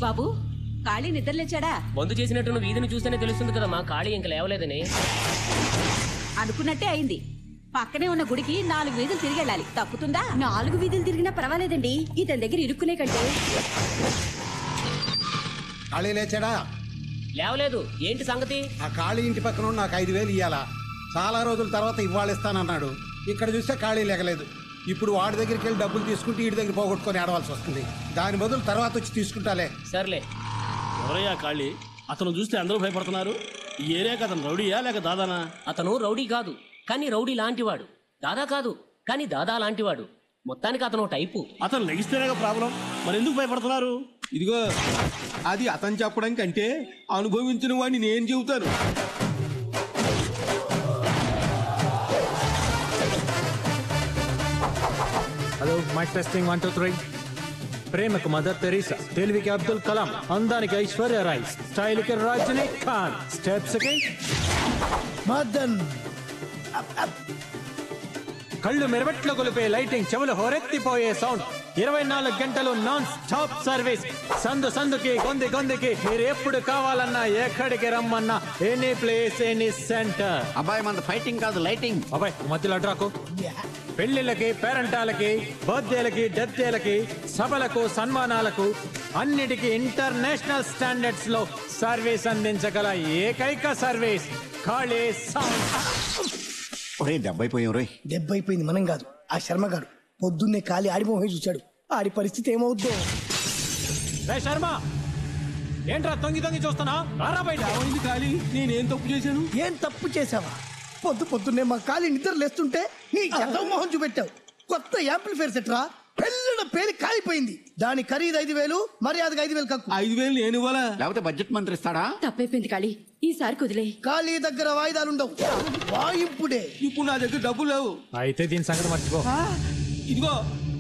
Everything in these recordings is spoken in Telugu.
బాబు, కాళీ నిద్రలేచాడా? మందు చేసినట్టు నువ్వు వీధిని చూస్తేనే తెలుస్తుంది కదమ్మా, కాళీ ఇంక లేవలేదని. అనుకున్నట్టే అయింది. పక్కనే ఉన్న గుడికి 4 వీధులు తిరిగి వెళ్ళాలి, తప్పుతుందా? 4 వీధులు తిరిగినా పర్వాలేదండి, ఇతని దగ్గర ఇరుక్కునే కంటే. కాళీ లేచాడా? లేవలేదు. ఏంటి సంగతి? ఆ కాళీ ఇంటి పక్కన నాకు 5,000 ఇయ్యాలా, చాలా రోజుల తర్వాత ఇవాళ ఇస్తానన్నాడు. ఇక్కడ చూస్తే కాళీ లేగలేదు. ఇప్పుడు వాడి దగ్గరికి వెళ్ళి డబ్బులు తీసుకుంటే వీడి దగ్గర పోగొట్టుకొని ఆడవలసి వస్తుంది. దాని బదులు తర్వాత వచ్చి తీసుకుంటాలే. సర్లే. ఎవరయ్యా కాళీ? అతను చూస్తే అందరూ భయపడుతున్నారు. ఈ ఏరియాకి అతను రౌడీయా లేక దాదానా? అతను రౌడీ కాదు, కానీ రౌడీ లాంటివాడు. దాదా కాదు, కానీ దాదా లాంటివాడు. మొత్తానికి అతను టైపు. అతను లెగిస్తేనే ప్రాబ్లం. మరి ఎందుకు భయపడుతున్నారు? ఇదిగో, అది అతను చెప్పడం కంటే అనుభవించిన వాడిని నేను చెబుతాను. Hello, mike testing 1 2 3. ప్రేమకు మదర్ తెరీసా, తెలివికి అబ్దుల్ కలాం, అందానికి ఐశ్వర్య రాయ్, స్టైల్ కి రజనీకాంత్, స్టెప్స్ కి మదన్. కళ్ళు మెరవట్లు గొలిపే లైటింగ్, చెవులు హోరెత్తిపోయే సౌండ్, 24 గంటలు నాన్ స్టాప్ సర్వీస్. సందు సందుకి, గొంది గొందికి, మీరు ఎప్పుడు కావాలన్నా ఎక్కడికి రమ్మన్నా, ఎనీ ప్లేస్ ఎనీ సెంటర్. అబ్బాయి మన ఫైటింగ్ కాదు, లైటింగ్. అబ్బాయి మధ్యలో అడ్రాకు. పెళ్లిళ్ళకి, పేరెంటాలకి, బర్త్డేలకి, డెత్డేలకి, సభలకు, సన్మానాలకు అన్నిటికీ ఇంటర్నేషనల్ స్టాండర్డ్స్ లో సర్వీస్ అందించగల ఏకైక సర్వీస్ కాళీ సౌండ్. ఒరే దెబ్బైపోయాం రోయ్. దెబ్బైపోయింది మనం కాదు, ఆ శర్మగాడు పొద్దున్నే కాలి ఆడిపోయి చూశాడు. ఆడి పరిస్థితి ఏమవుద్దో. శర్మ, ఏంట్రా తొంగి తొంగి చూస్తున్నా? కాళీ, నేనేం తప్పు చేశాను? ఏం తప్పు చేసావా? పొద్దున్నే మా కాలి నిద్ర లేస్తుంటే నీ ఎదవ మొహం చూపెట్టావు. కొత్త యాంప్లిఫైర్ సెట్రా, పెళ్ళిన పేరు కాలిపోయింది. దాని ఖరీదు 5,000, మర్యాదగా 5,000 కక్కు. 5,000 నేను ఇవ్వాలా? లేకపోతే బడ్జెట్ మంత్రి ఇస్తాడా? తప్పైపోయింది కాళీ, ఈసారి కుదిలే. కాళీ దగ్గర వాయిదాలుండవు, వాయింపుడే. ఇప్పుడు నా దగ్గర డబ్బులు లేవు. అయితే దీని సంగతి మర్చిపో. ఇదిగో,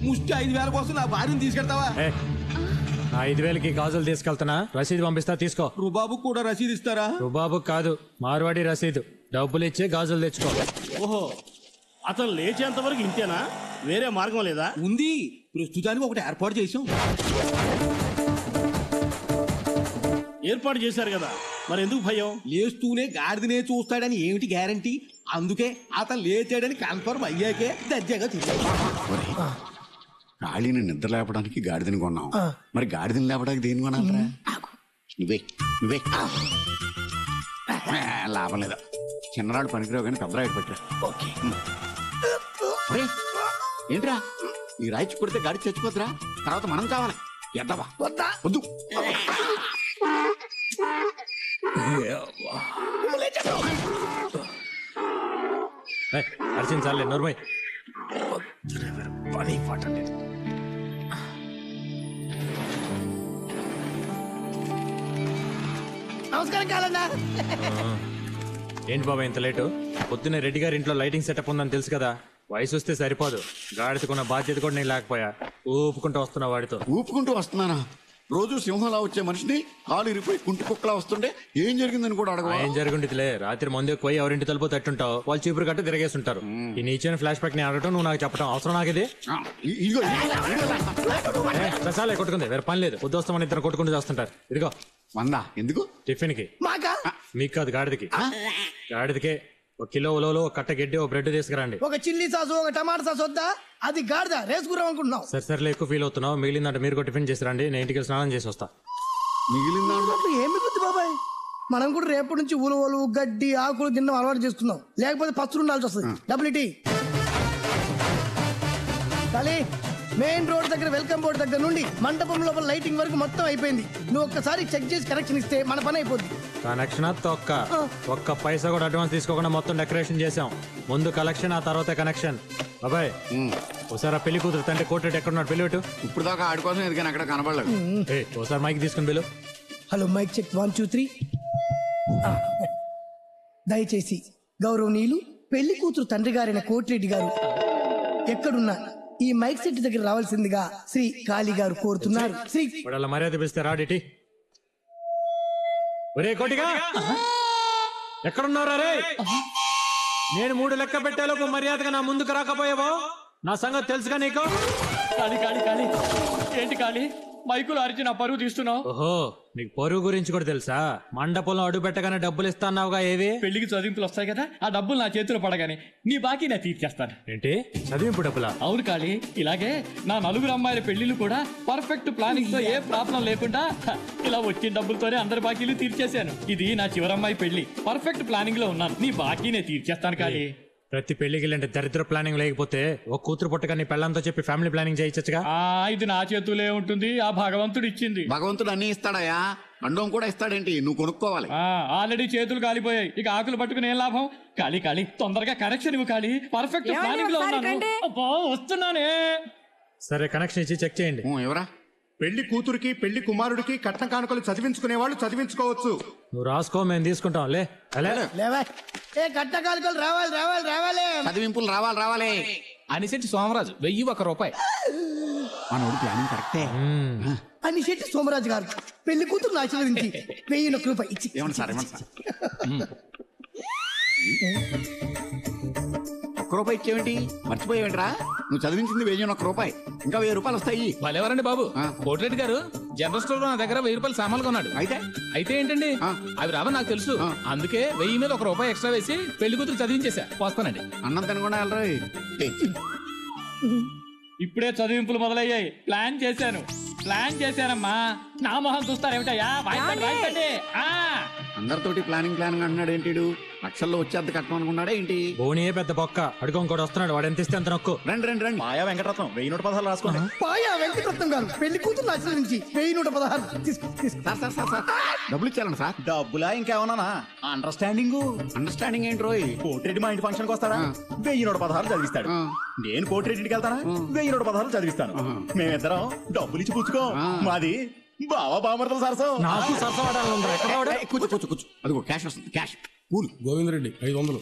ముష్టి 5,000 కోసం నా భార్యను తీసుకెళ్తావా? నా 5,000కి గాజులు తీసుకెళ్తున్నా, రసీదు పంపిస్తా, తీసుకో. రుబాబు కూడా రసీదు ఇస్తారా? రుబాబు కాదు, మార్వాడి రసీదు. డబ్బులు ఇచ్చి గాజులు తెచ్చుకో. ఓహో, అతను లేచేంత వరకు ఇంతేనా? వేరే మార్గం లేదా? ఉంది, ప్రస్తుతానికి ఒకటి ఏర్పాటు చేసాం. ఏర్పాటు చేశారు కదా, మరి ఎందుకు భయం? లేస్తూనే గాడిదనే చూస్తాడని ఏమిటి గ్యారంటీ? అందుకే అతను లేచాడని కన్ఫర్మ్ అయ్యాకే దర్జాగా తీసుకు. కాళీని నిద్ర లేపడానికి గాడిదని కొన్నాం, మరి గాడిదని లేపడానికి దేని కొనాలరా? నువ్వే నువ్వే లాభం లేదా. చిన్నరాడు పనికిరావు కానీ పెద్ద రాయికి పెట్టరా. ఏంట్రా, ఈ రాయిచి కొడితే గాడి చచ్చిపోతురా, తర్వాత మనం కావాలి. ఎద్దవా వద్దు. అర్చింది చాలే, నోర్మై. నమస్కారం కాలన్నా. ఏంటి బాబా ఇంత లేటు? పొద్దున్నే రెడ్డి గారి ఇంట్లో లైటింగ్ సెటప్ ఉందని తెలుసు కదా. వయసు వస్తే సరిపోదు, గాడిదకున్న బాధ్యత కూడా నేను లేకపోయా. ఊపుకుంటూ వస్తున్నా వాడితో. ఊపుకుంటూ వస్తున్నానా? రోజు సింహంలా వచ్చే మనిషిని కాలు ఇరిపోయి కుంటి కుక్కలా వస్తుంటే ఏం జరిగిందని కూడా అడగ. ఏం జరిగిందిలే, రాత్రి ముందే పోయి ఎవరింటి తలుపు తట్టుంటావు, వాళ్ళు చీపురు కట్ట తిరిగేసి ఉంటారు. ఈ నీచైన ఫ్లాష్ బ్యాక్ ని అడగటం, నువ్వు నాకు చెప్పడం అవసరం? నాకు ఇది రసాలే కొట్టుకుంది, వేరే పని లేదు. పొద్దుస్తామని ఇద్దరు కొట్టుకుంటూ చేస్తుంటారు. ఇదిగో 100. ఎందుకు? టిఫిన్ కి. మీకు కాదు, గాడిదకి. గాడిదకే 1 కిలో ఉలవలు, 1 కట్ట గడ్డి, 1 బ్రెడ్ తీసుకురండి. ఒక చిల్లీ సాసు, ఒక టమాటా సాసు వద్దా? అది గాడిద రేసుకురాం అనుకుంటున్నావు. సరే ఎక్కువ ఫీల్ అవుతున్నావు. మిగిలిందంటే మీరు టిఫిన్ చేసి రండి, నేను ఇంటికి స్నానం చేసి వస్తా. మిగిలిందంటే ఏం మిగులుద్ది బాబాయ్? మనం కూడా రేపటి నుంచి ఉలవలు, గడ్డి, ఆకులు తినడం అలవాటు చేసుకుందాం. లేకపోతే పస్తులు ఉండాల్సి వస్తుంది. డబ్బులు ఇటీ. మెయిన్ రోడ్ దగ్గర వెల్కమ్ బోర్డు దగ్గర నుండి మండపం లోపల లైటింగ్ వరకు మొత్తం అయిపోయింది. నువ్వు ఒక్కసారి చెక్ చేసి కనెక్షన్ ఇస్తే మన పని అయిపోద్ది. కనెక్షన్ ఒక్క పైసా కూడా అడ్వాన్స్ తీసుకోకుండా మొత్తం డెకరేషన్ చేసాం. ముందు కలెక్షన్, ఆ తర్వాత కనెక్షన్. బాబాయ్, ఒకసారి పెళ్లి కూతురు తండ్రి కోర్టు ఎక్కడున్నాడు? పెళ్లి పెట్టు. ఇప్పుడు దాకా ఆడి కోసం ఎదిగాను, అక్కడ కనబడలేదు. ఒకసారి మైక్ తీసుకుని పిలు. Hello, mike check 1 2 3. దయచేసి గౌరవనీయులు పెళ్లి కూతురు తండ్రి గారైన కోటిరెడ్డి గారు ఎక్కడున్నా ఈ మైక్ సెట్ దగ్గర రావాల్సిందిగా శ్రీ కాళీ గారు కోరుతున్నారు. శ్రీ మర్యాద పిలిస్తే రాడిటి. ఒరే కోటిగా ఎక్కడున్నారా రే? నేను 3 లెక్క పెట్టేలోపు మర్యాదగా నా ముందుకు రాకపోయావో నా సంగతి తెలుసుగా నీకు? కాళీ కాళీ కాళీ ఏంటి కాళీ మైకులు అరిచి నా పరువు తీస్తున్నావు? ఓహో, నీకు పొరుగు గురించి కూడా తెలుసా? మండపంలో అడుగు పెట్టగానే డబ్బులు ఇస్తాన్నావుగా, ఏవి? పెళ్లికి చదివింపులు వస్తాయి కదా, ఆ డబ్బులు నా చేతిలో పడగానే నీ బాకీ నేను తీర్చేస్తాను. ఏంటి చదివింపు డబ్బులా? అవును కాళీ, ఇలాగే నా 4 అమ్మాయిల పెళ్లిళ్ళు కూడా పర్ఫెక్ట్ ప్లానింగ్ తో ఏ ప్రాబ్లం లేకుండా ఇలా వచ్చిన డబ్బులతోనే అందరి బాకీలు తీర్చేశాను. ఇది నా చివరమ్మాయి పెళ్లి, పర్ఫెక్ట్ ప్లానింగ్ లో ఉన్నాను. నీ బాకీ నేను తీర్చేస్తాను కాళీ. ప్రతి పెళ్లికి అంటే దరిద్ర ప్లానింగ్ లేకపోతే ఒక కూతురు పుట్టగా నీ పెళ్ళంతో చెప్పి ఫ్యామిలీ ప్లానింగ్ చేయించచ్చుగా. ఇది నా చేతులే ఉంటుంది, ఆ భగవంతుడు ఇచ్చింది. భగవంతుడు అన్ని ఇస్తాడయా, అండం కూడా ఇస్తాడేంటి, నువ్వు కొనుక్కోవాలి. ఆల్రెడీ చేతులు కాలిపోయాయి, ఇక ఆకులు పట్టుకుని ఏం లాభం? కాళీ కాళీ తొందరగా కనెక్షన్ ఇవ్వు కాళీ, పర్ఫెక్ట్ ప్లానింగ్ లో ఉన్నాను. అబ్బా వస్తున్నానే. సరే కనెక్షన్ ఇచ్చి చెక్ చేయండి. ఎవరా? పెళ్లి కూతురికి పెళ్లి కుమారుడికి కట్న కానుకలు చదివించుకునే వాళ్ళు చదివించుకోవచ్చు. నువ్వు రాసుకో, మేము తీసుకుంటాం. లేవా ఏ కట్న కానుకలు రావాలి రావాలి రావాలి, చదివింపులు రావాలి రావాలి అని శెట్టి సోమరాజు 1001 రూపాయి. మనోడు ప్లానింగ్ కరెక్టే అని శెట్టి సోమరాజు గారు పెళ్లి కూతురు ఆశీర్వదించి 1001 రూపాయి ఇచ్చి. ఏమన్నా సార్ ₹1 ఇచ్చేవేంటి? మర్చిపోయేవేంట్రా? నువ్వు చదివించింది 1001 రూపాయి, ఇంకా 1000 రూపాయలు వస్తాయి. వాళ్ళెవరండి బాబు? కోటిరెడ్డి గారు జనరల్ స్టోర్ లో నా దగ్గర 1000 రూపాయలు సామాన్లు కొన్నాడు. అయితే ఏంటండి, అవి రావని నాకు తెలుసు, అందుకే 1000 మీద ₹1 ఎక్స్ట్రా వేసి పెళ్లి కూతురు చదివించేసా. వస్తానండి. అన్నం తినకుండా వెళ్ళరా? ఇప్పుడే చదివింపులు మొదలయ్యాయి. ప్లాన్ చేశానమ్మా. నా మొహం చూస్తారేమిటయ్యా? అందరితోటి ప్లానింగ్ అంటున్నాడు ఏంటి? లక్షల్లో వచ్చేంత కట్టం అనుకున్నాడా ఏంటి? బోనియే పెద్ద బొక్క, అడుగు ఇంకోటి వస్తున్నాడు, వాడు ఎంత ఇస్తే అంత నొక్కు. రండి. మాయా వెంకటరత్నం 1116 రాసుకోండి. పాయా వెంకటరత్నం గారు పెళ్లి కూతురు ఆశీర్వదించి 1116. సార్ డబ్బులు ఇచ్చారండి సార్. డబ్బులా ఇంకేమన్నా? అండర్స్టాండింగ్ ఏంటి రోయ్? కోటిరెడ్డి మా ఇంటి ఫంక్షన్ కి వస్తారా? 1116 చదివిస్తాడు. నేను కోటిరెడ్డికి వెళ్తానా? 1116 చదివిస్తాను. మేమిద్దరం డబ్బులు ఇచ్చి పుచ్చుకో. మాది బావా బామర్తల సరసం. నాకు సరసం ఆడాలి. కూర్చో. అదిగో క్యాష్ వస్తుంది, క్యాష్. గోవిందరెడ్డి 500.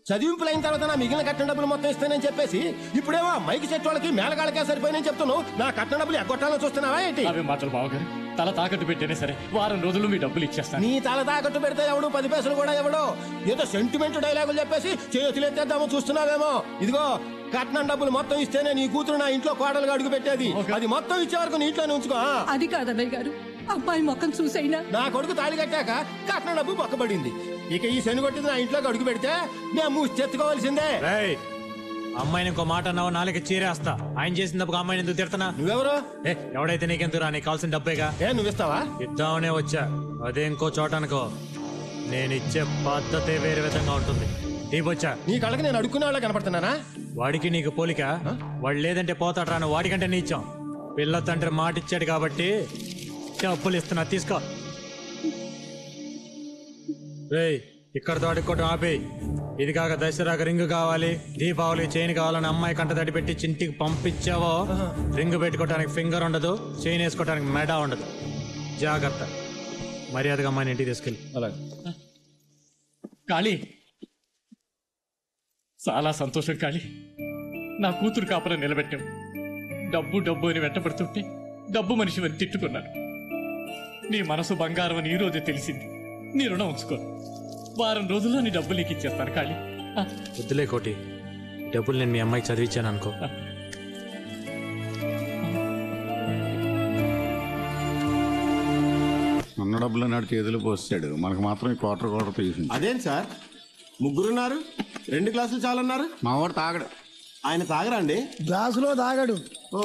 చదివింపులు అయిన తర్వాత నా మిగిలిన కట్టిన డబ్బులు మొత్తం ఇస్తానని చెప్పేసి ఇప్పుడేమో మైకి చెట్టు వాళ్ళకి మేళగాళ్ళకే సరిపోయినని చెప్తున్నావు. నా కట్టిన డబ్బులు ఎగ్గొట్టాలని చూస్తున్నావా ఏంటి? అవి మాటలు బావగారు, తల తాకట్టు పెట్టేనే సరే 2 వారం రోజులు మీ డబ్బులు ఇచ్చేస్తాను. నీ తల తాకట్టు పెడితే ఎవడు 10 పైసలు కూడా ఎవడో ఏదో సెంటిమెంట్ డైలాగులు చెప్పేసి చేతులు ఎత్తేద్దామో చూస్తున్నావేమో. ఇదిగో కట్నం డబ్బులు మొత్తం ఇస్తేనే నీ కూతురు నా ఇంట్లో కోడలుగా అడుగు పెట్టేది. అది మొత్తం ఇచ్చే వరకు నీ ఇంట్లోనే ఉంచుకో. అది కాదన్నయ్య గారు, అబ్బాయి మొక్కం చూసైనా నా కొడుకు తాళి కట్టాక కట్నం డబ్బు పక్కబడింది. ఇక ఈ శని కొట్టింది నా ఇంట్లోకి అడుగు పెడితే మేము మూచెత్తుకోవాల్సిందే. అమ్మాయిని ఇంకో మాట అన్నావు, నాలుగు చీరేస్తా. ఆయన చేసినప్పుడు అమ్మాయిని ఎందుకు తిడతానా? నువ్వెవరు? ఎవడైతే నీకెందుకురా, నీకు కావాల్సిన డబ్బేగా. నువ్వు ఇస్తావా? ఇద్దామనే వచ్చా, అదే ఇంకో చోట అనుకో. నేను ఇచ్చే పద్ధతే వేరే విధంగా ఉంటుంది. వచ్చా నీ కళ్ళకి నేను అడుక్కునే వాళ్ళ కనపడుతున్నానా? వాడికి నీకు పోలిక. వాడు లేదంటే పోతాడు రాను, వాడికంటే నీ ఇచ్చాం. పిల్ల తండ్రి మాట ఇచ్చాడు కాబట్టి డబ్బులు ఇస్తున్నా, తీసుకో. రేయ్ ఇక్కడతో అడుక్కోవడం ఆపి. ఇది కాక దసరాకు రింగ్ కావాలి, దీపావళి చైన్ కావాలని అమ్మాయి కంట తడి పెట్టి చింటికి పంపించావో రింగ్ పెట్టుకోవడానికి ఫింగర్ ఉండదు, చైన్ వేసుకోవడానికి మెడ ఉండదు. జాగ్రత్త. మర్యాదగా అమ్మాయిని ఇంటికి తీసుకెళ్ళి. అలాగే. కాళీ, చాలా సంతోషం కాళీ. నా కూతురు కాపురం నిలబెట్టాం. డబ్బు అని వెంటపడుతుంటే డబ్బు మనిషి అని తిట్టుకున్నాను. నీ మనసు బంగారం అని ఈ రోజే తెలిసింది. నీ రుణం ఉంచుకో. 2 వారం రోజుల్లో నీ డబ్బులు నీకు ఇచ్చేస్తాను కాళీ. వద్దులే కోటి, డబ్బులు నేను మీ అమ్మాయికి చదివించాను అనుకో. ఉన్న డబ్బులు నాడు చేతులు పోస్తాడు, మనకు మాత్రం ఈ క్వార్టర్ తీసింది. అదేం సార్, ముగ్గురున్నారు, 2 గ్లాసులు చాలన్నారు. మా వాడు తాగడు. ఆయన తాగరా అండి? గ్లాసులో తాగడు. ఓ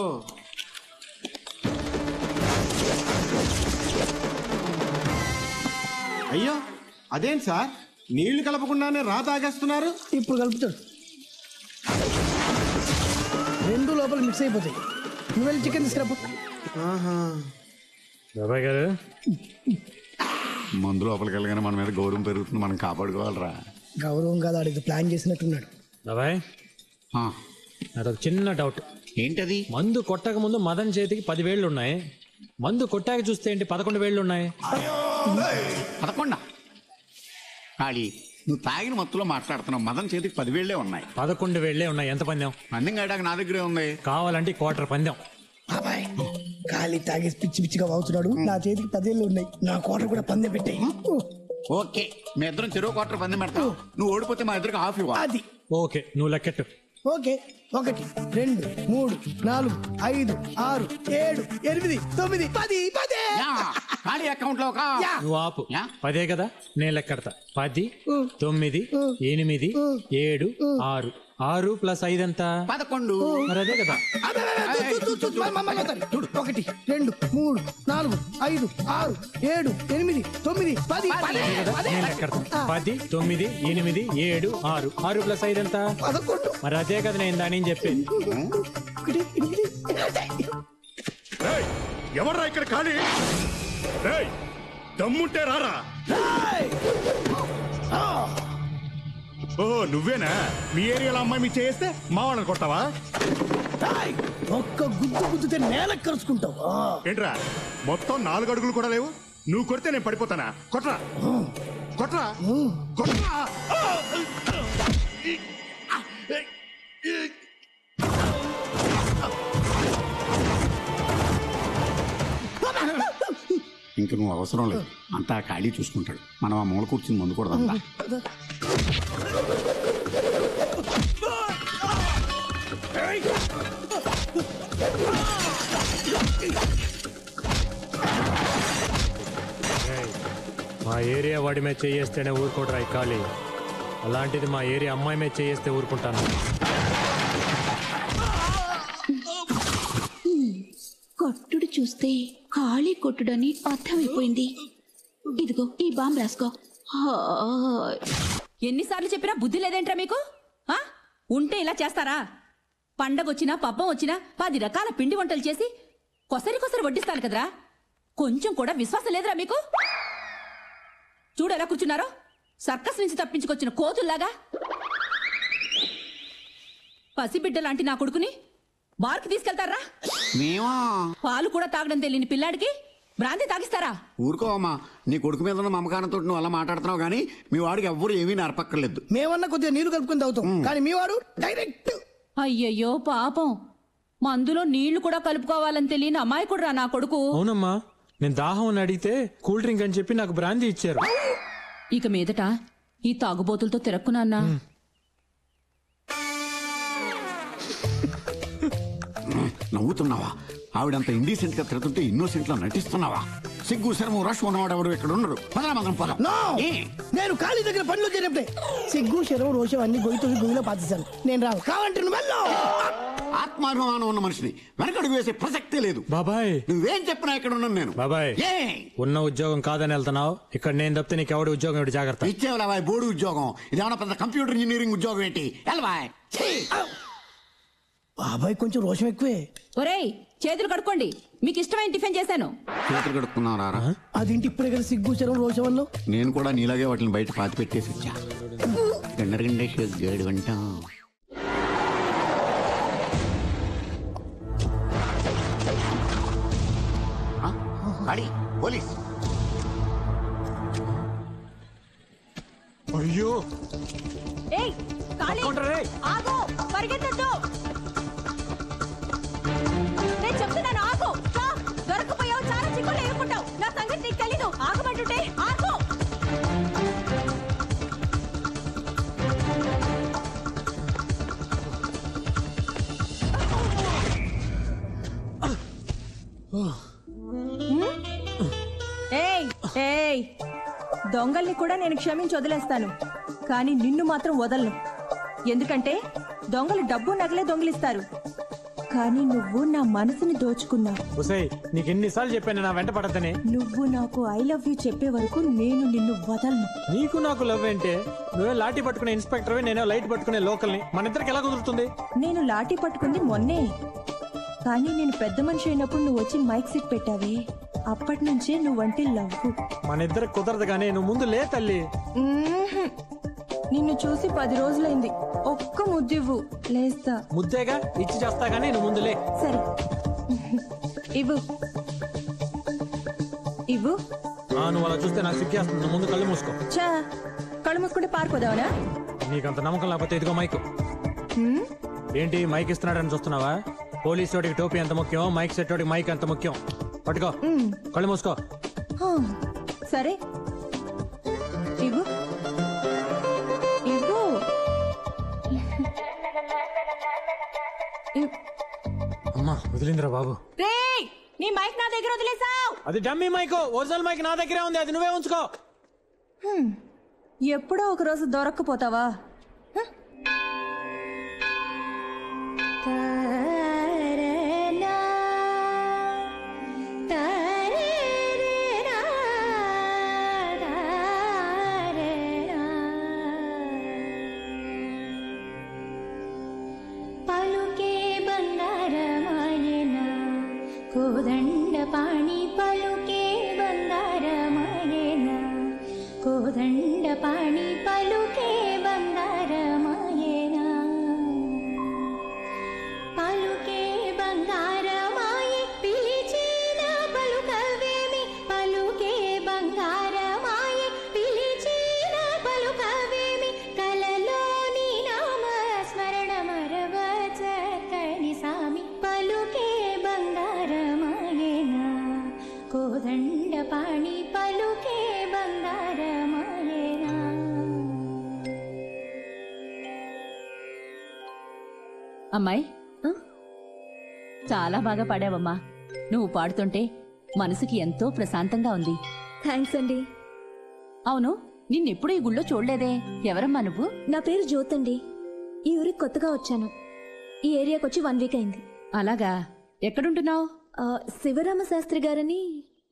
అయ్యో, అదేంటి సార్, నీళ్లు కలపకుండానే రా తాగేస్తున్నారు. ఇప్పుడు కలుపుతాడు, 2 లోపల మిక్స్ అయిపోతాయి. నువ్వు వెళ్ళి చికెన్ తీసుకురాపో. బాబాయ్ గారు, మందు లోపలికి వెళ్ళగానే మన మీద గౌరవం పెరుగుతుంది, మనం కాపాడుకోవాలరా. గౌరవం కాదు, అడిగి ప్లాన్ చేసినట్టున్నాడు. బాబాయ్ నాదొక చిన్న డౌట్. ఏంటది? మందు కొట్టక ముందు మదన్ చేతికి 10 వేళ్ళు ఉన్నాయి, మందు కొట్టాక చూస్తే ఏంటి 11 వేళ్ళు ఉన్నాయి? 11? ఖాళీ నువ్వు తాగిన మత్తులో మాట్లాడుతున్నావు. మదన్ చేతికి 10,000 ఉన్నాయి. 11,000 ఉన్నాయి. ఎంత పందెం? పందెం కాయడానికి నా దగ్గరే ఉంది. కావాలంటే క్వార్టర్ పందెం. బాబాయ్ ఖాళీ తాగేసి పిచ్చి పిచ్చిగా వాగుతున్నాడు. నా చేతికి 10,000 ఉన్నాయి. నా కోట కూడా పందెం పెట్టాయి. ఓకే, మీ ఇద్దరం చెరువు క్వార్టర్ పందెం పెడతావు. నువ్వు ఓడిపోతే మా ఇద్దరికి హాఫ్ ఇవ్వాలి. అది ఓకే, నువ్వు లెక్కెట్టు. ఓకే. 1 2 3 4 5 6 7 8 9 10 10 ఖాళీ అకౌంట్ లో నువ్వు ఆపు. 10 కదా, నేను లెక్కెడతా. 10 9 8 7 6 6 + 5 ఎంత? 11. మరి అదే కదా. 1 2 3 4 5 6 7 8 9 10 నేను లెక్కెడతా. 10 9 8 7 6 6 + 5 ఎంత? 11. మరి అదే కదా నేను దాని చెప్పేది. ఎవర్రా ఇక్కడ ఖాళీ? దమ్ముంటే రారా. ఓహో నువ్వేనా? మీ ఏరియాలో అమ్మాయి మీ చేస్తే మా వాళ్ళని కొట్టావా? ఒక్క గుద్దు గుద్దుతే నేల కరుచుకుంటావు. ఏంట్రా మొత్తం 4 అడుగులు కూడా లేవు? నువ్వు కొడితే నేను పడిపోతానా? కొట్రా కొట్రా కొట్రా. ఇంక నువ్వు అవసరం లేదు, అంతా ఖాళీ చూసుకుంటాడు. మనం ఆ మూల కూర్చుని ముందు కూడా అంతా. మా ఏరియా వాడి మీద చేయేస్తేనే ఊరుకోడు రాయి ఖాళీ. అలాంటిది మా ఏరియా అమ్మాయి మీద చేయేస్తే ఊరుకుంటాను. కొట్టుడు చూస్తే ఖాళీ కొట్టుడని అర్థమైపోయింది. ఇదిగో ఈ బాంబు రాసుకో. ఎన్నిసార్లు చెప్పినా బుద్ధి లేదేంట్రా మీకు? ఉంటే ఇలా చేస్తారా? పండగొచ్చినా పబ్బం వచ్చినా 10 రకాల పిండి వంటలు చేసి కొసరి కొసరి వడ్డిస్తాను కదరా. కొంచెం కూడా విశ్వాసం లేదురా మీకు? చూడు ఎలా కూర్చున్నారో, సర్కస్ నుంచి తప్పించుకొచ్చిన కోతుల్లాగా. పసిబిడ్డ లాంటి నా కొడుకుని బార్కి తీసుకెళ్తారా? పాలు కూడా తాగడం తెలియని పిల్లాడికి బ్రాంతి తాగిస్తారా? ఊరుకోవమ్మా, నీ కొడుకు మీద ఉన్న మమకారంతో నువ్వు అలా మాట్లాడుతున్నావు కానీ మీ వాడికి ఎవ్వరు ఏమీ నరపక్కర్లేదు. మేమన్నా కొద్దిగా నీళ్లు కలుపుకొని తాగుతాం, కానీ మీ వాడు డైరెక్ట్. అయ్యయ్యో పాపం, మందులో నీళ్లు కూడా కలుపుకోవాలని తెలియని అమాయకుడు రా నా కొడుకు. అవునమ్మా, నేను దాహం అని అడిగితే కూల్ డ్రింక్ అని చెప్పి నాకు బ్రాందీ ఇచ్చారు. ఇక మీదట ఈ తాగుబోతులతో తిరక్కున్నా. నవ్వుతున్నావా? ఆవిడంత ఇండీసెంట్ గా తిరుగుతుంటే ఇన్నోసెంట్ లా నటిస్తున్నావా? సిగ్గు శరము రష్ ఉన్నవాడు ఎవరు ఇక్కడ ఉండరు. నేను ఖాళీ దగ్గర పనిలో చేరినప్పుడే సిగ్గు శరం రోషం అన్ని గొయ్యి గొయ్యిలో పాతిస్తాను. నేను రావు కావంటే నువ్వు వెళ్ళు. ఆత్మాభిమానం ఉన్న మనిషిని వెనకడుగు వేసే ప్రసక్తే లేదు. బాబాయ్ నువ్వేం చెప్పినా ఇక్కడ ఉన్నాను నేను. బాబాయ్ ఉన్న ఉద్యోగం కాదని వెళ్తున్నావు. ఇక్కడ నేను తప్పితే నీకు ఎవడి ఉద్యోగం ఏంటి? జాగ్రత్త. ఇచ్చేవాళ్ళ బాయ్ బోర్డు ఉద్యోగం. ఇదేమన్నా పెద్ద కంప్యూటర్ ఇంజనీరింగ్ ఉద్యోగం ఏంటి? బాయ్ బాబాయ్ కొంచెం రోషం ఎక్కువే. ఒరేయ్ చేతులు కడుక్కోండి, మీకు ఇష్టమైన టిఫిన్ చేశాను. చేతులు కడుక్కున్నారా? అదేంటి ఇప్పుడే కదా సిగ్గు శరం రోషం అన్నావు? నేను కూడా నీలాగే వాటిని బయట పాతి పెట్టేసి వచ్చా. గేడు వంట పోలీస్. అయ్యో ఆగు, పరిగెత్తొద్దు. నేను చెప్తున్నాను ఆగు. దొరకపోయావు, చాలా చిక్కులు ఎదుర్కొంటావు. నా సంగతి నీకు తెలీదు. ఆగమంటుంటే ఆగు. దొంగల్ని కూడా నేను క్షమించి వదిలేస్తాను, కానీ నిన్ను మాత్రం వదలను. ఎందుకంటే దొంగలు డబ్బు నగలే దొంగిలిస్తారు, కానీ నువ్వు నా మనసుని దోచుకున్నావు. నీకు ఎన్నిసార్లు చెప్పాను నా వెంట పడద్దని? నువ్వు నాకు ఐ లవ్ యూ చెప్పే వరకు నేను నిన్ను వదలను. నీకు నాకు లవ్ ఏంటే? నువ్వే లాఠీ పట్టుకునే ఇన్స్పెక్టర్, నేనే లైట్ పట్టుకునే లోకల్ని. మన ఇద్దరికి ఎలా కుదురుతుంది? నేను లాఠీ పట్టుకుంది మొన్నే, కానీ నేను పెద్ద మనిషి అయినప్పుడు నువ్వు వచ్చి మైక్ సెట్ పెట్టావే, అప్పటి నుంచే నువ్వంటే లవ్. మన ఇద్దరు కుదరదు కానీ నువ్వు ముందు లే తల్లి. నిన్ను చూసి 10 రోజులైంది. ఒక్క ముద్దివ్వు, లేస్తా. ముద్దేగా ఇచ్చి చేస్తా గానీ నువ్వు ముందు లే. సరే ఇవ్వు ఇవ్వు. నువ్వు అలా చూస్తే నాకు సిగ్గేస్తుంది. ముందు కళ్ళు మూసుకో. చా కళ్ళు మూసుకుంటే పారిపోదావనా? నీకంత నమ్మకం లేకపోతే ఇదిగో మైక్. ఏంటి మైక్ ఇస్తున్నాడని చూస్తున్నావా? పోలీస్ వాడికి టోపీ ఎంత ముఖ్యం, మైక్ సెట్ వాడికి మైక్ ఎంత ముఖ్యం. పట్టుకో, కళ్ళు మూసుకో. సరే ఇవ్వు ఇవ్వు. అమ్మా వదిలిందిరా బాబు. రేయ్, నీ మైక్ నా దగ్గర వదిలేసావు. అది డమ్మీ మైక్, ఒరిజినల్ మైక్ నా దగ్గరే ఉంది, అది నువ్వే ఉంచుకో. ఎప్పుడో ఒక రోజు దొరక్కపోతావా? పలుకే బంగారమాయన కోదండ పాణి, పలుకే బంగారమాయన కోదండ పాణి, పలుకే బంగారమాయన పలుకే బంగారమాయ పిలిచిన పలుకవేమి, పలుకే బంగారమాయ పిలిచిన పలుకవేమి, కలలోని నామ స్మరణ మరవచక్కని సామి, పలుకే బంగారమాయన కోదండ పాణి, పలుకే బంగారమాయన. అమ్మాయి, చాలా బాగా పాడావమ్మా. నువ్వు పాడుతుంటే మనసుకి ఎంతో ప్రశాంతంగా ఉంది. థ్యాంక్స్ అండి. అవును, నిన్నెప్పుడు ఈ గుళ్ళో చూడలేదే. ఎవరమ్మా నువ్వు? నా పేరు జ్యోత్ అండి. ఈ ఊరికి కొత్తగా వచ్చాను. ఈ ఏరియాకి వచ్చి 1 వీక్ అయింది. అలాగా, ఎక్కడుంటున్నావు? శివరామ శాస్త్రి గారని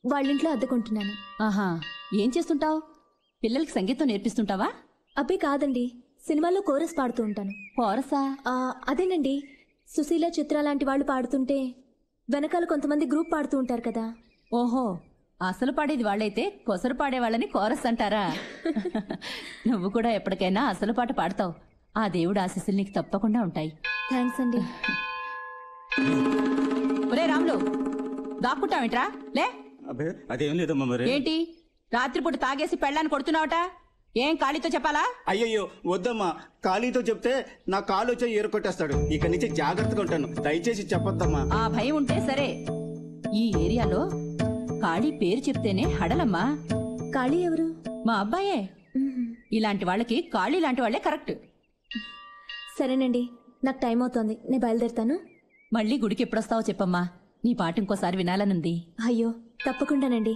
వాళ్ళింట్లో అద్దెకుంటున్నాను. ఆహా, ఏం చేస్తుంటావు? పిల్లలకి సంగీతం నేర్పిస్తుంటావా? అబ్బే కాదండి, సినిమాల్లో కోరస్ పాడుతూ ఉంటాను. కోరసా? అదేనండి, సుశీల, చిత్ర లాంటి వాళ్ళు పాడుతుంటే వెనకాల కొంతమంది గ్రూప్ పాడుతూ ఉంటారు కదా. ఓహో, అసలు పాడేది వాళ్ళైతే కొసరు పాడేవాళ్ళని కోరస్ అంటారా? నువ్వు కూడా ఎప్పటికైనా అసలు పాట పాడతావు. ఆ దేవుడు ఆశీస్సులు నీకు తప్పకుండా ఉంటాయి. థ్యాంక్స్ అండి. ఒరే రాములు, దాక్కుంటావేంట్రా? లే. అదేం లేదమ్మా. మరి ఏంటి రాత్రిపూట తాగేసి పెళ్ళాన్ని కొడుతున్నావట? ఏం ఖాళీతో చెప్పాలా? అయ్యయ్యో వద్దమ్మా, ఖాళీతో చెప్తే నా కాలు వచ్చి ఏరుకొట్టేస్తాడు. ఇక నుంచి జాగ్రత్తగా ఉంటాను, దయచేసి చెప్పొద్దమ్మా. ఆ భయం ఉంటే సరే. ఈ ఏరియాలో ఖాళీ పేరు చెప్తేనే హడలమ్మా. ఖాళీ ఎవరు? మా అబ్బాయే. ఇలాంటి వాళ్ళకి ఖాళీ లాంటి వాళ్లే కరెక్ట్. సరేనండి, నాకు టైం అవుతోంది, నేను బయలుదేరుతాను. మళ్ళీ గుడికి ఎప్పుడొస్తావో చెప్పమ్మా. నీ పాట ఇంకోసారి వినాలనుంది. అయ్యో తప్పకుండానండి.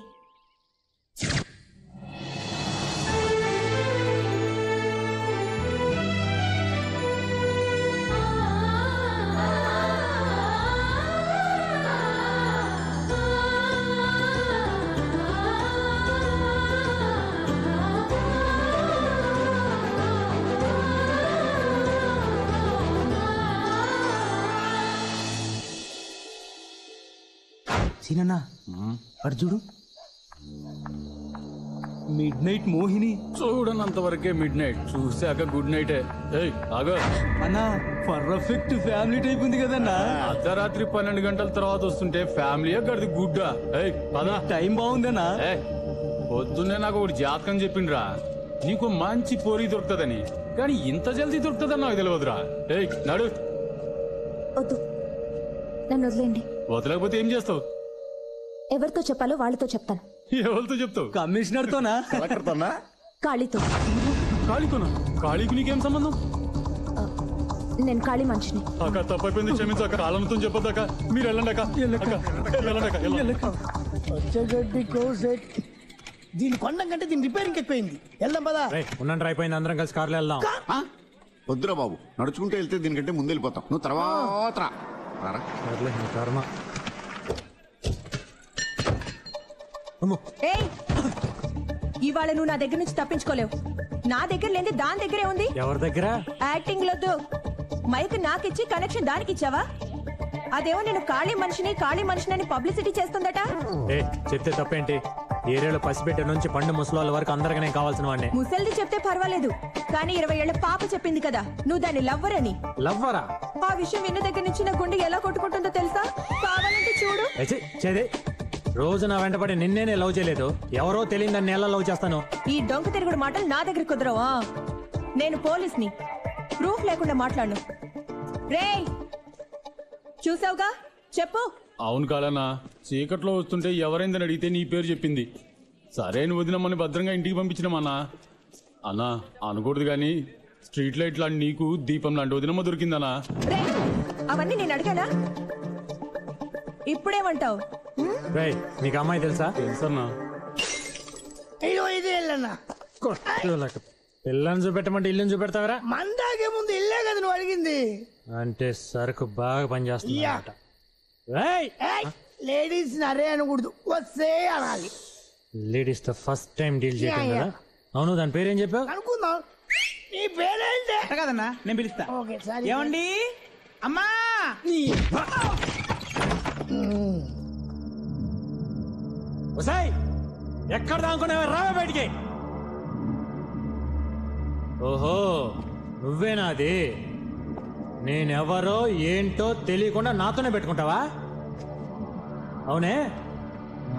సీనన్నా అటు చూడు, మిడ్ నైట్ మోహిని. చూడనంత వరకే మిడ్ నైట్, చూశాక గుడ్ నైట్. అన్నా పర్ఫెక్ట్ ఫ్యామిలీ టైప్ ఉంది కదన్నా. అర్ధరాత్రి 12 గంటల తర్వాత వస్తుంటే ఫ్యామిలీ గడిది గుడ్డా. టైం బాగుందన్నా. పొద్దున్నే నాకు ఒకటి జాతకం చెప్పిండ్రా, నీకు మంచి పోరి దొరుకుతుందని. కానీ ఇంత జల్దీ దొరుకుతుందని నాకు తెలియదురా. నడు. వద్దు, నన్ను వదిలేండి. వదలకపోతే ఏం చేస్తావు? ఎవరితో చెప్పాలో వాళ్ళతో చెప్తాను. ఎవరితో చెప్తావు? కమిషనర్ తోనా? కలెక్టర్తోనా? ఖాళీతో. ఖాళీతోనా? ఖాళీకి నీకేం సంబంధం? నేను ఖాళీ మనిషిని. అక్క తప్పైపోయింది, క్షమించాక. కాలంతో చెప్పొద్దాక. మీరు వెళ్ళండి అక్క. దీని కొండం కంటే దీని రిపేరింగ్ ఎక్కువైంది. వెళ్దాం పదా. ఉండండి, అయిపోయింది, అందరం కలిసి కార్లో వెళ్దాం. వద్దురా బాబు, నడుచుకుంటూ వెళ్తే దీనికంటే ముందు వెళ్ళిపోతాం. నువ్వు తర్వాత రా. ఏయ్, ఇవాళ నువ్వు నా దగ్గర నుంచి తప్పించుకోలేవు. నా దగ్గర లేని దాని దగ్గరే ఉంది. ఎవరి దగ్గర? యాక్టింగ్ లొద్దు. మైక్ నాకిచ్చి కనెక్షన్ దానికి ఇచ్చావా? అదేమో నేను ఖాళీ మనిషిని పబ్లిసిటీ చేస్తుందట. చెప్తే తప్పేంటి? ఏరియాలో పసిబిడ్డ నుంచి పండు ముసలాళ్ళ వరకు అందరికీ నేను కావాల్సిన వాడిని. ముసల్ది చెప్తే పర్వాలేదు, కానీ 20 ఏళ్ల పాప చెప్పింది కదా నువ్వు దాన్ని లవ్వర్ అని. లవ్వరా? ఆ విషయం విన్న దగ్గర నుంచి నా గుండె ఎలా కొట్టుకుంటుందో తెలుసా? కావాలంటే చూడు. రోజు నా వెంటపడి నిన్నేనే లవ్ చేయలేదు, ఎవరో తెలియదు నన్ను ఎలా లవ్ చేస్తాను. ఈ డొంక తిరుగుడు మాటలు నా దగ్గర కుదరవా? నేను పోలీస్ని, ప్రూఫ్ లేకుండా మాట్లాడు. రేయ్ చూసావుగా, చెప్పు. అవును కాదన్నా, చీకట్లో వస్తుంటే ఎవరైందని అడిగితే నీ పేరు చెప్పింది. సరే నువ్వు వదినమ్మని భద్రంగా ఇంటికి పంపించినామన్నా. అన్నా అనకూడదు కానీ స్ట్రీట్ లైట్ లాంటి నీకు దీపం లాంటి వదినమ్మ దొరికిందన్నా. అవన్నీ నేను అడిగానా? ఇప్పుడేమంటావు? రేయ్ నీకు అమ్మాయి తెలుసా? తెలుసన్నా. పిల్లని చూపెట్టమంటే ఇల్లుని చూపెడతావరా? మందాకే ముందు ఇల్లే కదా నువ్వు అడిగింది. అంటే సరుకు బాగా పనిచేస్తుంది. లేడీస్ అరే అనకూడదు, వస్తే అనాలి. లేడీస్ తో ఫస్ట్ టైం డీల్ చేయడం కదా. అవును, దాని పేరేం చెప్పావు? అనుకుందాం. నీ పేరేంటే కదన్నా, నేను పిలుస్తా. ఏమండి అమ్మా? ఎక్కడ దానుకున్నావా? రావా బయటికి. ఓహో నువ్వేనా అది? నేనెవరో ఏంటో తెలియకుండా నాతోనే పెట్టుకుంటావా? అవునే,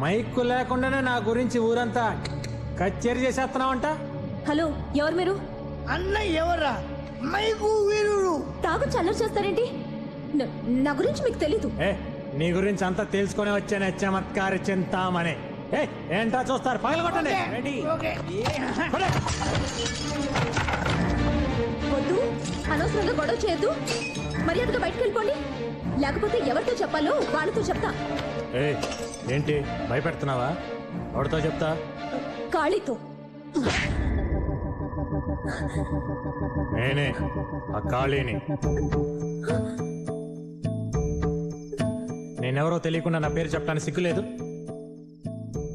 మైకు లేకుండానే నా గురించి ఊరంతా కచేరీ చేసేస్తున్నావంట. హలో, ఎవరు మీరు? అన్న ఎవరా? మైకు వీరుడు. తాగు చల్లరు చేస్తారేంటి? నా గురించి మీకు తెలీదు. నీ గురించి అంతా తెలుసుకునే వచ్చానే చమత్కారి చింతామనే. ఏంటా చూస్తారు? పగలగొట్టండి. వద్దు, అనవసరంగా గొడవ చేయొద్దు. మర్యాదగా బయటకు వెళ్ళిపోండి, లేకపోతే ఎవరితో చెప్పాలో వాళ్ళతో చెప్తా. ఏంటి భయపెడుతున్నావా? ఎవరితో చెప్తా? కాళీతో. నేనే ఆ కాళీని. నేనెవరో తెలియకుండా నా పేరు చెప్పడానికి సిగ్గులేదు?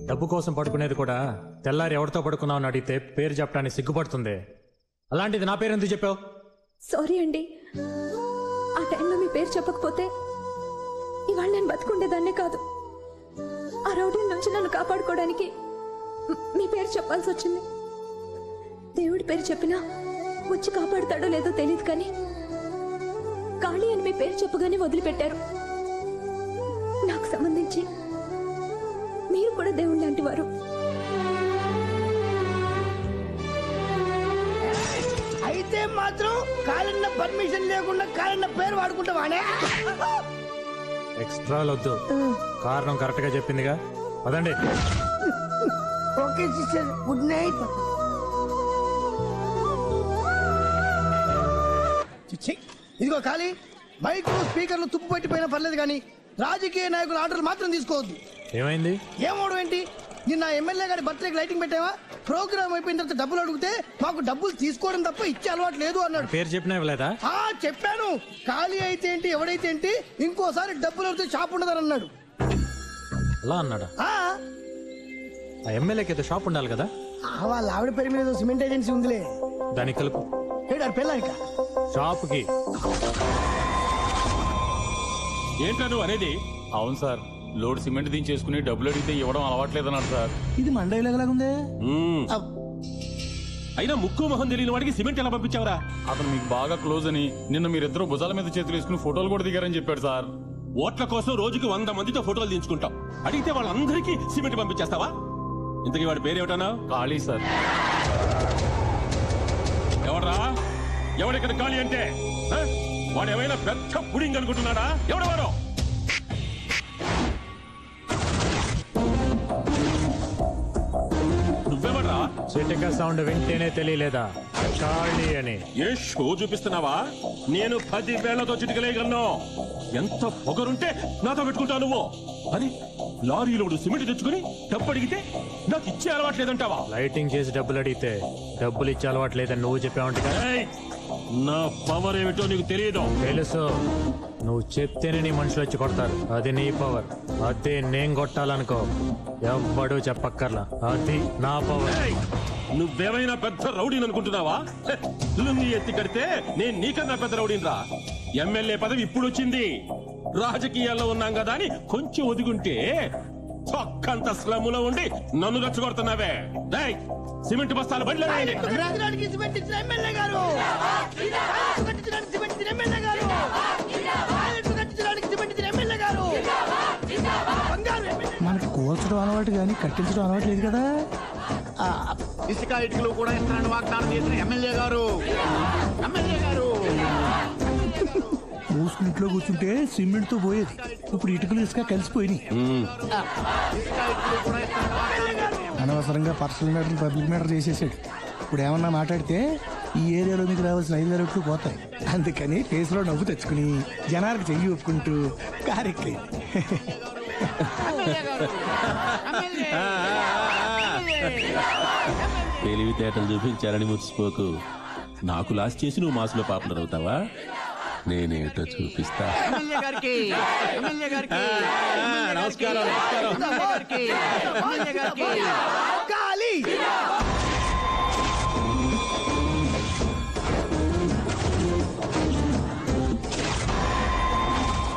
డబ్బు కోసం పడుకునేది కూడా తెల్లారి ఎవరితో పడుకున్నావు అని అడిగితే పేరు చెప్పడానికి సిగ్గుపడుతుంది. అలాంటిది నా పేరు ఎందుకు చెప్పావు? సారీ అండి, ఆ టైంలో మీ పేరు చెప్పకపోతే ఇవాళ నేను బతుకుండేదాన్నే కాదు. ఆ రౌడీ నుంచి నన్ను కాపాడుకోవడానికి మీ పేరు చెప్పాల్సి వచ్చింది. దేవుడి పేరు చెప్పినా వచ్చి కాపాడుతాడో లేదో తెలియదు, కానీ కాళీ అని మీ పేరు చెప్పగానే వదిలిపెట్టారు. నాకు సంబంధించి మీరు కూడా దేవుడు లాంటి వారు. అయితే మాత్రం కాలన్న పర్మిషన్ లేకుండా కాలన్న పేరు వాడుకుంటావానే? ఎక్స్ట్రా వద్దు, కారణం కరెక్ట్ గా చెప్పిందిగా. పదండి. Okay sister, good night. ఇదిగో ఖాళీ, మైకు స్పీకర్లు తుప్పు పట్టిపోయినా పర్లేదు కానీ రాజకీయ నాయకుల ఆర్డర్లు మాత్రం తీసుకోవద్దు. ఏమైంది? ఏమోడు ఏంటి? నిన్న ఎమ్మెల్యే గారి బర్త్డేకి లైటింగ్ పెట్టావా? ప్రోగ్రామ్ అయిపోయిన తర్వాత డబ్బులు అడిగితే మాకు డబ్బులు తీసుకోవడం తప్ప ఇచ్చే అలవాటు లేదు అన్నాడు. పేరు చెప్పినా ఇవ్వలేదా? చెప్పాను. ఖాళీ అయితే ఏంటి, ఎవడైతే ఏంటి, ఇంకోసారి డబ్బులు అడిగితే షాప్ ఉండదని అన్నాడు. అలా అన్నాడా? ఆ ఎమ్మెల్యేకి ఏదో షాప్ ఉండాలి కదా. వాళ్ళ ఆవిడ పేరు మీద సిమెంట్ ఏజెన్సీ ఉందిలే, దానికి కలుపు. పెళ్ళాక షాప్ కి. ఏంటా నువ్వు అనేది? అవును సార్, లోడ్ సిమెంట్ దించేసుకుని డబ్బులు అడిగితే ఇవ్వడం అలవాట్లేదన్నాడు సార్. ఇది మండలాగుందే. అయినా ముక్కు మొహం తెలియని వాడికి సిమెంట్ ఎలా పంపించావరా? అతను మీకు బాగా క్లోజ్ అని నిన్న మీరిద్దరూ భుజాల మీద చేతులు వేసుకుని ఫోటోలు కూడా దిగారని చెప్పాడు సార్. ఓట్ల కోసం రోజుకి 100 మందితో ఫోటోలు దించుకుంటాం. అడిగితే వాళ్ళందరికీ సిమెంట్ పంపించేస్తావా? ఇంతకీ వాడి పేరేమిటన్నా? ఖాళీ సార్. ఎవడ్రా? ఎవడిక్కడ ఖాళీ అంటే? వాడు ఏమైనా పెద్ద పుడింగ్ అనుకుంటున్నాడా? ఎవడెవరో? నువ్వెవడ్రా? చిటిక సౌండ్ వింటేనే తెలియలేదా ఖాళీ అని? ఏ షో చూపిస్తున్నావా? నేను 10 వేళ్లతో చిటికలేయగలను. ఎంత పొగరుంటే నాతో పెట్టుకుంటావు నువ్వు? అని లారీలోడు సిమెంట్ తెచ్చుకుని డబ్బు అడిగితే నాకు ఇచ్చే అలవాట్లేదంటావా? లైటింగ్ చేసి డబ్బులు అడిగితే డబ్బులు ఇచ్చే అలవాట్లేదని నువ్వు చెప్పావంట కదా. నా పవర్ ఏమిటో నీకు తెలియదు. తెలుసు, నువ్వు చెప్తేనే నీ మనుషులు వచ్చి కొడతారు. అది నీ పవర్. అదే నేను కొట్టాలనుకో ఎవ్వడూ చెప్పక్కర్లా. అది నా పవర్. నువ్వేమైనా పెద్ద రౌడీని అనుకుంటున్నావా? లుంగి ఎత్తి కడితే నేను నీకన్నా పెద్ద రౌడీని రా. ఎమ్మెల్యే పదవి ఇప్పుడు వచ్చింది. రాజకీయాల్లో ఉన్నాం కదా అని కొంచెం ఒదిగుంటే చొక్కంత స్లమ్ములో ఉండి నన్ను రెచ్చగొడుతున్నావే. సిమెంట్ బస్తాలు బండ్లు సిమెంట్ ఇచ్చిన ఎమ్మెల్యే గారు, సిమెంట్ ఇచ్చిన ఎమ్మెల్యే గారు, సిమెంట్ ఇచ్చిన ఎమ్మెల్యే గారు. మనకి కోల్ అలవాటు కానీ కట్టించడం అలవాటు లేదు కదా. ఇసుక ఇటుకలు కూడా ఇస్తానని వాగ్దానం చేసిన ఎమ్మెల్యే గారు మూసుకుని ఇంట్లో కూర్చుంటే సిమెంట్ తో పోయేది, ఇప్పుడు ఇటుకలు ఇసుక కలిసిపోయినాయి. అనవసరంగా పర్సనల్ మ్యాటర్ పబ్లిక్ మ్యాటర్ చేసేసాడు. ఇప్పుడు ఏమన్నా మాట్లాడితే ఈ ఏరియాలో మీకు రావాల్సిన 5,000 ఓట్లు పోతాయి. అందుకని ఫేస్లో నవ్వు తెచ్చుకుని జనాలకు చెయ్యి ఒప్పుకుంటూ కారెక్కి తెలివితేటలు చూపించారని మురిసిపోకు. నాకు లాస్ చేసి నువ్వు మాసులో పాపులర్ అవుతావా? నేనేటో చూపిస్తా. నమస్కారం.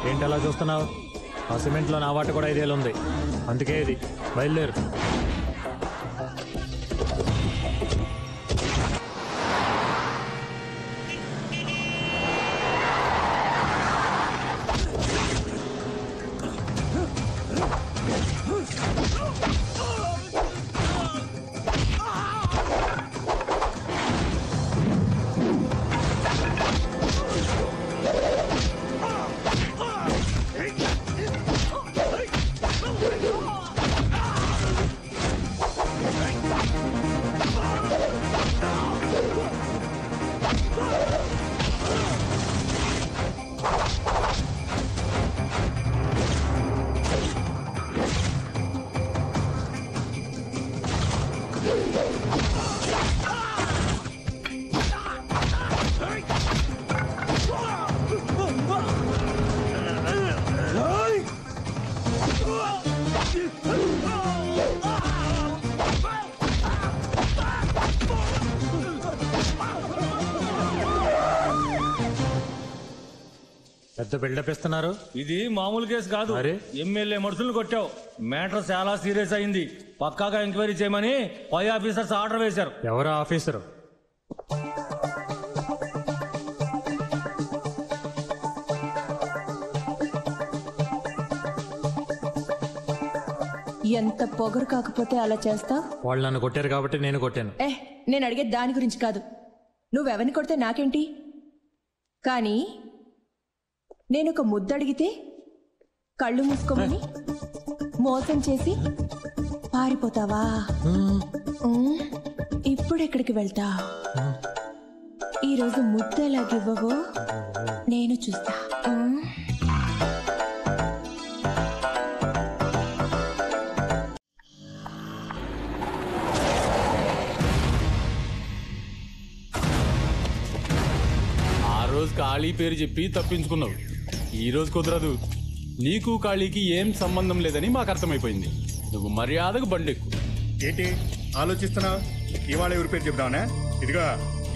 ఏంటి అలా చూస్తున్నావు? ఆ సిమెంట్లో నా వాట కూడా 5,000 ఉంది. అందుకే ఇది బయలుదేరు. పెద్ద బిల్డప్ ఇస్తున్నారు. ఇది మామూలు కేసు కాదు. ఎమ్మెల్యే మనుషులను కొట్టావు. మ్యాటర్ చాలా సీరియస్ అయింది. పక్కాగా ఎంక్వైరీ చేయమని పై ఆఫీసర్స్ ఆర్డర్ వేశారు. ఎవరు ఆఫీసరు? ఎంత పొగరు కాకపోతే అలా చేస్తా? వాళ్ళు నన్ను కొట్టారు కాబట్టి నేను కొట్టాను. నేను అడిగే దాని గురించి కాదు. నువ్వెవరిని కొడితే నాకేంటి? కానీ నేను ఒక ముద్దడిగితే కళ్ళు మూసుకోమని మోసం చేసి పారిపోతావా? ఇప్పుడెక్కడికి వెళ్తా? ఈరోజు ముద్ద ఎలాగివ్వవో నేను చూస్తా. ఖాళీ పేరు చెప్పి తప్పించుకున్నావు. ఈ రోజు కుదరదు. నీకు ఖాళీకి ఏం సంబంధం లేదని మాకు అర్థమైపోయింది. నువ్వు మర్యాదకు బండెక్కు. ఏంటి ఆలోచిస్తున్నావు? ఇవాళ ఎవరి పేరు చెప్దావునా? ఇదిగో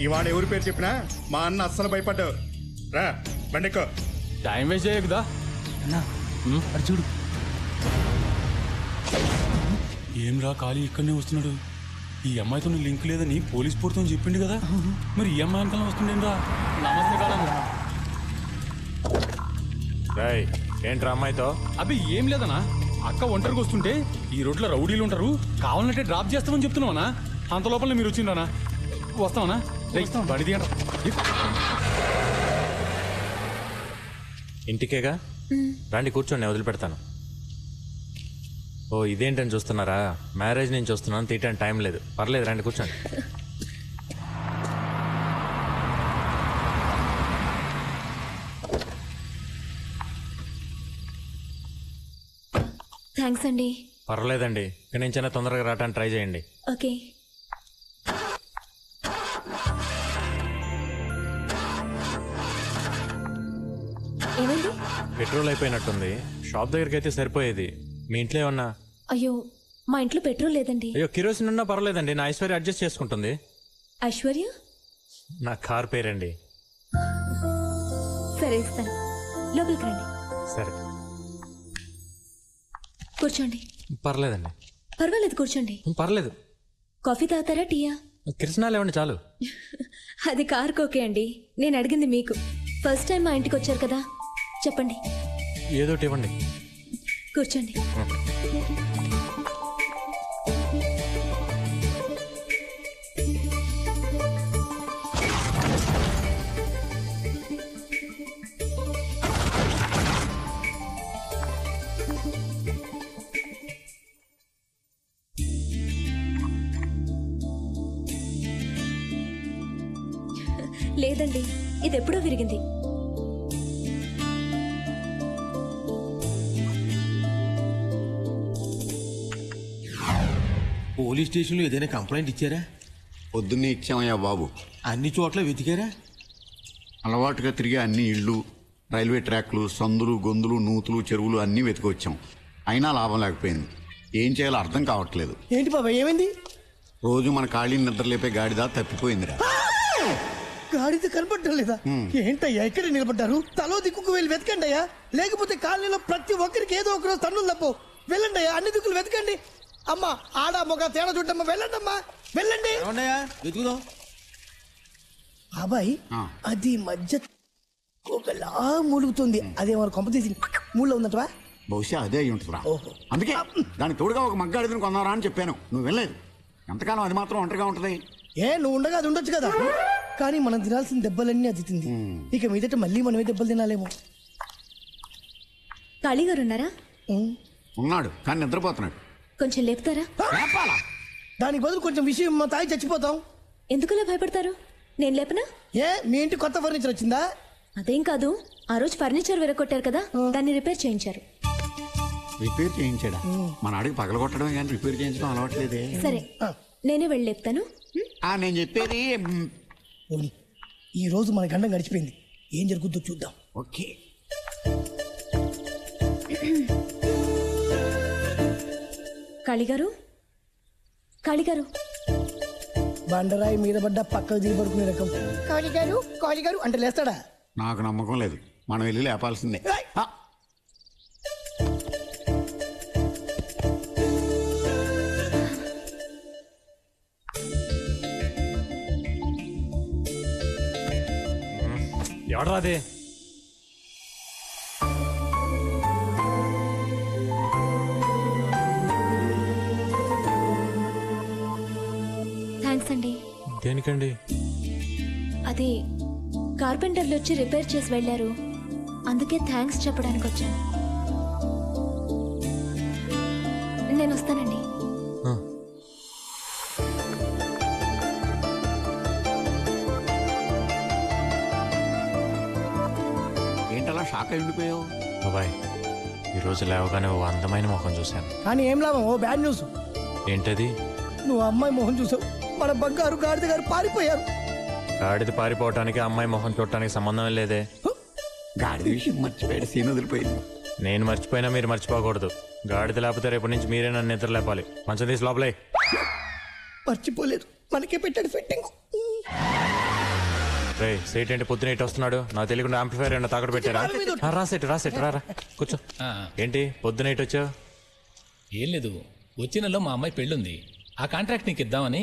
ఇవాళ ఎవరి పేరు చెప్పినా మా అన్న అస్సలు భయపడ్డావు. రా బండెక్కో. టైం వేస్ట్ చేయకుదా చూడు. ఏం రా ఖాళీ ఇక్కడనే వస్తున్నాడు. ఈ అమ్మాయితో లింక్ లేదని పోలీస్ పూర్తం చెప్పిండు కదా. మరి ఈ అమ్మాయి అంకల్ని వస్తుండేరా. నమస్తే కాలం. ఏంట్రా అమ్మాయితో? అబ్బే ఏం లేదనా. అక్క ఒంటరికి వస్తుంటే ఈ రోడ్లో రౌడీలు ఉంటారు, కావాలంటే డ్రాప్ చేస్తామని చెప్తున్నావనా. అంత లోపల మీరు వచ్చిందనా? వస్తామనా? బడిది అంట. ఇంటికేగా రండి, కూర్చోండి, వదిలిపెడతాను. ఓ ఇదేంటని చూస్తున్నారా? మ్యారేజ్ నుంచి వస్తున్నాను, తీయటానికి టైం లేదు. పర్లేదు రండి, కూర్చోండి. థ్యాంక్స్ అండి. పర్లేదండి, ఇక్కడి నుంచైనా తొందరగా రావడానికి ట్రై చేయండి. ఓకే. ఏమైంది? పెట్రోల్ అయిపోయినట్టుంది. షాప్ దగ్గరికి అయితే సరిపోయేది. మీ ఇంట్లో ఏమన్నా? అయ్యో మా ఇంట్లో పెట్రోల్ లేదండి. అయ్యో కిరోసిన్ ఉన్నా పర్లేదండి, నా ఐశ్వర్య అడ్జస్ట్ చేసుకుంటుంది. ఐశ్వర్య? నా కార్ పేరండి. సరే ఇస్తాను, లోపలికి రండి. సరే కూర్చోండి. పర్లేదండి. పర్వాలేదు కూర్చోండి. పర్లేదు. కాఫీ తాగుతారా, టీయా? కిరసనాలు ఇవ్వండి చాలు. అది కార్కి ఓకే అండి. నేను అడిగింది మీకు. ఫస్ట్ టైం మా ఇంటికి వచ్చారు కదా, చెప్పండి. ఏదోటి ఇవ్వండి. కూర్చోండి. లేదండి, ఇది ఎప్పుడో విరిగింది. పోలీస్ స్టేషన్లో ఏదైనా కంప్లైంట్ ఇచ్చారా? పొద్దున్నే ఇచ్చామయ్యా బాబు. అన్ని చోట్ల వెతికారా? అలవాటుగా తిరిగే అన్ని ఇళ్ళు, రైల్వే ట్రాక్లు, సందులు, గొంతులు, నూతులు, చెరువులు అన్నీ వెతికొచ్చాం. అయినా లాభం లేకపోయింది. ఏం చేయాలో అర్థం కావట్లేదు. ఏంటి బాబా ఏమైంది? రోజు మన ఖాళీని నిద్రలేపే గాడిద తప్పిపోయిందిరా. గాడిద కనపడటం లేదా? ఏంటయ్యా ఇక్కడ నిలబడ్డారు? తలో దిక్కుకు వెళ్ళి వెతకండి అయ్యా, లేకపోతే కాలనీలో ప్రతి ఒక్కరికి ఏదో ఒకరోజు తన్నులు తప్పు. వెళ్ళండి అయ్యా, అన్ని దిక్కులు వెతకండి. అమ్మా ఆడ మొగ తేడా చూడమ్మా, వెళ్ళండి అమ్మా వెళ్ళండి. వెతుకుదాం. బాబాయ్ అది మధ్య ఒకలా మూలుగుతుంది, అదేమో కొంప తీసి మూడులో ఉందటవా? బహుశా అదే అయి ఉంటుందిరా. అందుకే దానికి తోడుగా ఒక మగ్గాడిదని కొన్నారా అని చెప్పాను. నువ్వు వెళ్ళలేదు. ఎంతకాలం అది మాత్రం ఒంటరిగా ఉంటది? నువ్వు ఉండగా అది ఉండొచ్చు కదా. కానీ మనం తినాల్సిన దెబ్బలన్నీ అది తింది. ఇక మీదట మళ్ళీ మనమే దెబ్బలు తినాలేమో. కాళీగారు ఉన్నారా? ఉన్నాడు, కానీ నిద్రపోతున్నాడు. కొంచెం లేపుతారా? దానికి బదులు కొంచెం విషయం తాగి చచ్చిపోతాం. ఎందుకలా భయపడతారు? నేను లేపనా? మీ ఇంటి కొత్త ఫర్నిచర్ వచ్చిందా? అదేం కాదు, ఆ రోజు ఫర్నిచర్ విరగొట్టారు కదా, దాన్ని రిపేర్ చేయించారు. రిపేర్ చేయించాడా? మన అడిగి పగలగొట్టడం కానీ రిపేర్ చేయించడం అలవాట్లేదే. సరే నేనే వెళ్ళి లేపుతాను. నేను చెప్పేది ఈ రోజు మన గండం గడిచిపోయింది, ఏం జరుగుతుందో చూద్దాం. ఓకే. కాళీగారు, కాళీగారు. బండరాయి మీద పడ్డ పక్కకు దిగబడుకునే రకం. కాళీగారు కాళీగారు అంటే లేస్తాడా? నాకు నమ్మకం లేదు, మనం వెళ్ళి లేపాల్సిందే. ఎవడరా అది? థ్యాంక్స్ అండి. దేనికండి? అది కార్పెంటర్లు వచ్చి రిపేర్ చేసి వెళ్ళారు, అందుకే థ్యాంక్స్ చెప్పడానికి వచ్చాను. నేను వస్తానండి. ఏంటలా షాక్ అయి ఉండిపోయావు? బాబాయ్, ఈరోజు లేవగానే ఓ అందమైన మొహం చూశాను. కానీ ఏం లాభం? ఓ బ్యాడ్ న్యూస్. ఏంటది? నువ్వు అమ్మాయి మొహం చూసావు, మన బంగారు గాడిద గారు పారిపోయారు. గాడిద పారిపోవటానికి అమ్మాయి మొహం చూడటానికి సంబంధం లేదే. గాడిద విషయం మర్చిపోయాడు, సీన్ వదిలిపోయింది. నేను మర్చిపోయినా మీరు మర్చిపోకూడదు. గాడిద లేకపోతే రేపటి నుంచి మీరే నన్ను నిద్ర లేపాలి. మంచం తీసి లోపలే. మర్చిపోలేదు, మనకే పెట్టాడు ఫిట్టింగ్. రే సీట్ ఏంటి పొద్దున ఇటు వస్తున్నాడు? నాకు తెలియకుండా యాంప్లిఫైర్ ఏమన్నా తాకట్టు పెట్టారా? రాసేట్ రా కూర్చో. ఏంటి పొద్దున ఇటు వచ్చావు? ఏం లేదు, వచ్చే నెలలో మా అమ్మాయి పెళ్ళుంది, ఆ కాంట్రాక్ట్ నీకు ఇద్దామని.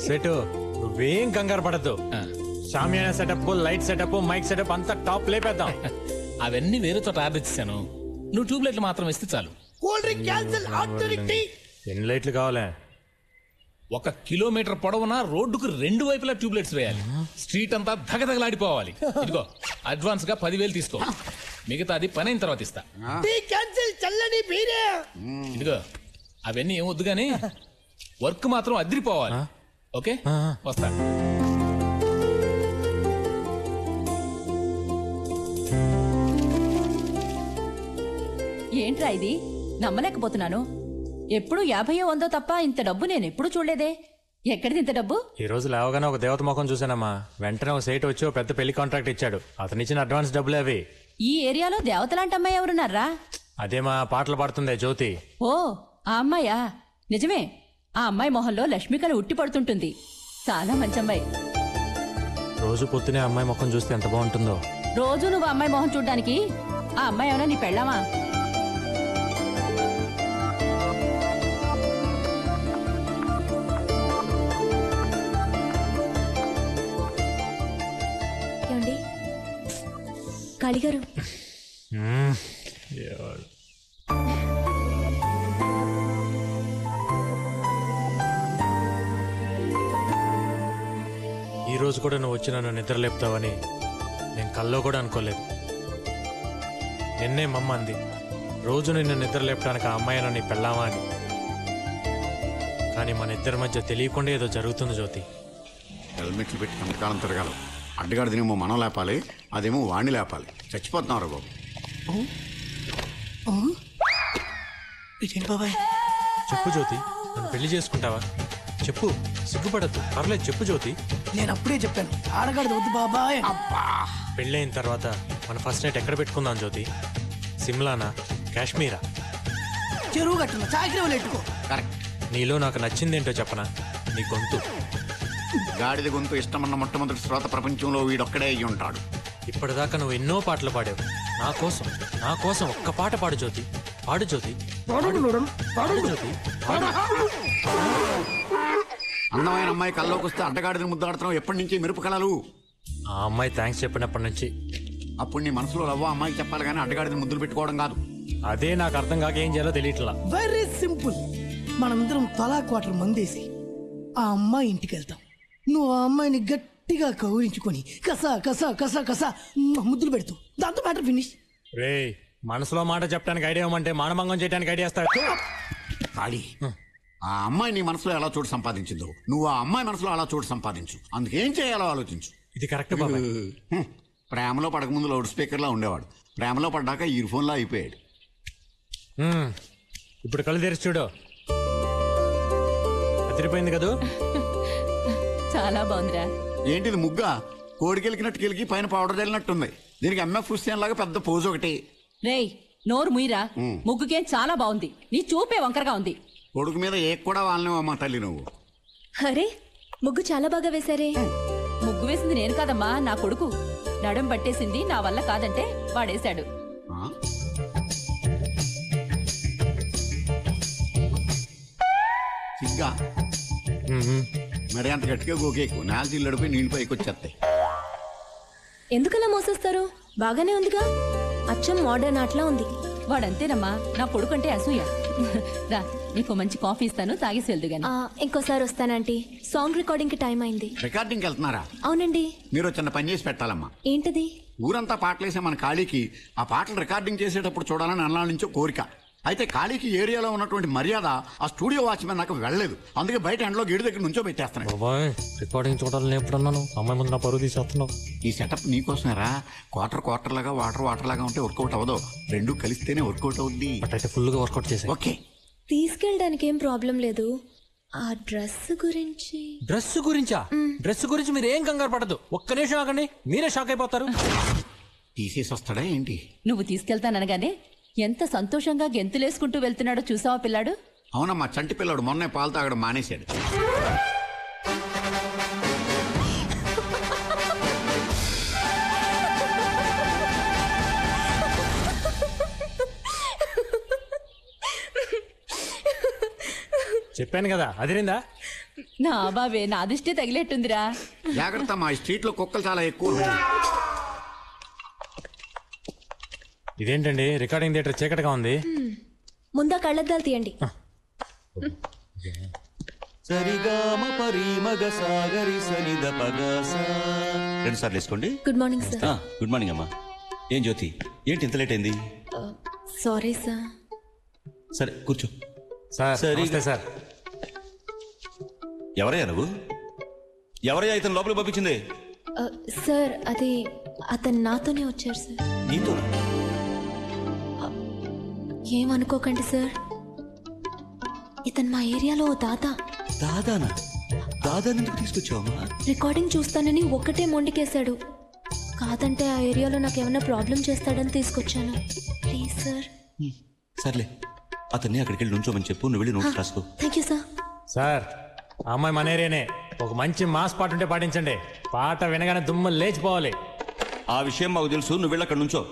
సెటు నువ్వేం కంగారు పడద్దు. Shamiana setup, light setup, mike setup అంతా టాప్ లేపేద్దాం. అవన్నీ వేరే చోట ఆర్డర్ ఇచ్చాను, నువ్వు ట్యూబ్ లైట్లు మాత్రం ఇస్తే చాలు. ఎన్ని లైట్లు కావాలా? 1 కిలోమీటర్ పొడవున రోడ్డుకు 2 వైపులా ట్యూబ్ లైట్స్ వేయాలి. స్ట్రీట్ అంతా ధగధగలాడిపోవాలి. ఇదిగో అడ్వాన్స్ గా 10,000 తీసుకో, మిగతా అది పని అయిన తర్వాత ఇస్తా. ఇదిగో అవన్నీ ఏం వద్దు గానీ వర్క్ మాత్రం అదిరిపోవాలి. ఓకే, వస్తా. ఏంట్రా ఇది? నమ్మలేకపోతున్నాను. ఎప్పుడు 50 100 తప్ప ఇంత డబ్బు నేను ఎప్పుడు చూడలేదే. ఎక్కడిది ఇంత డబ్బు? ఈ రోజు లేవగానే ఒక దేవత ముఖం చూసానమ్మా. వెంటనే ఒక సేట్ వచ్చి ఒక పెద్ద పెళ్లి కాంట్రాక్ట్ ఇచ్చాడు. అతను ఇచ్చిన అడ్వాన్స్ డబ్బులే అవి. ఈ ఏరియాలో దేవతలాంటి అమ్మాయి ఎవరున్నారా? అదేమా పాటలు పాడుతుందే జ్యోతి. ఓ ఆ అమ్మాయా? నిజమే, ఆ అమ్మాయి మొహంలో లక్ష్మికళ ఉట్టి పడుతుంటుంది. చాలా మంచి అమ్మాయి. రోజు పొద్దునే అమ్మాయి ముఖం చూస్తే ఎంత బాగుంటుందో. రోజు నువ్వు అమ్మాయి మొహం చూడ్డానికి ఆ అమ్మాయి ఏమైనా నీ పెళ్ళామా? ఏమండి కాళీగారు? ఈ రోజు కూడా నువ్వు వచ్చి నన్ను నిద్ర లేపుతావని నేను కల్లో కూడా అనుకోలేదు. నిన్నే మమ్మ అంది, రోజు నిన్ను నిద్ర లేపడానికి ఆ అమ్మాయి నన్ను పెళ్ళామా అని. కానీ మన ఇద్దరి మధ్య తెలియకుండా ఏదో జరుగుతుంది జ్యోతి. హెల్మెట్లు పెట్టి ఎంతకాలం తిరగాలి. అడ్డగాడిదేమో మనం లేపాలి, అదేమో వాణ్ణి లేపాలి. చచ్చిపోతున్నారు బాబు. బాబాయ్ చెప్పు జ్యోతి, నన్ను పెళ్లి చేసుకుంటావా? చెప్పు, సిగ్గుపడద్దు, పర్లేదు చెప్పు జ్యోతి. నేను అప్పుడే చెప్పాను ఆడగాడిది వద్దు బాబాయ్. పెళ్ళైన తర్వాత మన ఫస్ట్ నైట్ ఎక్కడ పెట్టుకుందాం జ్యోతి? సిమ్లానా, కాశ్మీరా? చెరువు కట్టున చాకరీ ఎట్టుకో. కరెక్ట్. నీలో నాకు నచ్చిందేంటో చెప్పనా? నీ గొంతు. గాడిద గొంతు ఇష్టమన్న మొట్టమొదటి శ్రోత ప్రపంచంలో వీడొక్కడే అయ్యి ఉంటాడు. ఇప్పటిదాకా నువ్వు ఎన్నో పాటలు పాడావు. నా కోసం ఒక్క పాట పాడు జ్యోతి. పాడు జ్యోతి, పాడు జ్యోతి. అందమైన అమ్మాయి కల్లోకి వస్తే అడ్డగాడిదని ముద్దాడుతున్నావు. ఎప్పటి నుంచి మెరుపు కళలు? ఆ అమ్మాయి థ్యాంక్స్ చెప్పినప్పటి నుంచి. అప్పుడు నీ మనసులో లవ్వ అమ్మాయికి చెప్పాలి కానీ అడ్డగాడిదని ముద్దులు పెట్టుకోవడం కాదు. అదే నాకు అర్థం కాక ఏం చేయాలో తెలియట్లా. Very simple. మనందరం తలా క్వార్టర్ మందేసి ఆ అమ్మాయి ఇంటికి వెళ్తాం. నువ్వు ఆ అమ్మాయిని గట్టిగా కౌరించుకొని కసా కసా కసా కసా ముద్దులు పెడుతూ దాంతో మ్యాటర్ ఫినిష్. రే, మనసులో మాట చెప్పడానికి ఐడియా ఇవ్వమంటే మానభంగం చేయడానికి ఐడియా ఇస్తాడు. ఖాళీ. ఆ అమ్మాయి నీ మనసులో ఎలా చోటు సంపాదించిందో నువ్వు ఆ అమ్మాయి మనసులో అలా చోటు సంపాదించు. అందుకేం చేయాలో ఆలోచించు. ఇది కరెక్ట్ బాబాయ్. ప్రేమలో పడకముందు లౌడ్ స్పీకర్లా ఉండేవాడు, ప్రేమలో పడ్డాక ఇయర్ ఫోన్లా అయిపోయాడు. ఇప్పుడు కళ్ళు తెరిచి చూడు. అదిరిపోయింది కదూ? చాలా బాగుందిరా. ఏంటిది ముగ్గా? కోడికెలికినట్టు కెలికి పైన పౌడర్ చల్లినట్టుంది. దీనికి ఎంఎఫ్ హుస్సేన్ లాగా పెద్ద పోజు ఒకటి. రేయ్, నోరు ముయిరా. ముగ్గుకేం చాలా బాగుంది. నీ చూపే వంకరగా ఉంది. కొడుకు మీద ఏ కూడా వాళ్ళనేవమ్మా తల్లి నువ్వు. అరే, ముగ్గు చాలా బాగా వేశారే. ముగ్గు వేసింది నేను కాదమ్మా, నా కొడుకు. నడుం పట్టేసింది నా వల్ల కాదంటే వాడేశాడు. సిగ్గా మరి అంత గట్టిగా గోకేకు. నాలుగు ఇల్లడిపోయి నీళ్ళు పైకి వచ్చేస్తాయి. ఎందుకలా మోసేస్తారు? బాగానే ఉందిగా. అచ్చం మోడర్న్ ఆటలా ఉంది. వాడంతేనమ్మా, నా కొడుకంటే అసూయ. రా, నీకు మంచి కాఫీ ఇస్తాను, తాగేసి వెళ్దు గాని. ఇంకోసారి వస్తానంటీ. సాంగ్ రికార్డింగ్ కి టైం అయింది. రికార్డింగ్కి వెళ్తున్నారా? అవునండి. మీరు చిన్న పని చేసి పెట్టాలమ్మా. ఏంటది? ఊరంతా పాటలేసే మన ఖాళీకి ఆ పాటలు రికార్డింగ్ చేసేటప్పుడు చూడాలని అన్నాళ్ళ నుంచో కోరిక. అయితే ఖాళీకి ఏరియాలో ఉన్నటువంటి మర్యాద ఆ స్టూడియో వాచ్మెన్ నాకు వెళ్ళలేదు. అందుకే బయట ఎండలో గేటు దగ్గర నుంచో పెట్టేస్తున్నాను. రికార్డింగ్ చూడాలని ఎప్పుడన్నాను? అమ్మాయి ముందు నా పరువు తీసేస్తున్నావు. ఈ సెటప్ నీకోసమేరా. క్వార్టర్ లాగా వాటర్ లాగా ఉంటే వర్కౌట్ అవ్వదు. రెండు కలిస్తేనే వర్కౌట్ అవుద్ది. అయితే ఫుల్ గా వర్కౌట్ చేసా. ఓకే, తీసుకెళ్ళడానికి ఏం ప్రాబ్లం లేదు. ఆ డ్రెస్ గురించి. డ్రెస్ గురించా? డ్రెస్ గురించి మీరు ఏం కంగారు పడదు. ఒక్క నిమిషం ఆగండి, మీరే షాక్ అయిపోతారు. తీసేసి వస్తాడా ఏంటి? నువ్వు తీసుకెళ్తాననగానే ఎంత సంతోషంగా గెంతులేసుకుంటూ వెళ్తున్నాడో చూసావా పిల్లాడు? అవునమ్మా, చంటి పిల్లాడు మొన్నే పాలు తాగడం మానేశాడు. చెప్పాను కదా, అదిరిందా? నా బాబే, నా దిష్టి తగిలేట్టుందిరా. జాగ్రత్త, మా స్ట్రీట్ లో కుక్కలు చాలా ఎక్కువ. ఇదేంటండి రికార్డింగ్ థియేటర్ చీకటిగా ఉంది? ముందా కళ్ళద్దాలు తీయండి. రెండు సార్లు వేసుకోండి. Good morning sir. Good morning అమ్మా. ఏం జ్యోతి, ఏంటి ఇంత లేట్ అయింది? Sorry sir. సరే కూర్చో. సార్, ఎవరయ్యా నువ్వు? ఎవరయ్యా ఇతను లోపలికి పంపించింది? సార్, అది అతను నాతోనే వచ్చారు సార్. నీతో? ఏమనుకోకండి సార్, ఇతను మా ఏరియాలో ఓ దాదా. దాదానా? దాదాని ఎందుకు తీసుకొచ్చావమ్మా? రికార్డింగ్ చూస్తానని ఒక్కటే మొండికేశాడు. కాదంటే ఆ ఏరియాలో నాకు ఏమైనా ప్రాబ్లం చేస్తాడని తీసుకొచ్చాను. Please sir. సర్లే, అతన్ని అక్కడికి వెళ్ళి నుంచోమని చెప్పు. నువ్వు వెళ్ళి నోట్స్ రాసుకో. Thank you sir. సార్, ఆ అమ్మాయి మన ఏరియానే. ఒక మంచి మాస్ పాట ఉంటే పాటించండి. పాట వినగానే దుమ్ము లేచిపోవాలి. ఆ విషయం మాకు తెలుసు. నువ్వు వెళ్ళి అక్కడ నుంచో.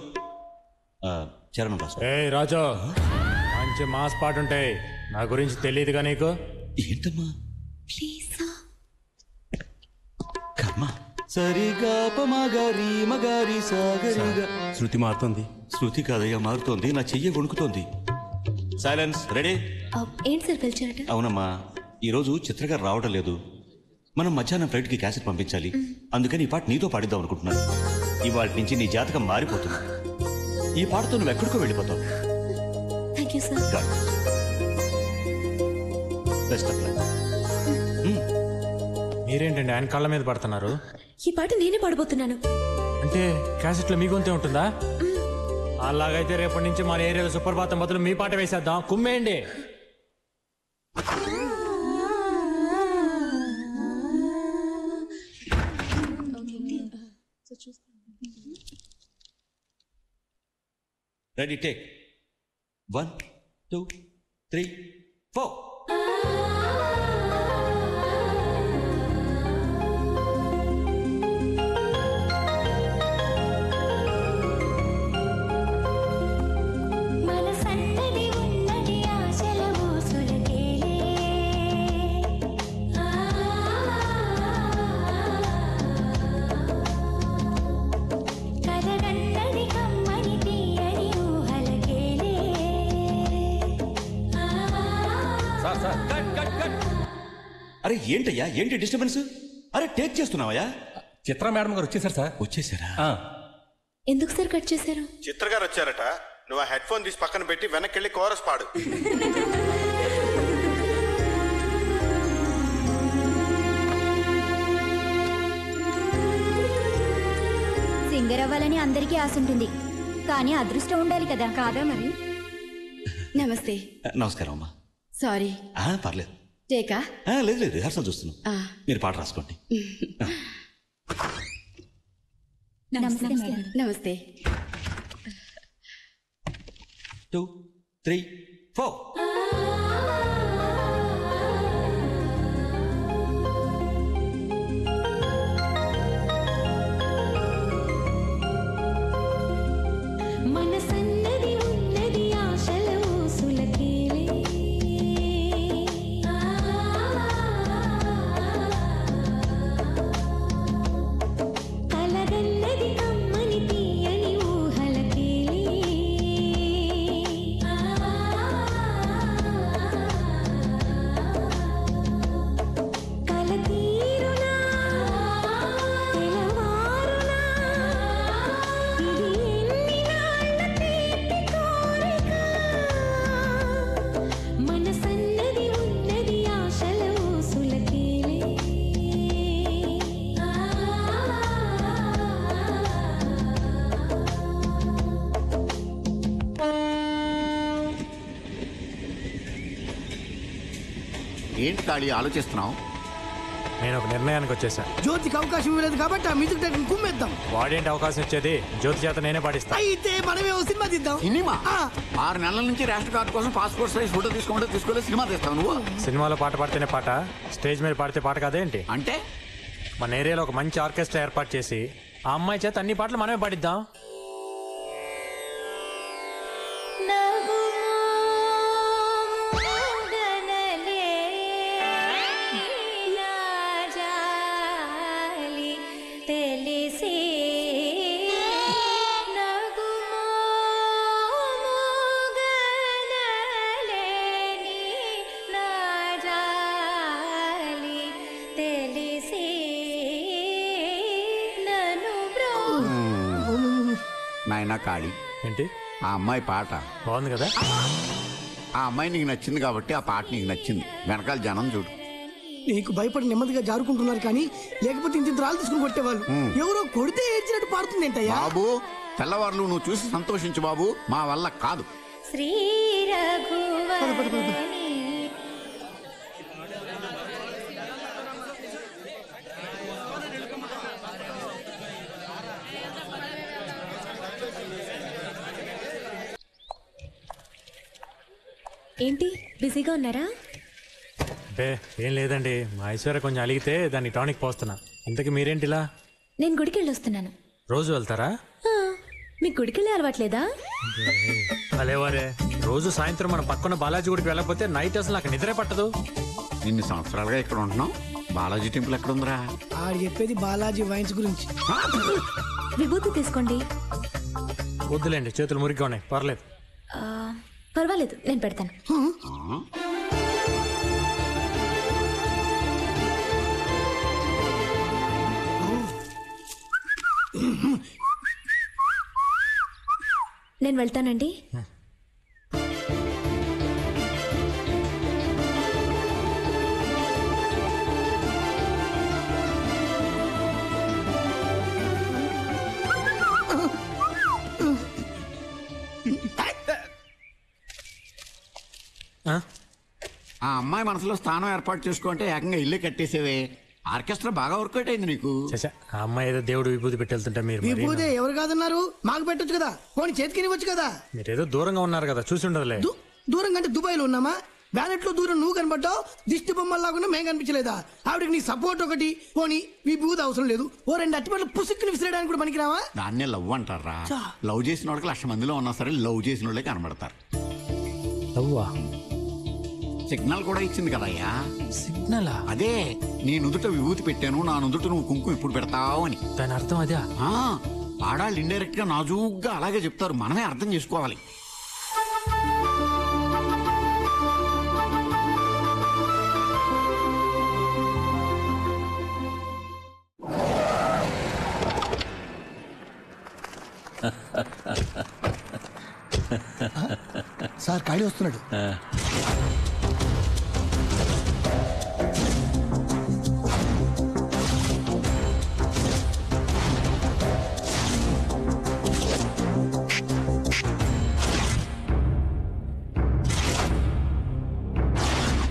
చరణం రాసుకో. ఏ రాజు, మంచి మాస్ పాట ఉంటాయి. నా గురించి తెలియదుగా నీకు? ఏంటమ్మా? ప్లీజ్ కర్మ. సరిగా పమగరి మగరి సాగరిగా. శృతి మారుతుంది. శృతి కాదయ్యా, మారుతోంది. నా చెయ్యి వణుకుతోంది. సైలెన్స్. రెడీ? ఏంటి సార్ పిలిచారట? అవునమ్మా, ఈరోజు చిత్రగారు రావడం లేదు. మనం మధ్యాహ్నం ఫ్లైట్కి క్యాసెట్ పంపించాలి. అందుకని ఈ పాట నీతో పాడిద్దాం అనుకుంటున్నాను. ఇవాళ నుంచి నీ జాతకం మారిపోతుంది. ఈ పాటతో నువ్వు ఎక్కడికో వెళ్ళిపోతావు. Thank you sir. Best of luck. మీరేంటండి ఆయన కళ్ళ మీద పడుతున్నారు? ఈ పాట నేనే పాడబోతున్నాను. అంటే క్యాసెట్లో మీ గొంతే ఉంటుందా? అలాగైతే రేపటి నుంచి మన ఏరియాలో సుప్రభాతం బదులు మీ పాట వేసేద్దాం. కుమ్మేయండి. Ready take 1 2 3 4. మనసన్నది ఉన్నది ఆశల ఊసులకేలే కలగన్నది కమ్మని తీయని ఊహలకేలే. అరే ఏంటయ్యా, ఏంటి డిస్టర్బెన్స్? అరే టేక్ చేస్తున్నావయ్యా? చిత్ర మేడం గారు వచ్చేసారు సార్. వచ్చేసారా? ఎందుకు సార్ కట్ చేశారు? చిత్ర గారు వచ్చారట. నువ్వు ఆ హెడ్ ఫోన్ తీసి పక్కన పెట్టి వెనక్కి వెళ్ళి కోరస్ పాడు. సింగర్ అవ్వాలని అందరికీ ఆశ ఉంటుంది, కానీ అదృష్టం ఉండాలి కదా. కాదా మరి? నమస్తే. నమస్కారం అమ్మా. సారీ. పర్లేదు. టేకా? లేదు లేదు, రిహార్సల్ చూస్తున్నాం. మీరు పాట రాసుకోండి. నమస్తే. 2 3 4. మనసన్నది ఉన్నది ఆశల ఊసులకేలే కలగన్నది కమ్మని తీయని ఊహలకేలే. కల తీరునా తెలవారునా ఇది ఎన్ని నాళ్ళ తీపి కోరిక. మనసన్నది ఉన్నది ఆశల ఊసులకేలే ఏంటి కాళీ ఆలోచిస్తున్నావు? నేను ఒక నిర్ణయానికి వచ్చేసా. జ్యోతికి అవకాశం ఇవ్వలేదు కాబట్టి ఆ మ్యూజిక్ డైరెక్టర్ కుమ్మేద్దాం. వాడేంటి అవకాశం ఇచ్చేది? జ్యోతి చేత నేనే పాటిస్తా. అయితే మనమే ఓ సినిమా తీద్దాం. సినిమా? 6 నెలల నుంచి రేషన్ కార్డు కోసం పాస్పోర్ట్ సైజ్ ఫోటో తీసుకోలేదు సినిమా తీస్తావు నువ్వు? సినిమాలో పాట పాడితేనే పాట, స్టేజ్ మీద పాడితే పాట కాదేంటి? అంటే మన ఏరియాలో ఒక మంచి ఆర్కెస్ట్రా ఏర్పాటు చేసి ఆ అమ్మాయి చేత అన్ని పాటలు మనమే పాడిద్దాం. తెలిసి నాయనా కాళీ, ఏంటి ఆ అమ్మాయి పాట బాగుంది కదా? ఆ అమ్మాయి నీకు నచ్చింది కాబట్టి ఆ పాట నీకు నచ్చింది. వెనకాల జనం చూడు. నీకు భయపడి నెమ్మదిగా జారుకుంటున్నారు కానీ లేకపోతే ఇంత రాళ్ళు తీసుకుని కొట్టేవాళ్ళు. ఎవరో కొడితే ఏడ్చినట్టు పాడుతుంది ఏంటయ్యా? బాబు తెల్లవారులు నువ్వు చూసి సంతోషించు బాబు, మా వల్ల కాదు. శ్రీ రఘువని ఏంటి బిజీగా ఉన్నారా? బే ఏం లేదండి, మా ఐశ్వర్య కొంచెం అలిగితే దాన్ని టానిక్ పోస్తున్నా. ఇంతకీ మీరేంటిలా? నేను గుడికి వెళ్ళొస్తున్నాను. రోజు వెళ్తారా? మీకు గుడికి వెళ్ళే అలవాట్లేదా? అలేవారే, రోజు సాయంత్రం మన పక్కన బాలాజీ గుడికి వెళ్ళకపోతే నైట్ అసలు నాకు నిద్రే పట్టదు. ఇన్ని సంవత్సరాలుగా ఇక్కడ ఉంటున్నాం, బాలాజీ టెంపుల్ ఎక్కడుందిరా? ఆడు చెప్పేది బాలాజీ వైన్స్ గురించి. విభూతి తీసుకోండి. వద్దులేండి, చేతులు మురిగ్గా ఉన్నాయి, పర్లేదు. పర్వాలేదు, నేను పెడతాను. నేను వెళ్తానండి. అమ్మాయి మనసులో స్థానం ఏర్పాటు చేసుకుంటే ఏకంగా ఇల్లు కట్టేసేవే. ఆర్కెస్ట్రా బాగా వర్కౌట్ అయింది నీకు. ఆ అమ్మాయి ఏదో దేవుడు విభూతి పెట్టెళ్తుంటే మీరు మరీ విభూదే ఎవరు కాదన్నారు? మాకు పెట్టొచ్చు కదా, పోనీ చేతికి ఇవ్వచ్చు కదా. మీరేదో దూరంగా ఉన్నారు కదా, చూసి ఉండదులే. దూరం కంటే దుబాయ్లో ఉన్నామా? బ్యానెట్లో దూరం నువ్వు కనబడ్డావు, దిష్టి బొమ్మల్లాగా మేము కనిపించలేదా? ఆవిడకి నీ సపోర్ట్ ఒకటి, పోనీ విభూతి అవసరం లేదు, ఓ 2 అట్టిపట్లు పుసుక్కుని విసిరేయడానికి కూడా పనికిరావా? దాన్నే లవ్ అంటారా? లవ్ చేసిన వాళ్ళకి 1,00,000 మందిలో ఉన్నా సరే లవ్ చేసిన వాళ్ళే కనబడతారు. సిగ్నల్ కూడా ఇచ్చింది కదయ్యా. సిగ్నల్? అదే, నీ నుదుట విభూతి పెట్టాను, నా నుదుట నువ్వు కుంకుమ ఇప్పుడు పెడతావు అని. దాని అర్థం అదే. ఆడాళ్ళు ఇండైరెక్ట్ గా నాజూగ్గా అలాగే చెప్తారు, మనమే అర్థం చేసుకోవాలి. సార్ ఖాళీ వస్తున్నాడు.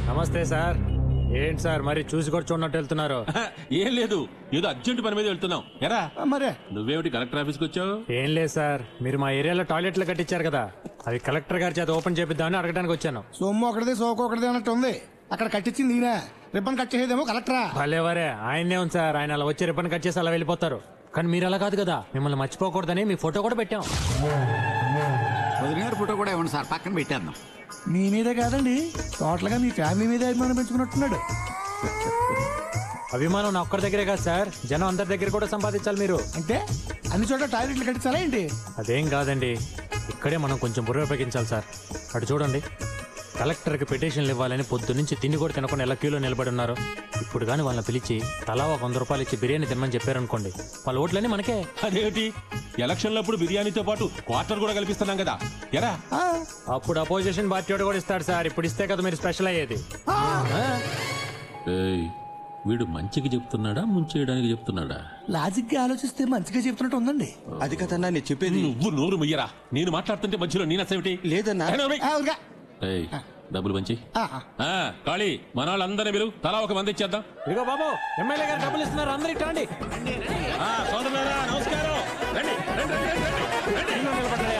నమస్తే సార్. ఏంటి సార్ మరి చూసి కూడా చూడనట్టు వెళ్తున్నారు? ఏం లేదు, ఏదో అర్జెంట్ పని మీద వెళ్తున్నాం. ఎరా మరే నువ్వేమిటి కలెక్టర్ ఆఫీస్కి వచ్చావు? ఏం లేదు సార్, మీరు మా ఏరియాలో టాయిలెట్లు కట్టించారు కదా, అవి కలెక్టర్ గారి చేత ఓపెన్ చేపిద్దామని అడగడానికి వచ్చాను. సొమ్ము ఒకటిది సోకు ఒకటిది అన్నట్టు ఉంది. అక్కడ కట్టించింది ఈయన, రిబ్బన్ కట్ చేసేదేమో కలెక్టరా. భలేవరే, ఆయనే ఉంది సార్. ఆయన అలా వచ్చి రిబ్బన్ కట్ చేసి అలా వెళ్ళిపోతారు. కానీ మీరు అలా కాదు కదా, మిమ్మల్ని మర్చిపోకూడదని మీ ఫోటో కూడా పెట్టాం. వదిన గారి ఫోటో కూడా ఇవ్వండి సార్, పక్కన పెట్టేద్దాం. మీ మీదే కాదండి, టోటల్ గా మీ ఫ్యామిలీ మీద అభిమానం పెంచుకున్నట్టున్నాడు. అభిమానం నా ఒక్కరి దగ్గరే కాదు సార్, జనం అందరి దగ్గర కూడా సంపాదించాలి. మీరు అంటే అన్ని చోట్ల టాయిలెట్లు కట్టించాలా ఏంటి? అదేం కాదండి, ఇక్కడే మనం కొంచెం బుర్ర ఉపయోగించాలి సార్. అటు చూడండి, కలెక్టర్కి పిటిషన్లు ఇవ్వాలని పొద్దు నుంచి తిండి కూడా తినకుండా ఎలా క్యూలో నిలబడి ఉన్నారు. ఇప్పుడు కానీ వాళ్ళని పిలిచి తలా ఒక 100 రూపాయలు ఇచ్చి బిర్యానీ తినమని చెప్పారనుకోండి, వాళ్ళ ఓట్లన్నీ మనకే. అదేంటి, ఎలక్షన్లప్పుడు బిర్యానీతో పాటు క్వార్టర్ కూడా కల్పిస్తున్నాం కదా. ఎరా అప్పుడు అపోజిషన్ పార్టీ వాడు కూడా ఇస్తాడు సార్, ఇప్పుడు ఇస్తే కదా మీరు స్పెషల్ అయ్యేది. వీడు మంచికి చెప్తున్నాడా ముంచేయడానికి చెప్తున్నాడా? లాజిక్ గా ఆలోచిస్తే మంచిగా చెప్తున్నట్టు ఉందండి. అది కదన్నా నేను చెప్పేది. నువ్వు నోరు ముయ్యరా, నేను మాట్లాడుతుంటే మధ్యలో నేను అసలు లేదన్నా. డబ్బులు పంచి ఖాళీ మన వాళ్ళందరినీ పిలువు, తలా ఒక మంది ఇచ్చేద్దాం. ఇదిగో బాబు, ఎమ్మెల్యే గారు డబ్బులు ఇస్తున్నారు, అందరూ ఇట్టండి. నమస్కారం,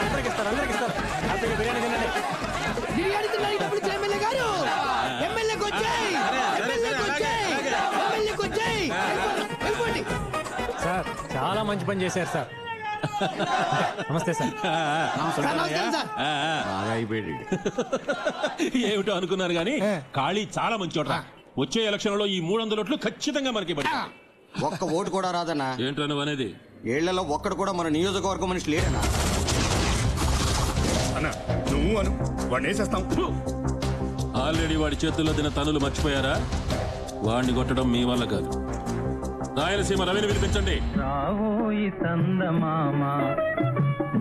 అందరికి ఇస్తారు, అందరికి ఇస్తారు. హ్యాపీగా బిర్యానీ తినండి. బిర్యానీ తినడానికి డబ్బులు ఇచ్చే ఎమ్మెల్యే గారు, ఎమ్మెల్యేకి వచ్చాయి, ఎమ్మెల్యేకి వచ్చాయి, ఎమ్మెల్యేకి వచ్చాయి. వెళ్ళిపోండి. సార్ చాలా మంచి పని చేశారు సార్. నమస్తే సార్. నమస్కారం సార్. ఏమిటో అనుకున్నారు గానీ ఖాళీ చాలా మంచి చోట. వచ్చే ఎలక్షన్ లో ఈ 300 ఓట్లు ఖచ్చితంగా మనకి పడతాయి. ఒక్క ఓటు కూడా రాదన్నా. ఏంటో నువ్వు అనేది? ఏళ్లలో ఒక్కడు కూడా మన నియోజకవర్గం మనిషి లేడన్నా. అన్నా నువ్వు అను, వాడిని వేసేస్తాం. ఆల్రెడీ వాడి చేతుల్లో తిన తనులు మర్చిపోయారా? వాడిని కొట్టడం మీ వల్ల కాదు. రాయలసీమ రవిని వినిపించండి. రావోయి సందమామ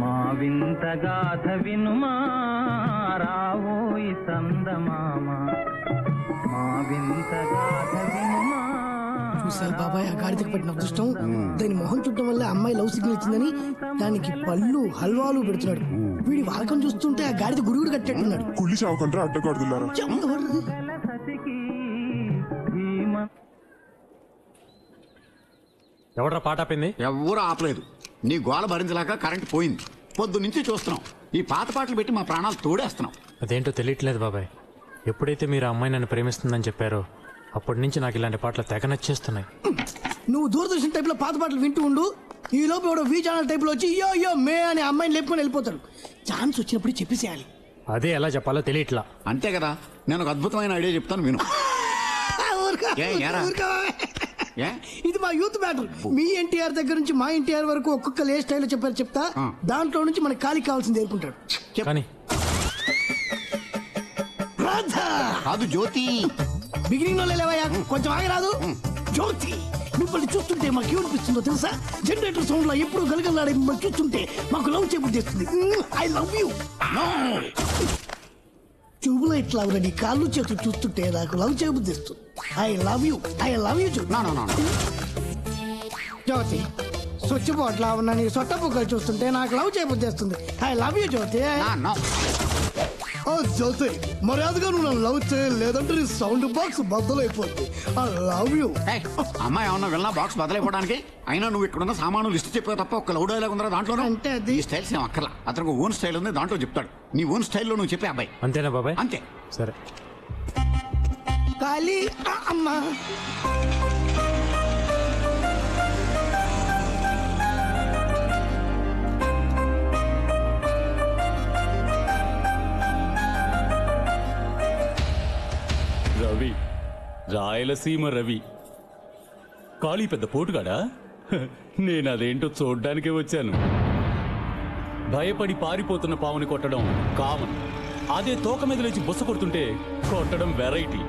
మా వింత గాథ వినుమా, రావోయి సందమామ మా వింత గాథ వినుమా. చూసారు బాబాయ్, ఆ గాడిదకి పట్టిన అదృష్టం. దాని మొహం చుట్టం వల్ల అమ్మాయి లవ్ సిగ్నల్ ఇచ్చిందని దానికి పళ్ళు హల్వాలు పెడుతున్నాడు. వీడి వాలకం చూస్తుంటే ఆ గాడిద గురుగుడు కట్టేట్టున్నాడు. కుళ్ళి చావకుండా అడ్డగాడుతున్నారు. ఎవడ్రా పాట ఆపింది? ఎవరు ఆపలేదు. నీ గోల భరించలేక కరెంట్ పోయింది. పొద్దు నుంచి చూస్తున్నాం. ఈ పాత పాటలు పెట్టి మా ప్రాణాలు తోడేస్తున్నాం. అదేంటో తెలియట్లేదు బాబాయ్. ఎప్పుడైతే మీరు ఆ అమ్మాయి నన్ను ప్రేమిస్తుందని చెప్పారో అప్పటి నుంచి నాకు ఇలాంటి పాటలు తెగ నచ్చేస్తున్నాయి. నువ్వు దూరదర్శన్ టైప్ లో పాత పాటలు వింటూ ఉండు. ఈ లోపు ఎవడో వి ఛానల్ టైప్ లో వచ్చి యో యో మే అని అమ్మాయిని లేపుకొని వెళ్ళిపోతాడు. ఛాన్స్ వచ్చినప్పుడు చెప్పేసేయాలి. అదే ఎలా చెప్పాలో తెలియట్లా. అంతే కదా, నేను ఒక అద్భుతమైన ఐడియా చెప్తాను విను. ఇది మా యూత్ మ్యాటర్. మీ ఎన్టీఆర్ దగ్గర నుంచి మా ఎన్టీఆర్ వరకు ఒక్కొక్క ఏ స్టైల్లో చెప్పారు చెప్తా. దాంట్లో నుంచి మనకి ఖాళీ కావాల్సింది ఏర్పుంటాడు. కానీ కాదు జ్యోతి, బిగినింగ్ లో లేవయ్యా, కొంచెం ఆగరాదు. జ్యోతి, మిమ్మల్ని చూస్తుంటే మాకు ఏమనిపిస్తుందో తెలుసా? జనరేటర్ సౌండ్ లో ఎప్పుడు గలగలాడే మిమ్మల్ని చూస్తుంటే మాకు లవ్ చేస్తుంది. I love you. ట్యూబ్లో ఇట్లా నీ కాళ్ళు చేతులు చూస్తుంటే నాకు లవ్ చేయబుద్ధిస్తుంది. I love you, I love you. Jyoti, switch board లా ఉన్న నీ సొట్ట బుక్కలు చూస్తుంటే నాకు లవ్ చేయబుద్ధిస్తుంది. I love you Jyoti. Jyoti మర్యాదగా నువ్వు నన్ను లవ్ చేయ, లేదంటే నీ సౌండ్ బాక్స్ బద్దలైపోద్ది. I love you. అమ్మాయి ఏమన్నా వెళ్ళా బాక్స్ బదలైపోవడానికి? అయినా నువ్వు ఇక్కడున్న సామాను లిస్ట్ చెప్పే తప్ప ఒక్క లౌడ్ డైలాగ్ ఉందా దాంట్లో? అంటే అది ఈ స్టైల్స్ ఏం అక్కర్లా. అతనికి ఓన్ స్టైల్ ఉంది, దాంట్లో చెప్తాడు. నీ ఓన్ స్టైల్లో నువ్వు చెప్పే అబ్బాయి. అంతేనా బాబాయ్? అంతే. సరే. కాళీ అమ్మా. రవి, రాయలసీమ రవి. కాళీ పెద్ద పోటుగాడా? నేను అదేంటో చూడ్డానికే వచ్చాను. భయపడి పారిపోతున్న పావుని కొట్టడం కామన్. అదే తోక మీద లేచి బుస కొడుతుంటే కొట్టడం వెరైటీ.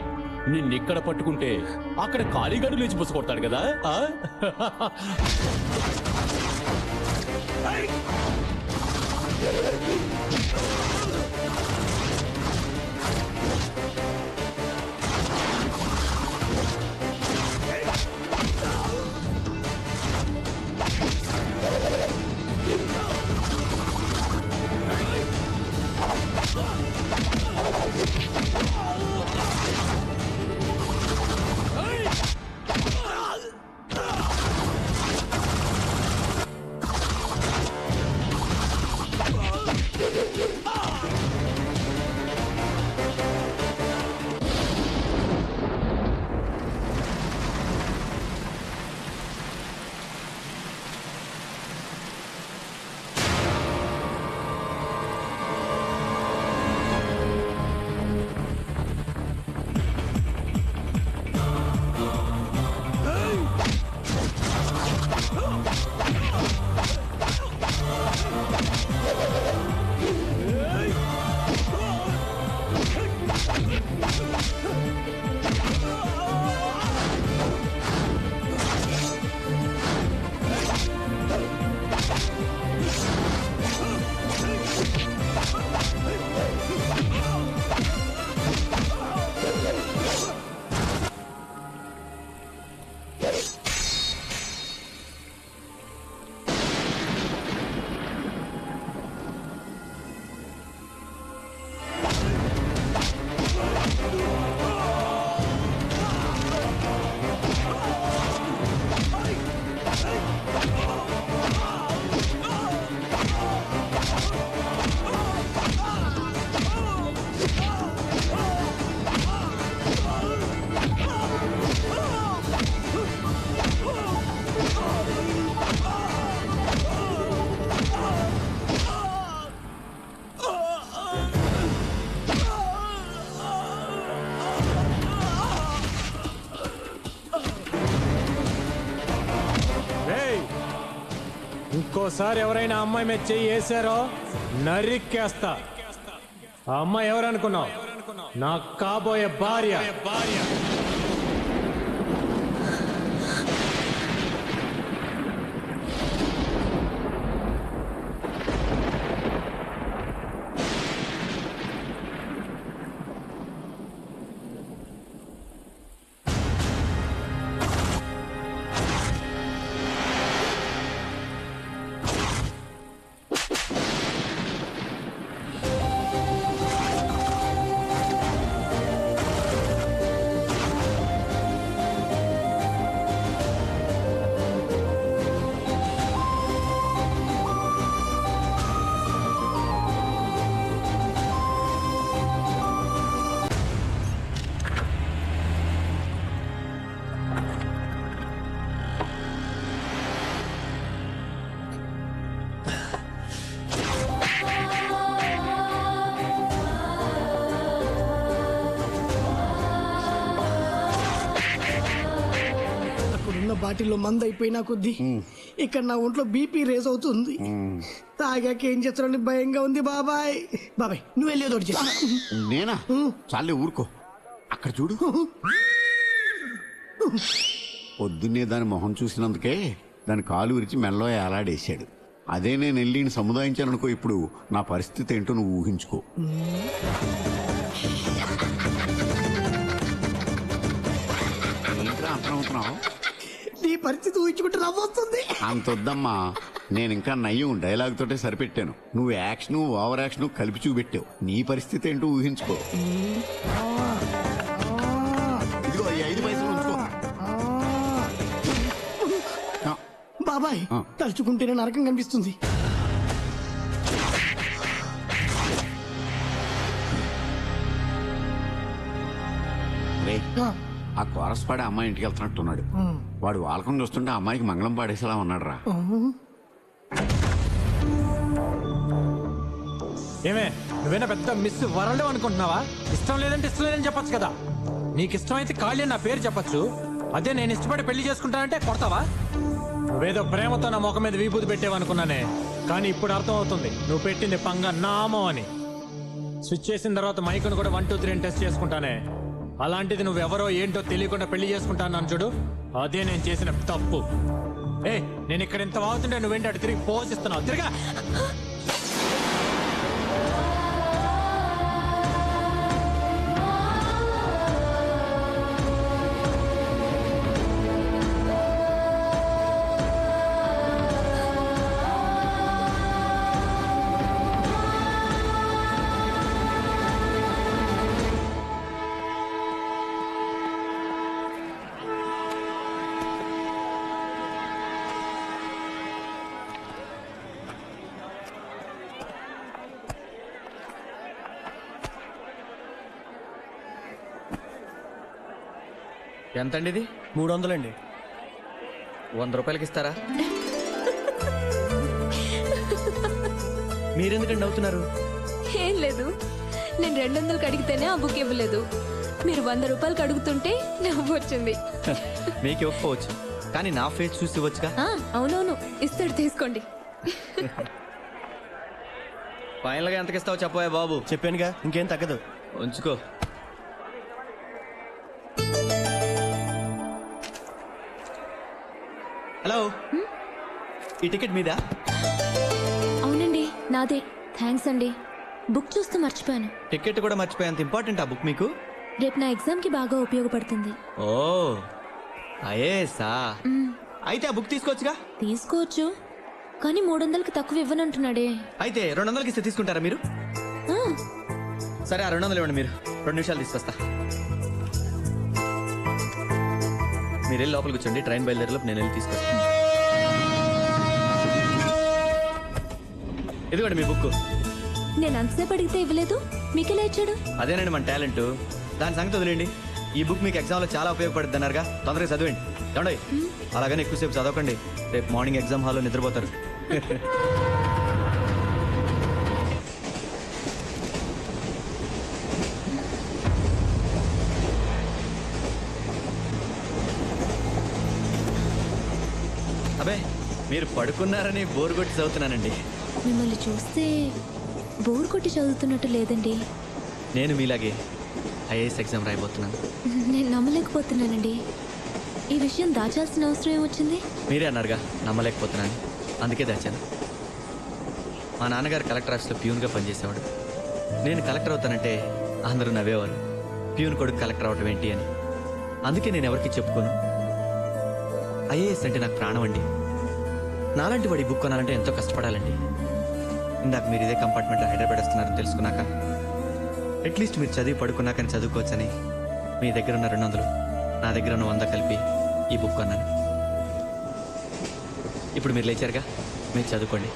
నిన్నెక్కడ పట్టుకుంటే అక్కడ కాళీగాడు లేచి బుస కొడతాడు కదా. ఇంకోసారి ఎవరైనా అమ్మాయి మీద చెయ్యి వేసారో నరికేస్తా. ఆ అమ్మాయి ఎవరనుకున్నావు? నా కాబోయే భార్య. బాటిల్లో మందు అయిపోయినా కొద్దీ ఇక్కడ నా ఒంట్లో బీపీ రేజ్ అవుతుంది. తాగాక ఏం చేస్తారని భయంగా ఉంది. బాబాయ్ బాబాయ్ నువ్వు వెళ్ళేదోటి చెప్పు. నేనా? చాలే ఊరుకో. అక్కడ చూడు. పొద్దున్నే దాని మొహం చూసినందుకే దాని కాలు విరిచి మెల్లో ఏలాడేశాడు. అదే నేను వెళ్ళి సముదాయించాననుకో, ఇప్పుడు నా పరిస్థితి ఏంటో నువ్వు ఊహించుకో. ఏంట్రా అర్థమవుతున్నావు? నీ పరిస్థితి ఊహించుకుంటే నవ్వొస్తుంది. అంత వద్దమ్మా, నేను ఇంకా నయ్యం డైలాగ్ తోటే సరిపెట్టాను. నువ్వు యాక్షన్ ఓవర్ యాక్షన్ కలిపి చూపెట్టావు. నీ పరిస్థితి ఏంటో ఊహించుకో. ఇదిగో ఈ 5 పైసలు ఉంచుకో. బాబాయ్ తలుచుకుంటేనే నరకం కనిపిస్తుంది. ఆ కోరస్ పాడే అమ్మాయి ఇంటికి వెళ్తున్నట్టున్నాడు. వాడు వాళ్ళకం చూస్తుంటే అమ్మాయికి మంగళం పాడేసేలా ఉన్నాడు రా. ఏమే నువ్వేనా పెద్ద మిస్ వరల్డ్ అనుకుంటున్నావా? ఇష్టం లేదంటే ఇష్టం లేదని చెప్పొచ్చు కదా. నీకు ఇష్టమైతే ఖాళీ నా పేరు చెప్పొచ్చు. అదే నేను ఇష్టపడి పెళ్లి చేసుకుంటానంటే కొడతావా? నువ్వేదో ప్రేమతో నా ముఖం మీద విభూతి పెట్టేవనుకున్నానే, కానీ ఇప్పుడు అర్థం అవుతుంది నువ్వు పెట్టింది పంగ నామం అని. స్విచ్ చేసిన తర్వాత మైకును కూడా 1 2 3 టెస్ట్ చేసుకుంటానే. అలాంటిది నువ్వెవరో ఏంటో తెలియకుండా పెళ్లి చేసుకుంటాను చూడు, అదే నేను చేసిన తప్పు. నేను ఇక్కడ ఇంత వాగుతుంటే నువ్వేంటి అటు తిరిగి పోషిస్తున్నావు? తిరిగా ఎంతండి ఇది? 300 అండి. 100 రూపాయలకి ఇస్తారా? మీరెందుకండి నవ్వుతున్నారు? ఏం లేదు, నేను 200కి అడిగితేనే ఆ బుక్ ఇవ్వలేదు. మీరు 100 రూపాయలకి అడుగుతుంటే నవ్వు వచ్చింది. మీకు ఇవ్వకపోవచ్చు, కానీ నా ఫేస్ చూసి ఇవ్వచ్చుగా. అవునవును, ఇస్తాడు, తీసుకోండి. ఫైనల్ గా ఎంతకి ఇస్తావు చెప్పవా బాబు? చెప్పానుగా, ఇంకేం తగ్గదు. ఉంచుకో. హలో, ఈ టికెట్ మీదా? అవునండి, నాదే. థ్యాంక్స్ అండి. బుక్ చూస్తూ మర్చిపోయాను. టికెట్ కూడా మర్చిపోయేంత ఇంపార్టెంట్ ఆ బుక్ మీకు? రేపు నా ఎగ్జామ్ కి బాగా ఉపయోగపడుతుంది. ఓ అయేసా, అయితే ఆ బుక్ తీసుకోవచ్చుగా. తీసుకోవచ్చు, కానీ 300కి తక్కువ ఇవ్వనంటున్నాడే. అయితే 200కి ఇస్తే తీసుకుంటారా మీరు? సరే, ఆ 200 ఇవ్వండి. మీరు 2 నిమిషాలు తీసుకొస్తా. మీరు వెళ్ళి లోపలికి కూర్చోండి, ట్రైన్ బయలుదేరేలోపు నేను వెళ్ళి తీసుకొస్తాను. ఇదిగోండి మీ బుక్. నేను అంతసేపు అడిగితే ఇవ్వలేదు, మీకెలా ఇచ్చాడు? అదేనండి మన టాలెంట్. దాని సంగతి వదిలేండి. ఈ బుక్ మీకు ఎగ్జామ్ లో చాలా ఉపయోగపడుతుంది అన్నారుగా, తొందరగా చదివండి. ఏమండి, అలాగని ఎక్కువసేపు చదవకండి, రేపు మార్నింగ్ ఎగ్జామ్ హాల్లో నిద్రపోతారు. అబే, మీరు పడుకున్నారని బోర్ కొట్టి చదువుతున్నానండి. మిమ్మల్ని చూస్తే బోర్ కొట్టి చదువుతున్నట్టు లేదండి. నేను మీలాగే ఐఏఎస్ ఎగ్జామ్ రాయబోతున్నాను. నేను నమ్మలేకపోతున్నానండి. ఈ విషయం దాచాల్సిన అవసరం ఏమొచ్చింది? మీరే అన్నారుగా నమ్మలేకపోతున్నాను, అందుకే దాచాను. మా నాన్నగారు కలెక్టర్ ఆఫీస్లో ప్యూన్గా పనిచేసేవాడు. నేను కలెక్టర్ అవుతానంటే అందరూ నవ్వేవారు, ప్యూన్ కొడుకు కలెక్టర్ అవటం ఏంటి అని. అందుకే నేను ఎవరికి చెప్పుకోను. ఐఏఎస్ అంటే నాకు ప్రాణం అండి. నాలాంటి వాడి బుక్ కొనాలంటే ఎంతో కష్టపడాలండి. ఇందాక మీరు ఇదే కంపార్ట్మెంట్లో హైదరాబాద్ వస్తున్నారని తెలుసుకున్నాక, అట్లీస్ట్ మీరు చదివి పడుకున్నాకని చదువుకోవచ్చని మీ దగ్గర ఉన్న 200, నా దగ్గర ఉన్న 100 కలిపి ఈ బుక్ కొన్నాను. ఇప్పుడు మీరు లేచారుగా, మీరు చదువుకోండి.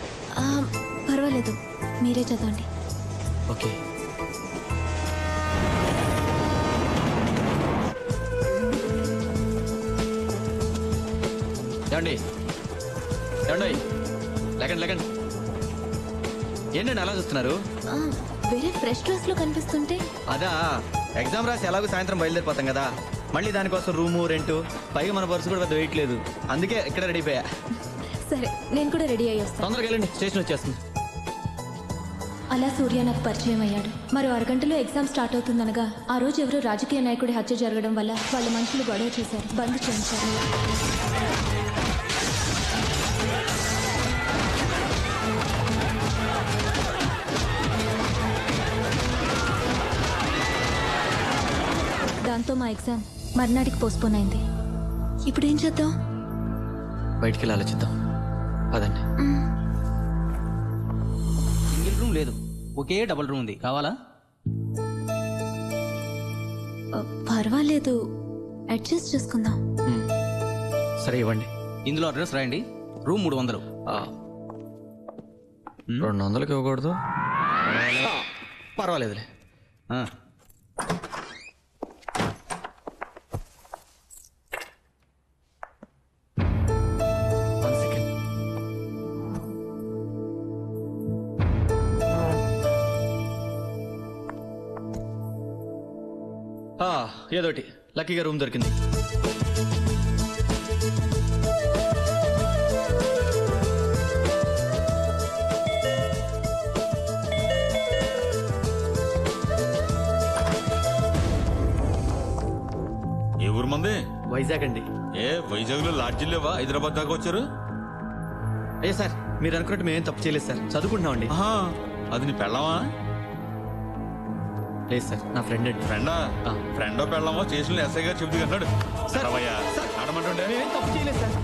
పర్వాలేదు, మీరే చదవండి. ఓకే. ఏమండి, ఏమండి, లేకండి. ఏంటండి అలా చూస్తున్నారు? వేరే ఫ్రెష్ డ్రెస్ లో కనిపిస్తుంటే. అదా, ఎగ్జామ్ రాసి ఎలాగో సాయంత్రం బయలుదేరిపోతాం కదా, మళ్ళీ దానికోసం రూము రెంటు, పైగా మన పర్సు కూడా పెద్ద వెయిట్ లేదు, అందుకే ఇక్కడ రెడీ అయిపోయా. సరే, నేను కూడా రెడీ అయ్యి వస్తాను. తొందరగా వెళ్ళండి, స్టేషన్ వచ్చేస్తుంది. అలా సూర్య నాకు పరిచయం అయ్యాడు. మరో అరగంటలో ఎగ్జామ్ స్టార్ట్ అవుతుందనగా ఆ రోజు ఎవరో రాజకీయ నాయకుడి హత్య జరగడం వల్ల వాళ్ళ మనుషులు గొడవ చేశారు, బంద్ చేయించారు. దాంతో మా ఎగ్జామ్ మర్నాటికి పోస్ట్పోన్ అయింది. ఇప్పుడు ఏం చేద్దాం? బయటికి వెళ్ళి ఆలోచిద్దాం పదండి. సింగిల్ రూమ్ లేదు, ఒకే డబుల్ రూమ్ ఉంది. కావాలా? పర్వాలేదు, అడ్జస్ట్ చేసుకుందాం. సరే ఇవ్వండి. ఇందులో అడ్రస్ రాయండి. రూమ్ 300. 200కి ఇవ్వకూడదు? పర్వాలేదులే. ఏదోటి లక్కీగా రూమ్ దొరికింది. ఏ ఊరు మంది? వైజాగ్ అండి. ఏ వైజాగ్ లో లాడ్జిలు లేవా? హైదరాబాద్ దాకా వచ్చారు? అయ్యా సార్, మీరు అనుకున్నట్టు మేమేం తప్పు చేయలేదు సార్, చదువుకుంటున్నామండి. అది నీ పెళ్ళామా? లేదు సార్, నా ఫ్రెండ్ అండి. ఫ్రెండా? ఫ్రెండో పెళ్ళామో చేసిన ఎస్ఐ గారు చెబుతూ అన్నాడు. ఆడమంటుండే మేమేం తప్పు చేయలేదు సార్.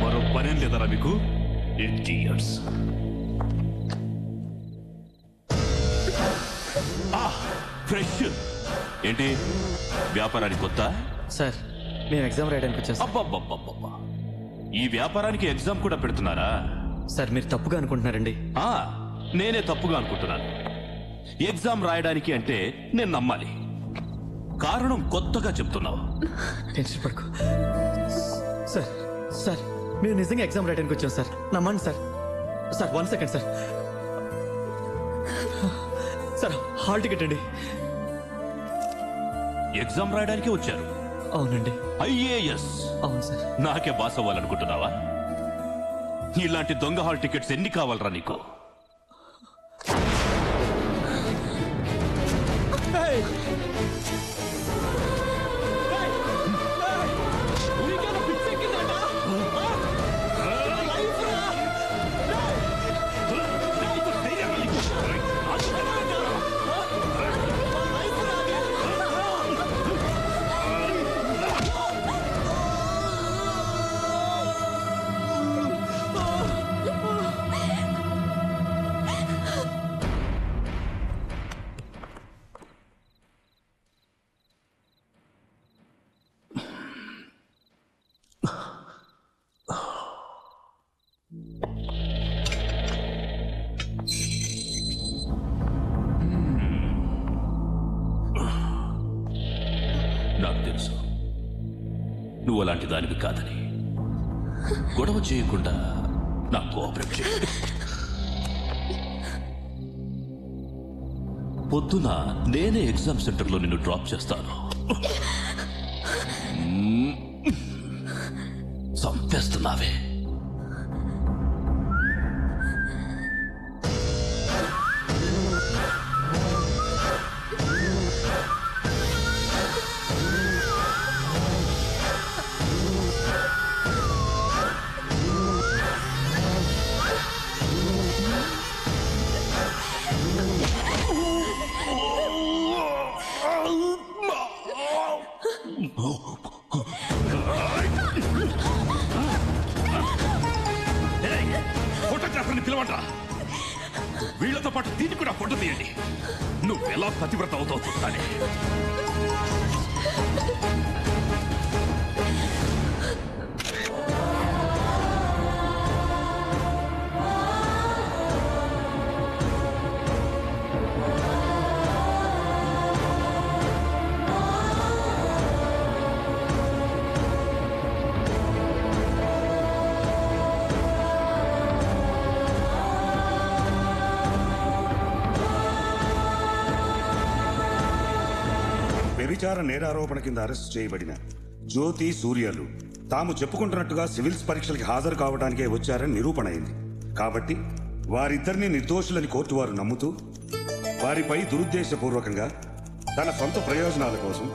మరో పనేం లేదరా మీకు? ఇడియట్స్. ఫ్రెష్ ఏంటి వ్యాపారానికి కొత్త? సార్ మేము ఎగ్జామ్ రాయడానికి వచ్చాం. అబ్బబ్బబ్బబ్బబ్బా, ఈ వ్యాపారానికి ఎగ్జామ్ కూడా పెడుతున్నారా? సార్ మీరు తప్పుగా అనుకుంటున్నారండి. నేనే తప్పుగా అనుకుంటున్నాను. ఎగ్జామ్ రాయడానికి అంటే నేను నమ్మాలి. కారణం కొత్తగా చెప్తున్నావు. టెన్షన్ పడుకో సార్. సార్ మేము నిజంగా ఎగ్జామ్ రాయడానికి వచ్చాం సార్, నమ్మండి sir. Sir 1 second sir. Sir hall ticket అండి. ఎగ్జామ్ రాయడానికి వచ్చారు? అవునండి. ఐఏఎస్? అవును సార్. నాకే బాస్ అవ్వాలనుకుంటున్నావా? ఇలాంటి దొంగ హాల్ టికెట్స్ ఎన్ని కావాలరా నీకు? నాకు తెలుసు నువ్వు అలాంటి దానివి కాదని. గొడవ చేయకుండా నాకు కోఆపరేట్ చేయి. పొద్దున నేనే ఎగ్జామ్ సెంటర్లో నిన్ను డ్రాప్ చేస్తాను. చంపేస్తున్నావే. ఫోటోగ్రాఫర్ని పిలవండి. వీళ్లతో పాటు దీన్ని కూడా ఫోటో తీయండి. నువ్వెలా పతివ్రత అవుతావు చూస్తానే. వ్యభిచార నేరారోపణ కింద అరెస్ట్ చేయబడిన జ్యోతి సూర్యలు తాము చెప్పుకుంటున్నట్టుగా సివిల్స్ పరీక్షలకి హాజరు కావడానికే వచ్చారని నిరూపణ అయింది. కాబట్టి వారిద్దరిని నిర్దోషులని కోర్టు వారు నమ్ముతూ వారిపై దురుద్దేశపూర్వకంగా తన సొంత ప్రయోజనాల కోసం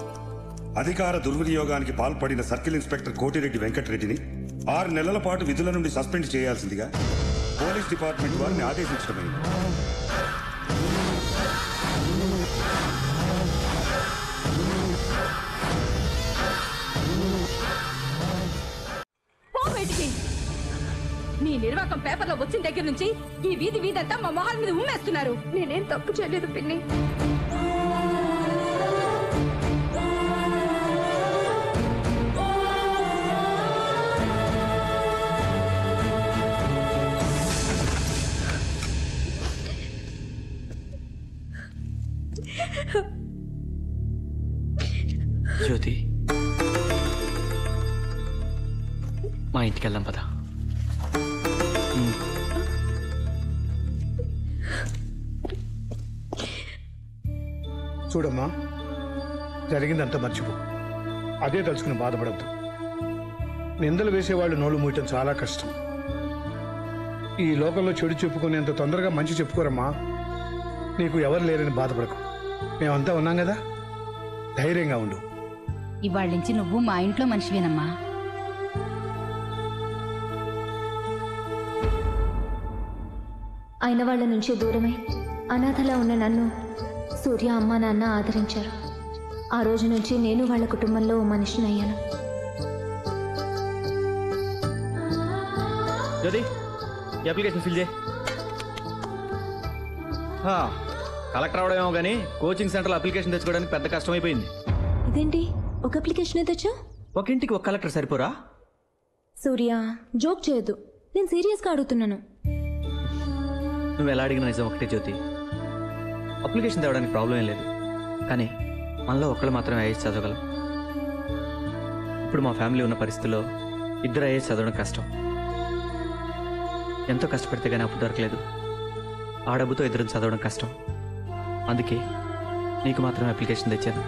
అధికార దుర్వినియోగానికి పాల్పడిన సర్కిల్ ఇన్స్పెక్టర్ కోటిరెడ్డి వెంకటరెడ్డిని 6 నెలల పాటు విధుల నుండి సస్పెండ్ చేయాల్సిందిగా పోలీస్ డిపార్ట్మెంట్ వారిని ఆదేశించడమైంది. నీ నిర్వాకం పేపర్లో వచ్చిన దగ్గర నుంచి ఈ వీధి వీధంతా మా మొహాల మీద ఉమ్మేస్తున్నారు. నేనేం తప్పు చేయలేదు పిన్ని. జ్యోతి, మా ఇంటికి వెళ్దాం పదా. చూడమ్మా, జరిగిందంతా మర్చిపో. అదే తలుచుకుని బాధపడద్దు. నిందలు వేసేవాళ్ళు నోళ్ళు మూయటం చాలా కష్టం. ఈ లోకంలో చెడు చెప్పుకునేంత తొందరగా మంచి చెప్పుకోరమ్మా. నీకు ఎవరు లేరని బాధపడకు. మేమంతా ఉన్నాం కదా, ధైర్యంగా ఉండు. ఇవాళ నుంచి నువ్వు మా ఇంట్లో మనిషివేనమ్మా. అయిన వాళ్ళ నుంచి దూరమై అనాథలా ఉన్న నన్ను సూర్య అమ్మ నాన్న ఆదరించారు. ఆ రోజు నుంచి నేను వాళ్ళ కుటుంబంలో ఓ మనిషిని అయ్యాను. జ్యోతి, ఈ అప్లికేషన్ ఫిల్ చేయి. కలెక్టర్ అవడమేమో కానీ కోచింగ్ సెంటర్లో అప్లికేషన్ తెచ్చుకోవడానికి పెద్ద కష్టమైపోయింది. ఇదేంటి ఒక అప్లికేషన్ తెచ్చా? ఒక ఇంటికి ఒక కలెక్టర్ సరిపోరా? సూర్య, జోక్ చేయొద్దు. నేను సీరియస్గా అడుగుతున్నాను. నువ్వు ఎలా అడిగిన నిజం ఒకటే జ్యోతి. అప్లికేషన్ తేవడానికి ప్రాబ్లం ఏం లేదు, కానీ మనలో ఒక్కళ్ళు మాత్రమే ఐఏఎస్ చదవగలం. ఇప్పుడు మా ఫ్యామిలీ ఉన్న పరిస్థితుల్లో 2 ఐఏఎస్ చదవడం కష్టం. ఎంతో కష్టపడితే కానీ అప్పు దొరకలేదు. ఆ డబ్బుతో 2 చదవడం కష్టం. అందుకే నీకు మాత్రమే అప్లికేషన్ తెచ్చాను.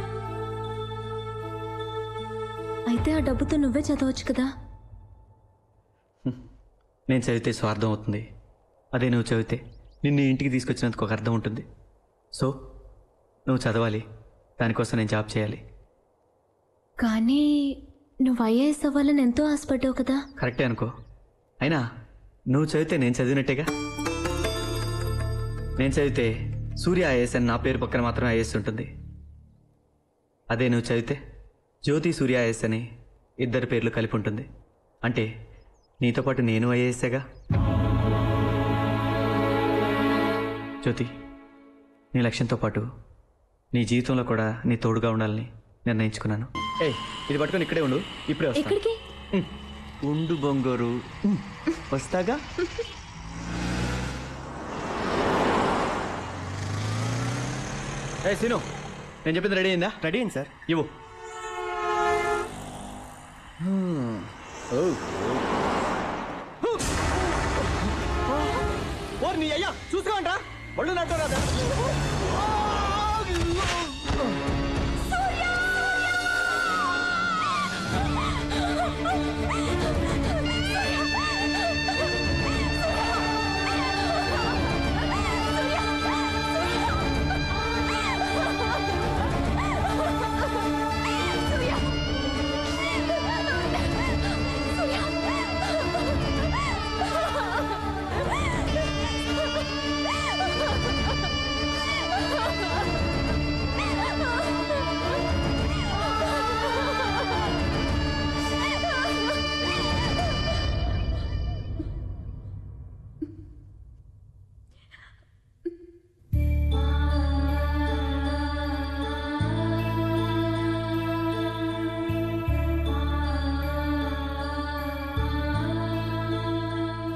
అయితే ఆ డబ్బుతో నువ్వే చదవచ్చు కదా. నేను చదివితే స్వార్థం అవుతుంది. అదే నువ్వు చదివితే నిన్ను ఇంటికి తీసుకొచ్చినందుకు ఒక అర్థం ఉంటుంది. సో నువ్వు చదవాలి, దానికోసం నేను జాబ్ చేయాలి. కానీ నువ్వు ఐఏఎస్ అవ్వాలని ఎంతో ఆశపడ్డావు కదా. కరెక్టే అనుకో. అయినా నువ్వు చదివితే నేను చదివినట్టేగా. నేను చదివితే సూర్య ఐఏఎస్ అని నా పేరు పక్కన మాత్రమే ఐఏఎస్ ఉంటుంది. అదే నువ్వు చదివితే జ్యోతి సూర్య ఐఏఎస్ అని 2 పేర్లు కలిపి ఉంటుంది. అంటే నీతో పాటు నేను ఐఏఎస్సేగా. జ్యోతి, నీ లక్ష్యంతో పాటు నీ జీవితంలో కూడా నీ తోడుగా ఉండాలని నిర్ణయించుకున్నాను. ఇది పట్టుకొని ఇక్కడే ఉండు, ఇప్పుడే వస్తా. ఎక్కడికి? ఉండు బొంగోరు, వస్తాగా. సీను, నేను చెప్పింది రెడీ అయిందా? రెడీ అయింది సార్. ఇవ్వు. నీ అయ్యా చూసుకోండి, ఒళ్ళు నట్టు రాదా?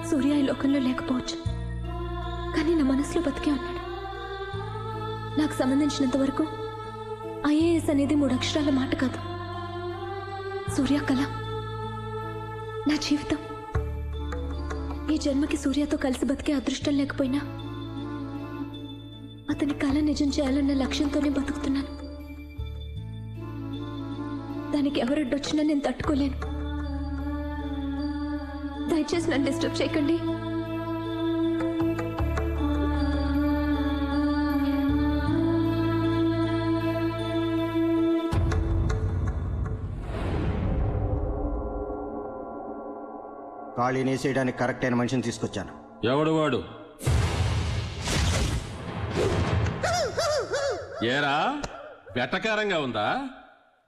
సూర్య ఈ లోకంలో లేకపోవచ్చు, కానీ నా మనసులో బతికే ఉన్నాడు. నాకు సంబంధించినంత వరకు ఐఏఎస్ అనేది 3 అక్షరాల మాట కాదు. సూర్య కళ, నా జీవితం. ఈ జన్మకి సూర్యతో కలిసి బతికే అదృష్టం లేకపోయినా అతని కళ నిజం చేయాలన్న లక్ష్యంతోనే బతుకుతున్నాను. దానికి ఎవరడ్డొచ్చినా నేను తట్టుకోలేను. దయచేసి నన్ను డిస్టర్బ్ చేయకండి. ఖాళీని వేసేయడానికి కరెక్ట్ అయిన మనిషిని తీసుకొచ్చాను. ఎవడు వాడు? ఏరా వెటకారంగా ఉందా?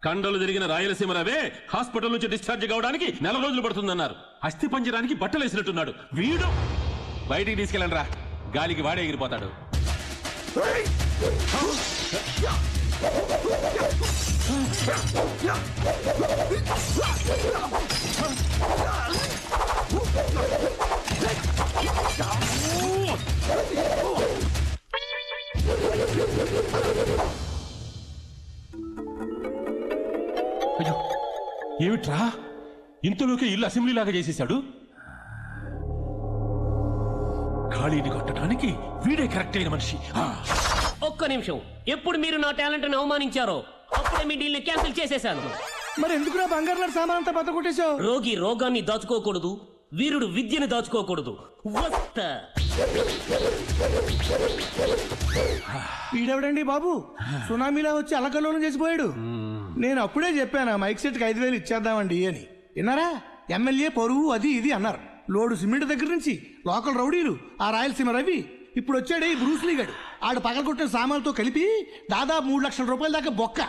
కండలు తిరిగిన రాయలసీమ రవే హాస్పిటల్ నుంచి డిశ్చార్జ్ కావడానికి 4 రోజులు పడుతుందన్నారు. అస్థి పంజరానికి బట్టలు వేసినట్టున్నాడు వీడు. బయటికి తీసుకెళ్ళండి రా, గాలికి వాడే ఎగిరిపోతాడు. అయ్యో ఏమిట్రా, ఇంతలోకి ఇల్లు అసెంబ్లీ లాగా చేసేశాడు. ఖాళీని కొట్టడానికి వీడే కరెక్ట్ అయిన మనిషి. ఒక్క నిమిషం, ఎప్పుడు మీరు నా టాలెంట్ ని అవమానించారో అప్పుడే మీ డీల్ ని క్యాన్సిల్ చేసేశాను. మరి ఎందుకు బంగారు లాంటి సామాన్ అంతా బత కొట్టేశావు? రోగి రోగాన్ని దాచుకోకూడదు, వీరుడు విద్యను దాచుకోకూడదు. వస్తా. వీడెవడండి బాబు, సునామీలా వచ్చి అలకల్లోలం చేసిపోయాడు. నేను అప్పుడే చెప్పాను మైక్ సెట్కి 5,000 ఇచ్చేద్దామండి అని. విన్నారా? ఎమ్మెల్యే పరువు అది ఇది అన్నారు. లోడు సిమెంట్ దగ్గర నుంచి లోకల్ రౌడీలు, ఆ రాయలసీమ రవి, ఇప్పుడు వచ్చాడే ఈ బ్రూస్లీ గడు, ఆడు పగలగొట్టిన సామాన్లతో కలిపి దాదాపు 3 లక్షల రూపాయల దాకా బొక్క.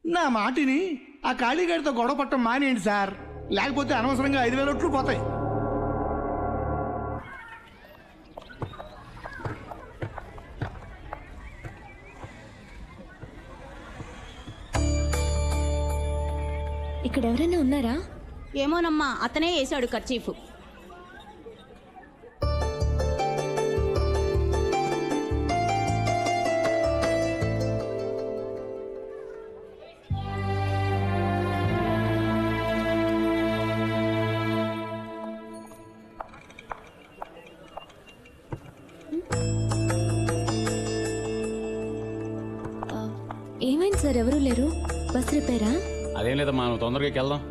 నా మాటిని ఆ ఖాళీగాడితో గొడవ పట్టం మానేయండి సార్, లేకపోతే అనవసరంగా 5,000 ఓట్లు పోతాయి. ఇక్కడ ఎవరైనా ఉన్నారా? ఏమోనమ్మా, అతనే వేశాడు కర్చీఫ్. ఏమైంది సార్, ఎవరూ లేరు? బస్ రిపేరా? అదేం లేదమ్మా, నువ్వు తొందరగా వెళ్దాం.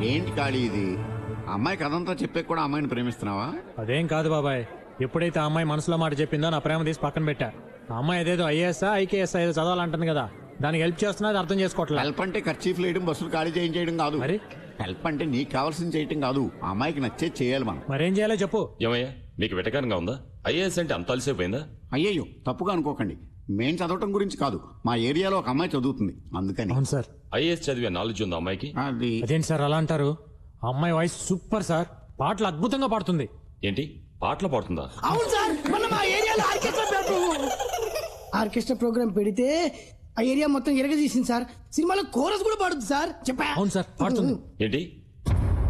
ఏంటి ఖాళీ ఇది? అమ్మాయి కథంతా చెప్పే కూడా అమ్మాయిని ప్రేమిస్తున్నావా? అదేం కాదు బాబాయ్, ఎప్పుడైతే ఆ అమ్మాయి మనసులో మాట చెప్పిందో నా ప్రేమ తీసి పక్కన పెట్టా. ఆ అమ్మాయి ఏదేదో ఐఏఎస్ఆ ఐకేఎస్ ఏదో చదవాలంటుంది కదా, దానికి హెల్ప్ చేస్తున్నది అర్థం చేసుకోవట్లేదు. హెల్ప్ అంటే ఖర్చీఫ్ లేయడం, బస్సులు ఖాళీ చేయించేయడం కాదు. మరి హెల్ప్ అంటే నీకు కావాల్సింది చేయటం కాదు, ఆ అమ్మాయికి నచ్చేది చేయాలి మనం. మరేం చేయాలో చెప్పు. ఏమయ్యా మీకు వెటకారంగా ఉందా? ఐఏఎస్ అంటే అంత అలసిపోయిందా? అయ్యయ్యో తప్పుగా అనుకోకండి, మేం చదవటం గురించి కాదు, మా ఏరియాలో ఒక అమ్మాయి చదువుతుంది అందుకని. అవును సార్. ఐఏఎస్ చదివే నాలెడ్జ్ ఉందా అమ్మాయికి? అదేంటి సార్ అలా అంటారు? ఆ అమ్మాయి వాయిస్ సూపర్ సార్, పాటలు అద్భుతంగా పాడుతుంది. ఏంటి పాటలు పాడుతుందా? అవును సార్, మొన్న మా ఏరియాలో ఆర్కెస్ట్రా ప్రోగ్రామ్ పెడితే ఆ ఏరియా మొత్తం ఎరగదీసింది సార్. సినిమాలో కోరస్ కూడా పాడుతుంది సార్. చెప్పా. అవును సార్ పాడుతుంది. ఏంటి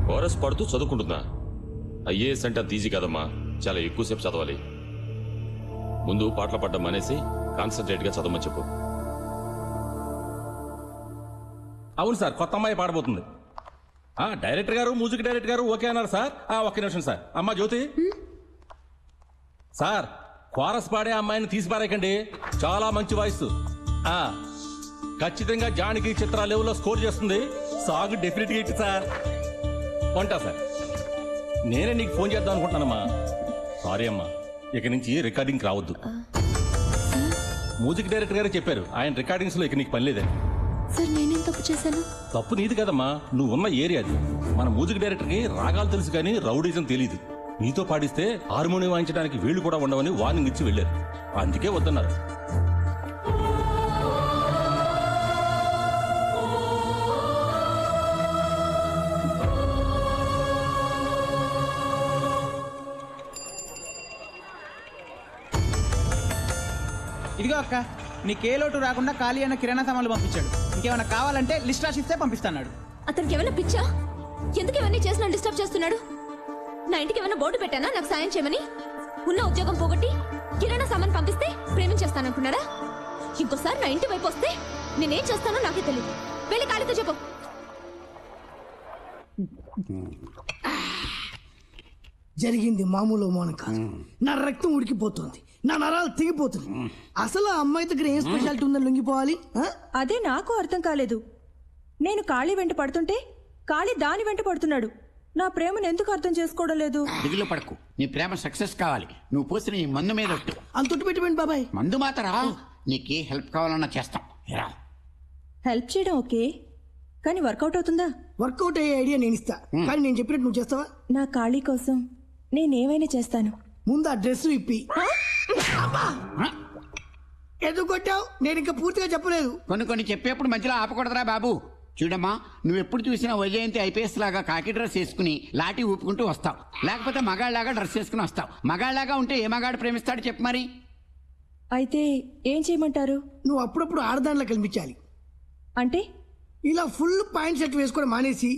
కోరస్ పాడుతూ చదువుకుంటుందా? ఐఏఎస్ అంటే అంత ఈజీ కాదమ్మా, చాలా ఎక్కువసేపు చదవాలి. ముందు పాటలు పాడడం అనేసి కాన్సన్ట్రేట్ గా చదవమని చెప్పు. అవును సార్, కొత్త అమ్మాయి పాడబోతుంది. డైరెక్టర్ గారు, మ్యూజిక్ డైరెక్టర్ గారు ఓకే అన్నారు సార్. ఒక్క నిమిషం సార్. అమ్మా జ్యోతి సార్, కోరస్ పాడే అమ్మాయిని తీసి పారేకండి, చాలా మంచి వాయిస్. ఖచ్చితంగా జానకి చిత్ర లెవెల్లో స్కోర్ చేస్తుంది. సాంగ్ డెఫినెట్ గా ఇట్టి సార్. ఉంటా సార్, నేనే నీకు ఫోన్ చేద్దాం అనుకుంటున్నానమ్మా. సారీ అమ్మా, ఇక నుంచి రికార్డింగ్ రావద్దు. మ్యూజిక్ డైరెక్టర్ గారు చెప్పారు, ఆయన రికార్డింగ్స్ లో ఇక నీకు పని లేదని. సార్ నేనేం తప్పు చేశాను? తప్పు నీది కదమ్మా, నువ్వు ఉన్న ఏరియా అది. మన మ్యూజిక్ డైరెక్టర్ కి రాగాలు తెలుసు కానీ రౌడీజం తెలియదు. నీతో పాడిస్తే హార్మోనియం వాయించడానికి వీళ్ళు కూడా ఉండవని వార్నింగ్ ఇచ్చి వెళ్ళారు, అందుకే వద్దన్నారు. ఇదిగో అక్క, నీకే లోటు రాకుండా ఖాళీ అన్న కిరాణా సామాన్లు పంపించాడు. ఇంకేమైనా కావాలంటే లిస్ట్ రాసిస్తే పంపిస్తాడు. అతనికి ఏమైనా పిచ్చా? ఎందుకు ఇవన్నీ చేసి నన్ను డిస్టర్బ్ చేస్తున్నాడు? నా ఇంటికి ఏమైనా బోర్డు పెట్టానా నాకు సాయం చేయమని? ఉన్న ఉద్యోగం పోగొట్టి కిరాణా సామాన్ పంపిస్తే ప్రేమించేస్తాననుకున్నాడా? ఇంకోసారి నా ఇంటి వైపు వస్తే నేనేం చేస్తానో నాకే తెలియదు. వెళ్ళి ఖాళీతో చెప్పు. జరిగింది మామూలు మౌనం కాదు, నా రక్తం ఉడికిపోతుంది. నా నరాలు తెగిపోతుంది. అసలు ఆ అమ్మాయి దగ్గర ఏం స్పెషాలిటీ ఉందని లొంగిపోవాలి? అదే నాకు అర్థం కాలేదు. నేను కాళీ వెంట పడుతుంటే కాళీ దాని వెంట పడుతున్నాడు. నా ప్రేమను ఎందుకు అర్థం చేసుకోవడం లేదు? దిగులు పడకు, నీ ప్రేమ సక్సెస్ కావాలి. నువ్వు పోసిన ఈ మందు మీద ఒట్టు. అంతొట్టు పెట్టిపోయింది బాబాయ్. మందు మాత్రం నీకే హెల్ప్ కావాలన్నా చేస్తాం. హెల్ప్ చేయడం ఓకే, కానీ వర్కౌట్ అవుతుందా? వర్కౌట్ అయ్యే ఐడియా నేను ఇస్తా, కానీ నేను చెప్పినట్టు నువ్వు చేస్తావా? నా కాళీ కోసం నేనేమైనా చేస్తాను. ముందు ఆ డ్రెస్ ఇప్పి. ఎందుకు కొట్టావు? నేను ఇంకా పూర్తిగా చెప్పలేదు. కొన్ని చెప్పేప్పుడు మధ్యలో ఆపకూడదురా బాబు. చూడమ్మా, నువ్వు ఎప్పుడు చూసినా వైజయంతి ఐపీఎస్ లాగా కాకి డ్రెస్ వేసుకుని లాఠీ ఊపుకుంటూ వస్తావు, లేకపోతే మగాళ్ళలాగా డ్రెస్ వేసుకుని వస్తావు. మగాళ్ళలాగా ఉంటే ఏ మగాడు ప్రేమిస్తాడు చెప్పు మరి? అయితే ఏం చేయమంటారు? నువ్వు అప్పుడప్పుడు ఆడదానిలో కనిపించాలి. అంటే ఇలా ఫుల్ పాయింట్ షర్ట్ వేసుకోవడం మానేసి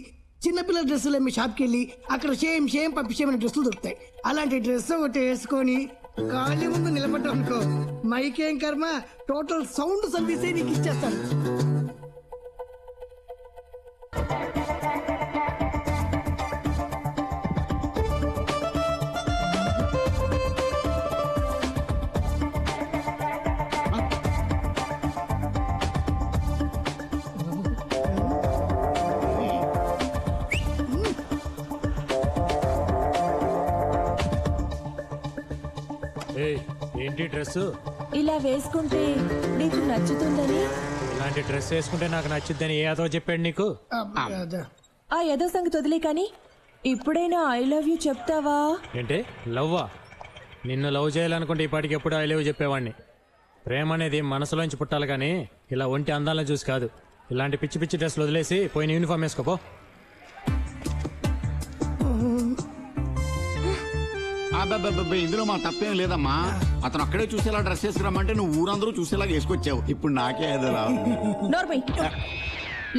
చిన్నపిల్లల డ్రెస్సులు మీ షాప్కి వెళ్ళి అక్కడ షేమ్ పంపించేమని డ్రెస్సులు దొరుకుతాయి. అలాంటి డ్రెస్ ఒకటి వేసుకొని ఖాళీ ముందు నిలబడ్డావు అనుకో, మైకేం కర్మ టోటల్ సౌండ్ సర్వీసే నీకు ఇచ్చేస్తాను. ఏంటి డ్రెస్ ఇలా వేసుకుంటే నీకు నచ్చుతుందని? ఇలాంటి డ్రెస్ వేసుకుంటే నాకు నచ్చుద్దని ఏ అదో చెప్పాడు నీకు? ఆ ఏదో సంగతి వదిలే, కానీ ఇప్పుడైనా ఐ లవ్ యూ చెప్తావా? ఏంటి లవ్వా? నిన్ను లవ్ చేయాలనుకుంటే ఇప్పటికి ఎప్పుడు ఐ లవ్ చెప్పేవాడిని. ప్రేమ అనేది మనసులోంచి పుట్టాలి, కానీ ఇలా ఒంటి అందాలను చూసి కాదు. ఇలాంటి పిచ్చి పిచ్చి డ్రెస్లు వదిలేసి పోయిన యూనిఫామ్ వేసుకోపో. ఇందులో మా తప్పేం లేదమ్మా. అతను అక్కడే చూసేలా డ్రెస్ వేసుకురమ్మంటే నువ్వు ఊరందరూ చూసేలాగా వేసుకొచ్చావు. ఇప్పుడు నాకే ఏదోలా.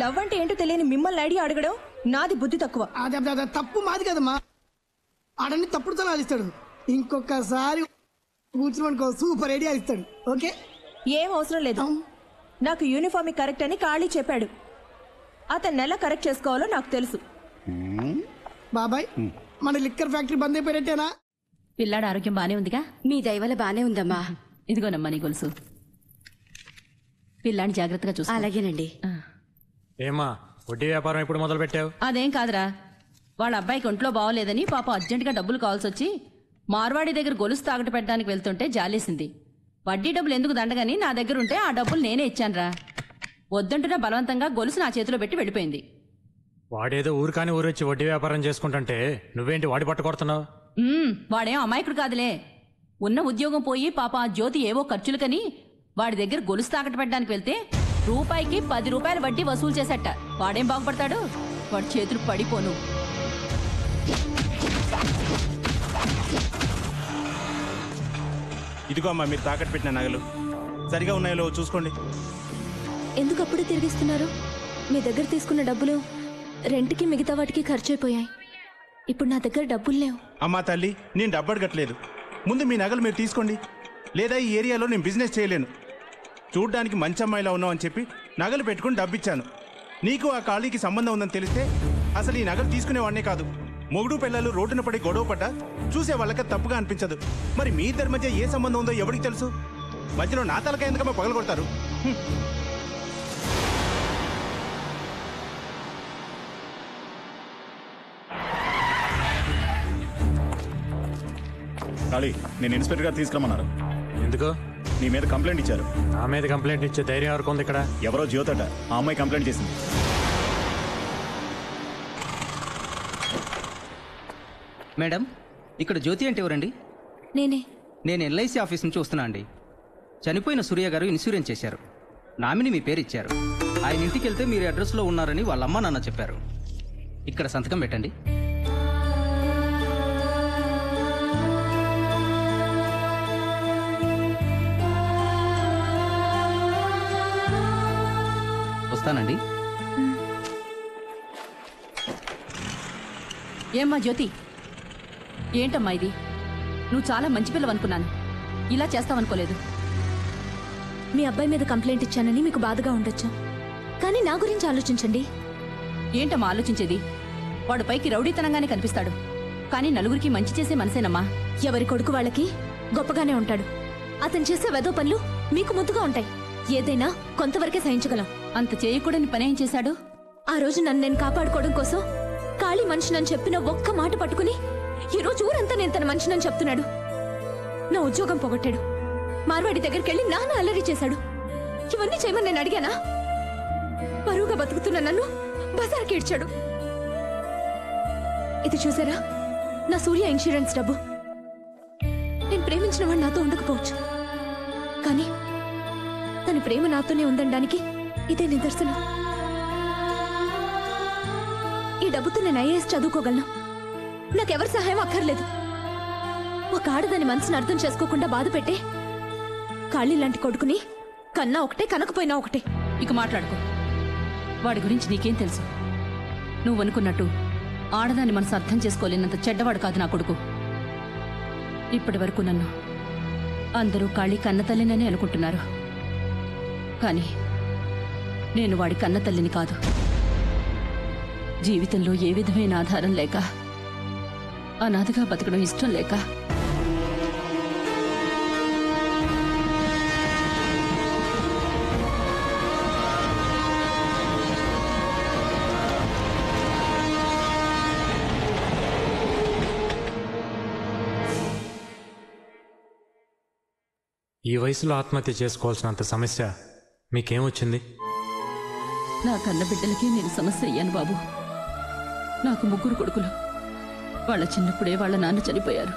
లవ్ అంటే ఏంటో తెలియని మిమ్మల్ని ఐడియా అడగడం నాది బుద్ధి తక్కువ. అదే తప్పు మాది కదమ్మా. ఆడని తప్పుడుతో ఆడిస్తాడు. ఇంకొకసారి కూర్చునుకో సూపర్ ఐడియా ఇస్తాడు. ఓకే, ఏం అవసరం లేదు. నాకు యూనిఫామ్ కరెక్ట్ అని ఖాళీ చెప్పాడు. అతన్ని ఎలా కరెక్ట్ చేసుకోవాలో నాకు తెలుసు. బాబాయ్, మన లిక్కర్ ఫ్యాక్టరీ బంద్ అయిపోయినట్టేనా? పిల్లాడు ఆరోగ్యం బానే ఉందిగా? మీ దయవల్ల బానే ఉందమ్మా. ఇదిగోనమ్మా నీ గొలుసు. పిల్లాడిని జాగ్రత్తగా చూసుకో. అలాగేనండి. ఏమా వడ్డీ వ్యాపారం ఇప్పుడు మొదలు పెట్టావు? అదేం కాదురా, వాళ్ళ అబ్బాయికి ఒంట్లో బాగోలేదని పాప అర్జెంటుగా డబ్బులు కావాల్సి వచ్చి మార్వాడి దగ్గర గొలుసు తాకట్టు పెట్టడానికి వెళ్తుంటే జాలేసింది. వడ్డీ డబ్బులు ఎందుకు దండగని నా దగ్గర ఉంటే ఆ డబ్బులు నేనే ఇచ్చానురా. వద్దంటున్నా బలవంతంగా గొలుసు నా చేతిలో పెట్టి వెళ్ళిపోయింది. వాడేదో ఊరు కాని ఊరు వచ్చి వడ్డీ వ్యాపారం చేసుకుంటుంటే నువ్వేంటి వాడి పట్టుకొడుతున్నావు? వాడేం అమాయకుడు కాదులే. ఉన్న ఉద్యోగం పోయి పాప ఆ జ్యోతి ఏవో ఖర్చులకని వాడి దగ్గర గొలుసు తాకట్టు పెట్టడానికి వెళ్తే రూపాయికి 10 రూపాయల వడ్డీ వసూలు చేసేట. వాడేం బాగుపడతాడు? వాడి చేతులు పడిపోను. ఇదిగో అమ్మా మీరు తాకట్టు పెట్టిన నగలు సరిగా ఉన్నాయో చూసుకోండి. ఎందుకు అప్పుడే తిరిగిస్తున్నారు? మీ దగ్గర తీసుకున్న డబ్బులు రెంట్కి మిగతా వాటికి ఖర్చు అయిపోయాయి. ఇప్పుడు నా దగ్గర డబ్బులు లేవు. అమ్మా తల్లి, నేను డబ్బు అడగట్లేదు. ముందు మీ నగలు మీరు తీసుకోండి, లేదా ఈ ఏరియాలో నేను బిజినెస్ చేయలేను. చూడ్డానికి మంచి అమ్మాయిలా ఉన్నావు అని చెప్పి నగలు పెట్టుకుని డబ్బిచ్చాను. నీకు ఆ ఖాళీకి సంబంధం ఉందని తెలిస్తే అసలు ఈ నగలు తీసుకునేవాడినే కాదు. మొగుడు పిల్లలు రోడ్డున పడి గొడవ పడ్డా చూసే వాళ్ళకి తప్పుగా అనిపించదు. మరి మీ ఇద్దరి మధ్య ఏ సంబంధం ఉందో ఎవరికి తెలుసు? మధ్యలో నా తలకాయ ఎందుకమ్మా పగలు కొడతారు? ఖాళీ, నేను ఇన్స్పెక్టర్ గారు తీసుకురమ్మన్నారు. ఎందుకు? నీ మీద కంప్లైంట్ ఇచ్చారు. నా మీద కంప్లైంట్ ఇచ్చే ధైర్యం ఎవరికి ఉంది ఇక్కడ? ఎవరో జ్యోతట ఆ అమ్మాయి కంప్లైంట్ చేసింది. మేడం, ఇక్కడ జ్యోతి అంటే ఎవరండి? నేనే. నేను ఎల్ఐసి ఆఫీస్ నుంచి వస్తున్నా అండి. చనిపోయిన సూర్య గారు ఇన్సూరెన్స్ చేశారు. నామిని మీ పేరు ఇచ్చారు. ఆయన ఇంటికి వెళ్తే మీరు అడ్రస్లో ఉన్నారని వాళ్ళ అమ్మ నాన్న చెప్పారు. ఇక్కడ సంతకం పెట్టండి. వస్తానండి. ఏమ్మా జ్యోతి, ఏంటమ్మా ఇది? నువ్వు చాలా మంచి పిల్లవు అనుకున్నాను, ఇలా చేస్తావనుకోలేదు. మీ అబ్బాయి మీద కంప్లైంట్ ఇచ్చానని మీకు బాధగా ఉండొచ్చు, కానీ నా గురించి ఆలోచించండి. ఏంటమ్మా ఆలోచించేది? వాడు పైకి రౌడీతనంగానే కనిపిస్తాడు, కానీ నలుగురికి మంచి చేసే మనసేనమ్మా. ఎవరి కొడుకు వాళ్ళకి గొప్పగానే ఉంటాడు. అతను చేసే వెదో పనులు మీకు ముద్దుగా ఉంటాయి. ఏదైనా కొంతవరకే సహించగలం. అంత చేయకూడని పనేం చేశాడు? ఆ రోజు నన్ను నేను కాపాడుకోవడం కోసం ఖాళీ మనిషినని చెప్పిన ఒక్క మాట పట్టుకుని ఈ రోజు ఊరంతా నేను తన మనిషినని చెప్తున్నాడు. నా ఉద్యోగం పోగొట్టాడు. మార్వాడి దగ్గరికి వెళ్ళి నాన్న అల్లరి చేశాడు. ఇవన్నీ చేయమని నేను అడిగానా? బరువుగా బతుకుతున్న నన్ను బజార్కి ఇడ్చాడు. ఇది చూసారా, నా సూర్య ఇన్సూరెన్స్ డబ్బు. నేను ప్రేమించిన వాడు నాతో ఉండకపోవచ్చు, కానీ తన ప్రేమ నాతోనే ఉందనడానికి ఇదే నిదర్శనం. ఈ డబ్బుతో నేను ఐఏఎస్ చదువుకోగలను. నాకెవరి సహాయం అక్కర్లేదు. ఒక ఆడదాని మనసును అర్థం చేసుకోకుండా బాధ పెట్టే ఖాళీ లాంటి కొడుకుని కన్నా ఒకటే, కనకపోయినా ఒకటే. ఇక మాట్లాడుకో. వాడి గురించి నీకేం తెలుసు? నువ్వు అనుకున్నట్టు ఆడదాని మనసు అర్థం చేసుకోలేనంత చెడ్డవాడు కాదు నా కొడుకు. ఇప్పటి వరకు నన్ను అందరూ ఖాళీ కన్నతల్లినని అనుకుంటున్నారు, కానీ నేను వాడి కన్నతల్లిని కాదు. జీవితంలో ఏ విధమైన ఆధారం లేక, అనాథగా బతకడం ఇష్టం లేక ఈ వయసులో ఆత్మహత్య చేసుకోవాల్సినంత సమస్య మీకేమొచ్చింది? నా కన్న బిడ్డలకి నేను సమస్య అయ్యాను బాబు. నాకు 3 కొడుకులు. వాళ్ళ చిన్నప్పుడే వాళ్ళ నాన్న చనిపోయారు.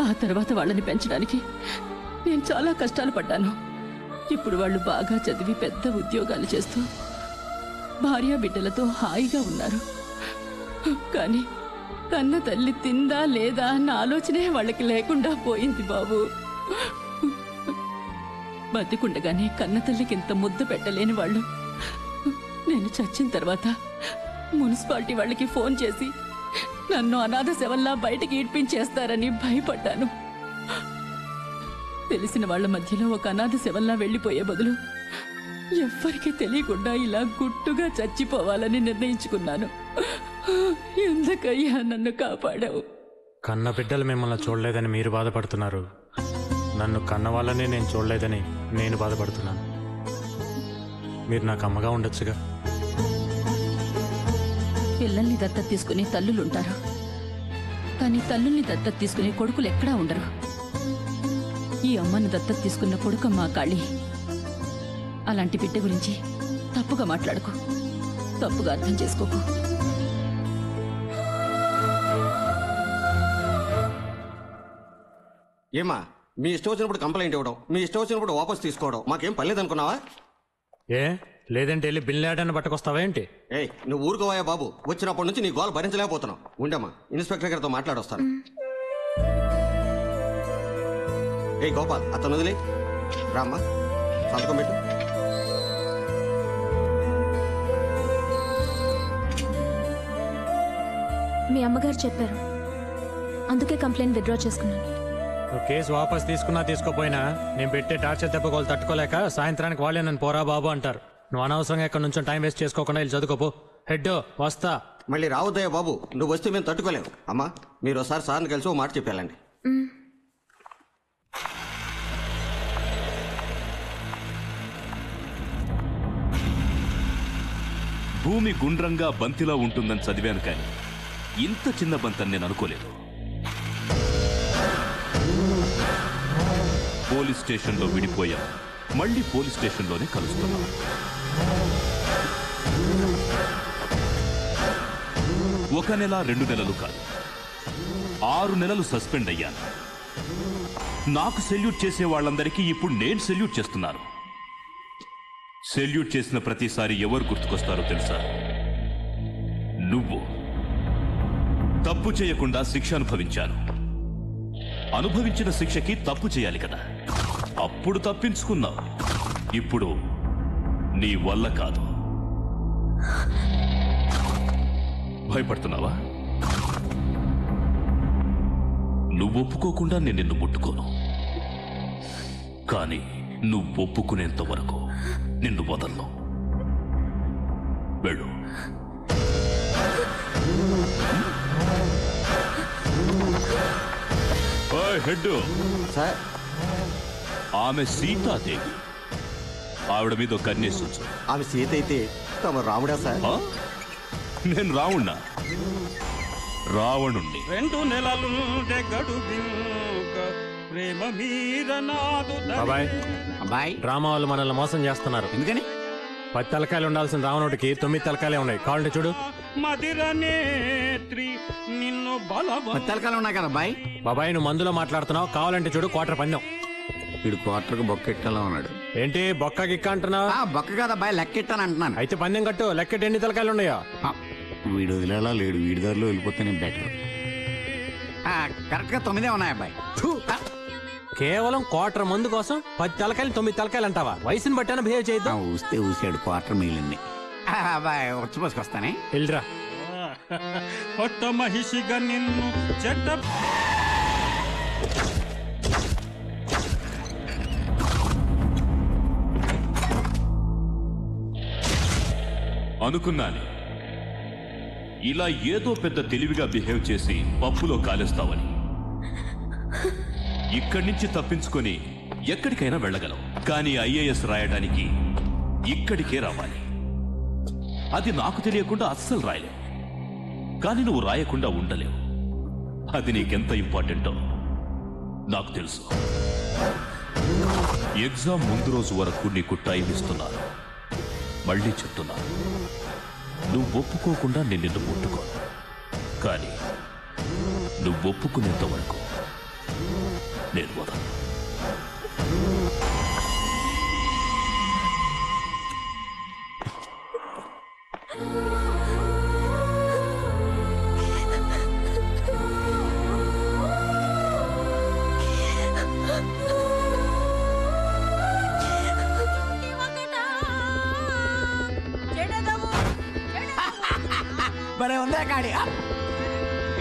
ఆ తర్వాత వాళ్ళని పెంచడానికి నేను చాలా కష్టాలు పడ్డాను. ఇప్పుడు వాళ్ళు బాగా చదివి పెద్ద ఉద్యోగాలు చేస్తూ భార్య బిడ్డలతో హాయిగా ఉన్నారు. కానీ కన్న తల్లి తిందా లేదా అన్న ఆలోచనే వాళ్ళకి లేకుండా పోయింది బాబు. బతికుండగానే కన్న తల్లికి ఇంత ముద్ద పెట్టలేని వాళ్ళు నేను చచ్చిన తర్వాత మున్సిపాలిటీ వాళ్ళకి ఫోన్ చేసి నన్ను అనాథ శవల్లా బయటకి ఈడ్పించేస్తారని భయపడ్డాను. తెలిసిన వాళ్ళ మధ్యలో ఒక అనాథ శవల్లా వెళ్లిపోయే బదులు ఎవ్వరికీ తెలియకుండా ఇలా గుట్టుగా చచ్చిపోవాలని నిర్ణయించుకున్నాను. ఎందుకయ్యా నన్ను కాపాడావు? కన్న బిడ్డలు మిమ్మల్ని చూడలేదని మీరు బాధపడుతున్నారు. నన్ను కన్న వాళ్ళనే నేను చూడలేదని నేను బాధపడుతున్నాను. మీరు నాకు అమ్మగా ఉండొచ్చుగా. పిల్లల్ని దత్తత తీసుకునే తల్లులుంటారు, కానీ తల్లుల్ని దత్తత తీసుకునే కొడుకులు ఎక్కడా ఉండరు. ఈ అమ్మను దత్తత తీసుకున్న కొడుకమ్మ కాళీ. అలాంటి బిడ్డ గురించి తప్పుగా మాట్లాడుకో, తప్పుగా అర్థం చేసుకోకు. ఏమా మీ ఇష్టం వచ్చినప్పుడు కంప్లైంట్ ఇవ్వడం, మీ ఇష్టం వచ్చినప్పుడు వాపస్ తీసుకోవడం మాకేం పర్లేదనుకున్నావా? ఏ లేదంటే వెళ్ళి బిల్లాడని పట్టుకొస్తావా ఏంటి? ఏయ్ నువ్వు ఊరుకోవాయా బాబు. వచ్చినప్పటి నుంచి నీ గోల భరించలేకపోతున్నావు. ఉండమ్మా, ఇన్స్పెక్టర్ గారితో మాట్లాడొస్తాను. ఏయ్ గోపాల్, అతను వదిలే రామ్మా, సంతకం పెట్టు. మీ అమ్మగారు చెప్పారు, అందుకే కంప్లైంట్ విత్డ్రా చేసుకున్నాను. నువ్వు కేసు వాపస్ తీసుకున్నా తీసుకోపోయినా నేను పెట్టే టార్చర్ దెబ్బకోలు తట్టుకోలేక సాయంత్రానికి వాళ్ళే నన్ను పోరా బాబు అంటారు. నువ్వు అనవసరంగా ఎక్కడి నుంచో టైం వేస్ట్ చేసుకోకుండా వెళ్ళి చదువుకోపో. హెడ్ వస్తా. మళ్ళీ రావద్దయ్యా బాబు, నువ్వు వస్తే మేము తట్టుకోలేము. అమ్మా మీరు ఒకసారి సార్ని కలిసి ఓ మాట చెప్పాలండి. భూమి గుండ్రంగా బంతిలా ఉంటుందని చదివాను, కానీ ఇంత చిన్న బంతని నేను అనుకోలేదు. పోలీస్ స్టేషన్లో విడిపోయాం, మళ్ళీ పోలీస్ స్టేషన్లోనే కలుస్తున్నాం. ఒక నెల 2 నెలలు కాదు, 6 నెలలు సస్పెండ్ అయ్యాను. నాకు సెల్యూట్ చేసే వాళ్ళందరికీ ఇప్పుడు నేను సెల్యూట్ చేస్తున్నాను. సెల్యూట్ చేసిన ప్రతిసారి ఎవరు గుర్తుకొస్తారో తెలుసా? నువ్వు. తప్పు చేయకుండా శిక్ష అనుభవించాను. అనుభవించిన శిక్షకి తప్పు చేయాలి కదా, అప్పుడు తప్పించుకున్నావు. ఇప్పుడు నీ వల్ల కాదు. భయపడుతున్నావా? నువ్వు ఒప్పుకోకుండా నేను నిన్ను ముట్టుకోను, కానీ నువ్వు ఒప్పుకునేంత వరకు నిన్ను వదలను. వెళ్ళు. హెడ్ సార్ ఆమె సీతాదేవి. ఆవిడ మీద ఒక కన్నేసి ఉంచు. ఆమె సీత అయితే తమ రాముడా సార్? నేను రావుణ్ణా? రావణుణ్ణి. 2 నెలలు ప్రేమ మీద నాదు బాబాయ్ అబ్బాయి డ్రామా వాళ్ళు మనల్ని మోసం చేస్తున్నారు. ఎందుకని? 10 తలకాయలు ఉండాల్సిన రావణుడికి 9 తలకాయలే ఉన్నాయి. కావాలంటే చూడు. మదిరనేత్రి నిన్ను బలవ 10 తలకాయలు ఉన్నాయి కదా అబ్బాయి. బాబాయ్ నువ్వు మందులో మాట్లాడుతున్నావు. కావాలంటే చూడు. క్వార్టర్ పందెం. వీడు క్వార్టర్కి బొక్కెట్టాలో ఉన్నాడు. ఏంటి బొక్క గిక్క అంటున్నావు? బొక్క కదా అబ్బాయి, లెక్కెట్టాను అంటున్నాను. అయితే పందెం కట్టు. లెక్కెట్ ఎన్ని తలకాయలు ఉన్నాయో. వీడు వదిలేలా లేడు. వీడి దారిలో వెళ్ళిపోతేనే బెటర్. కరెక్ట్ గా 9 ఉన్నాయి అబ్బాయి. కేవలం క్వార్టర్ మందు కోసం 10 తలకాయలు 9 తలకాయలు అంటావా? వయసుని బట్టాన బిహేవ్ చేయొద్దు. ఊస్తే ఊసాడు. క్వార్టర్ మిగిలింది. అబ్బాయి వచ్చి వెళ్ళరా. కొత్త మహిషిగా నిన్ను చెడ్డ అనుకున్నాను ఇలా ఏదో పెద్ద తెలివిగా బిహేవ్ చేసి పప్పులో కాలేస్తావని. ఇక్కడి నుంచి తప్పించుకొని ఎక్కడికైనా వెళ్ళగలవు. కానీ ఐఏఎస్ రాయడానికి ఇక్కడికే రావాలి. అది నాకు తెలియకుండా అస్సలు రాయలేవు. కానీ నువ్వు రాయకుండా ఉండలేవు. అది నీకెంత ఇంపార్టెంటో నాకు తెలుసు. ఎగ్జామ్ ముందు రోజు వరకు నీకు టైం ఇస్తున్నాను. మళ్ళీ చెప్తున్నాను, నువ్వు ఒప్పుకోకుండా నేను నిన్ను ముట్టుకోను. కానీ నువ్వు ఒప్పుకునేంత వరకు నేను వదలను. భలే ఉందా కాడి?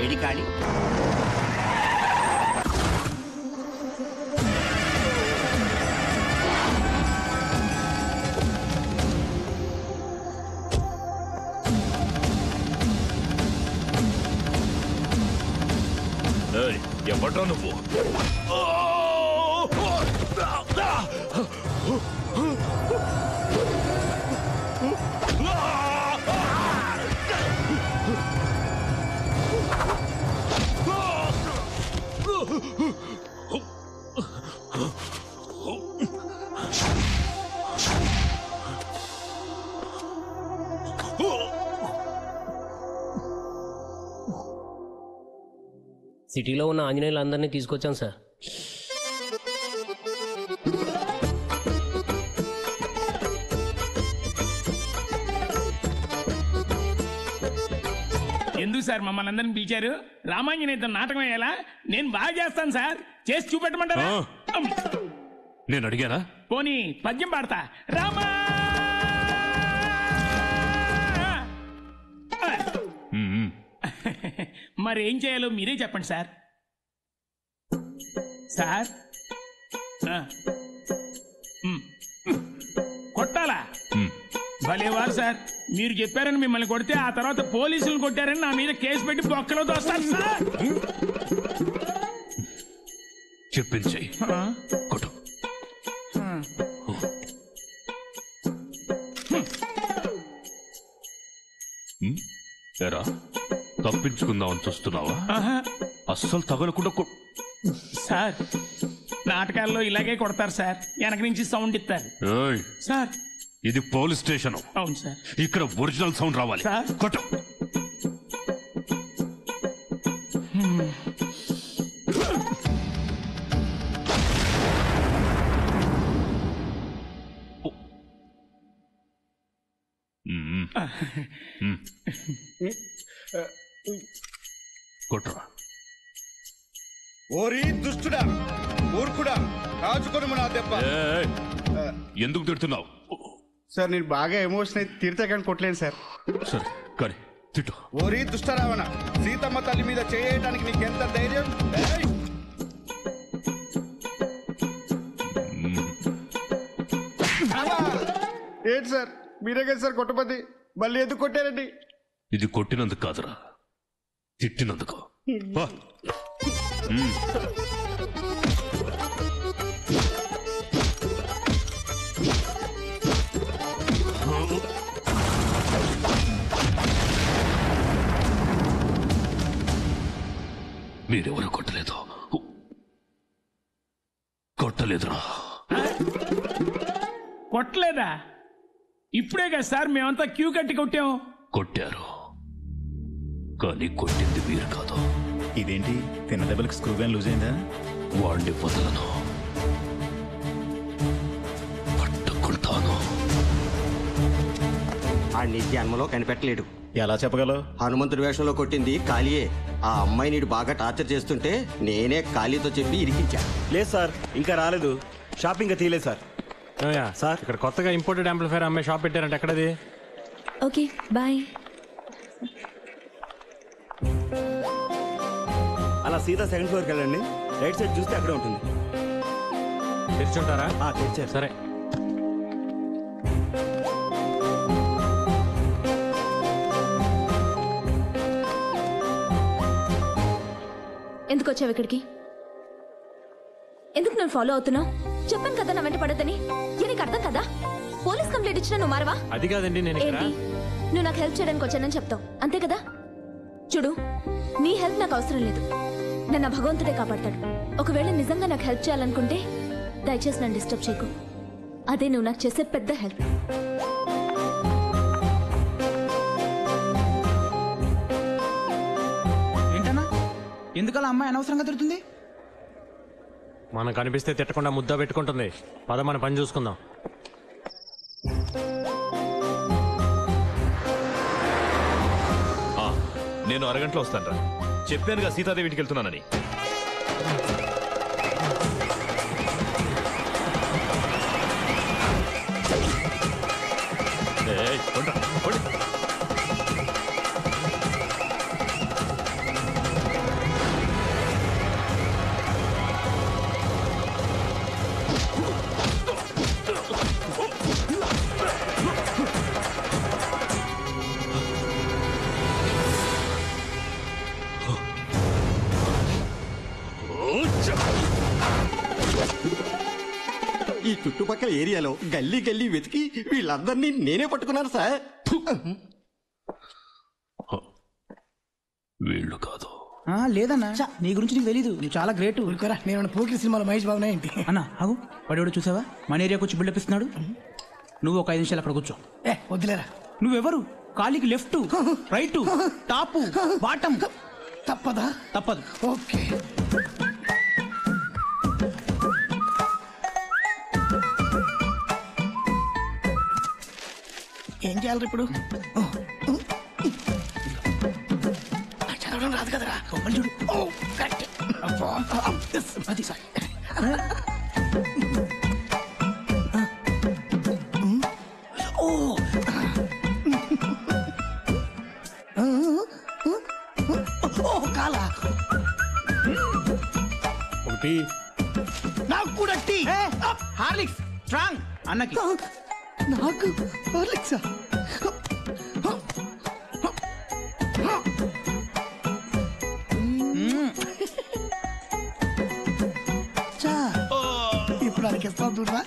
ఏడి కాడి? ఎవడ్రా నువ్వు? సిటీలో ఉన్న ఆంజనేయులందరినీ తీసుకొచ్చాను సార్. ఎందుకు సార్ మమ్మల్ని అందరిని పిలిచారు? రామాంజనేయుతో నాటకం వేయాలా? నేను బాగా చేస్తాను సార్. చేసి చూపెట్టమంటారా? నేను అడిగానా? పోనీ పద్యం పాడతా. రామా మరి ఏం చేయాలో మీరే చెప్పండి సార్. సార్ కొట్టాలా? భలేవారు సార్. మీరు చెప్పారని మిమ్మల్ని కొడితే ఆ తర్వాత పోలీసులు కొట్టారని నా మీద కేసు పెట్టి బొక్కలో దోస్తాను సార్. చెప్పించి కొట్టు. ఎరా తప్పించుకుందామని చూస్తున్నావా? అస్సలు తగలకుండా సార్ నాటకాల్లో ఇలాగే కొడతారు సార్. వెనక నుంచి సౌండ్ ఇస్తారు సార్. ఇది పోలీస్ స్టేషన్. అవును సార్. ఇక్కడ ఒరిజినల్ సౌండ్ రావాలి. కొట్టు. కొట్టురా. ఓరి దుష్టుడా, మూర్ఖుడా, రాజుకొని నా దెబ్బ. ఎందుకు తిడుతున్నావు? సార్ నేను బాగా ఎమోషన్ అయితే తిడితే కానీ కొట్టలేను సార్. సరే కానీ తిట్టు. ఓరి దుష్టరావణ, సీతమ్మ తల్లి మీద చేయడానికి నీకెంత ధైర్యం? ఏంటి సార్ మీరే కదా సార్ కొట్టపతి, మళ్ళీ ఎందుకు కొట్టారండి? ఇది కొట్టినందుకు కాదురా, తిట్టినందుకు. మీరెవరూ కొట్టలేదు. కొట్టలేదురా. కొట్టలేదా? ఇప్పుడే కదా సార్ మేమంతా క్యూ కట్టి కొట్టాం. కొట్టారు, కానీ కొట్టింది మీరు కాదు. ఇదేంటి తిన్న దెబ్బలకు స్క్రూ గాని లూజ్ అయిందా? వాడిని వదలను, పట్టుకుంటాను. ఆడిని జన్మలో కనిపెట్టలేడు. ఎలా చెప్పగలవు? హనుమంతుడి వేషంలో కొట్టింది కాళీయే. ఆ అమ్మాయి నీడు బాగా టార్చర్ చేస్తుంటే నేనే కాళీతో చెప్పి ఇరికించా. లేదు సార్, ఇంకా రాలేదు. షాపింగ్ తీయలేదు సార్. సార్ ఇక్కడ కొత్తగా ఇంపోర్టెడ్ యాంప్లిఫైర్ అమ్మాయి షాప్ పెట్టారంటే ఎక్కడది? Okay bye. అలా సీదా సెకండ్ ఫ్లోర్కి వెళ్ళండి. రైట్ సైడ్ చూస్తే అక్కడే ఉంటుంది. తెరిచుంటారా? తెరిచారు. సరే. ఎందుకు వచ్చావు ఇక్కడికి? ఎందుకు నన్ను ఫాలో అవుతున్నావు? చెప్పాను కదా నా వెంట పడద్దని. నీకు అర్థం కదా? పోలీస్ కంప్లైంట్ ఇచ్చినా నువ్వు మారవా? అది కాదండి, నేను ఏంటి నువ్వు నాకు హెల్ప్ చేయడానికి వచ్చానని చెప్తావు అంతే కదా? చూడు, నీ హెల్ప్ నాకు అవసరం లేదు. నన్ను భగవంతుడే కాపాడతాడు. ఒకవేళ నిజంగా నాకు హెల్ప్ చేయాలనుకుంటే దయచేసి నన్ను డిస్టర్బ్ చేయకు. అదే నువ్వు నాకు చేసే పెద్ద హెల్ప్. ఏంటన్నా ఎందుకలా అమ్మాయి అనవసరంగా తిరుగుతుంది? మనం కనిపిస్తే తిట్టకుండా ముద్ద పెట్టుకుంటుంది. పద మన పని చూసుకుందాం. నేను అరగంటలో వస్తాను రా. చెప్పానుగా సీతాదేవి ఇంటికి వెళ్తున్నానని. ఈ చుట్టుపక్కల ఏరియాలో గల్లీ గల్లీ వెతికి వీళ్ళందరినీ నేనే పట్టుకున్నాను సార్. వీళ్ళు కాదు. లేదన్నా, నీ గురించి నీకు తెలీదు. నువ్వు చాలా గ్రేట్. నేను పోకిరి సినిమాలో మహేష్ బాబునే ఏంటి? అన్నా ఆగు, వాడు చూసావా మన ఏరియాకి వచ్చి బిల్డప్ ఇస్తున్నాడు. నువ్వు ఒక 5 నిమిషాలు అక్కడ కూర్చో. వద్దులేరా. నువ్వెవరు? కాలికి లెఫ్ట్, రైట్, టాప్, బాటం. తప్పదా? తప్పదు. ఓకే. ఏం చేయాలి ఇప్పుడు? చదవడం రాదు కదరా. చూడు. అది సార్. కాలా ఒకటి. నాకు కూడా టీ. హార్లిక్స్ స్ట్రాంగ్ అన్నకి. నాకు హార్లిక్సా? ఇప్పుడు అడిగి ఇస్తావు చూడరా.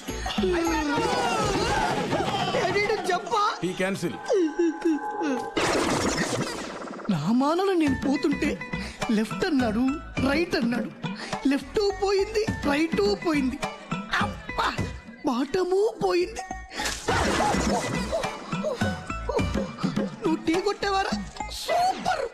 చెప్పా క్యాన్సిల్. నా మానలో నేను పోతుంటే లెఫ్ట్ అన్నాడు, రైట్ అన్నాడు. లెఫ్ట్ పోయింది, రైట్ పోయింది, బాటము పోయింది. నువ్వు టీ కొట్టేవారా? Super.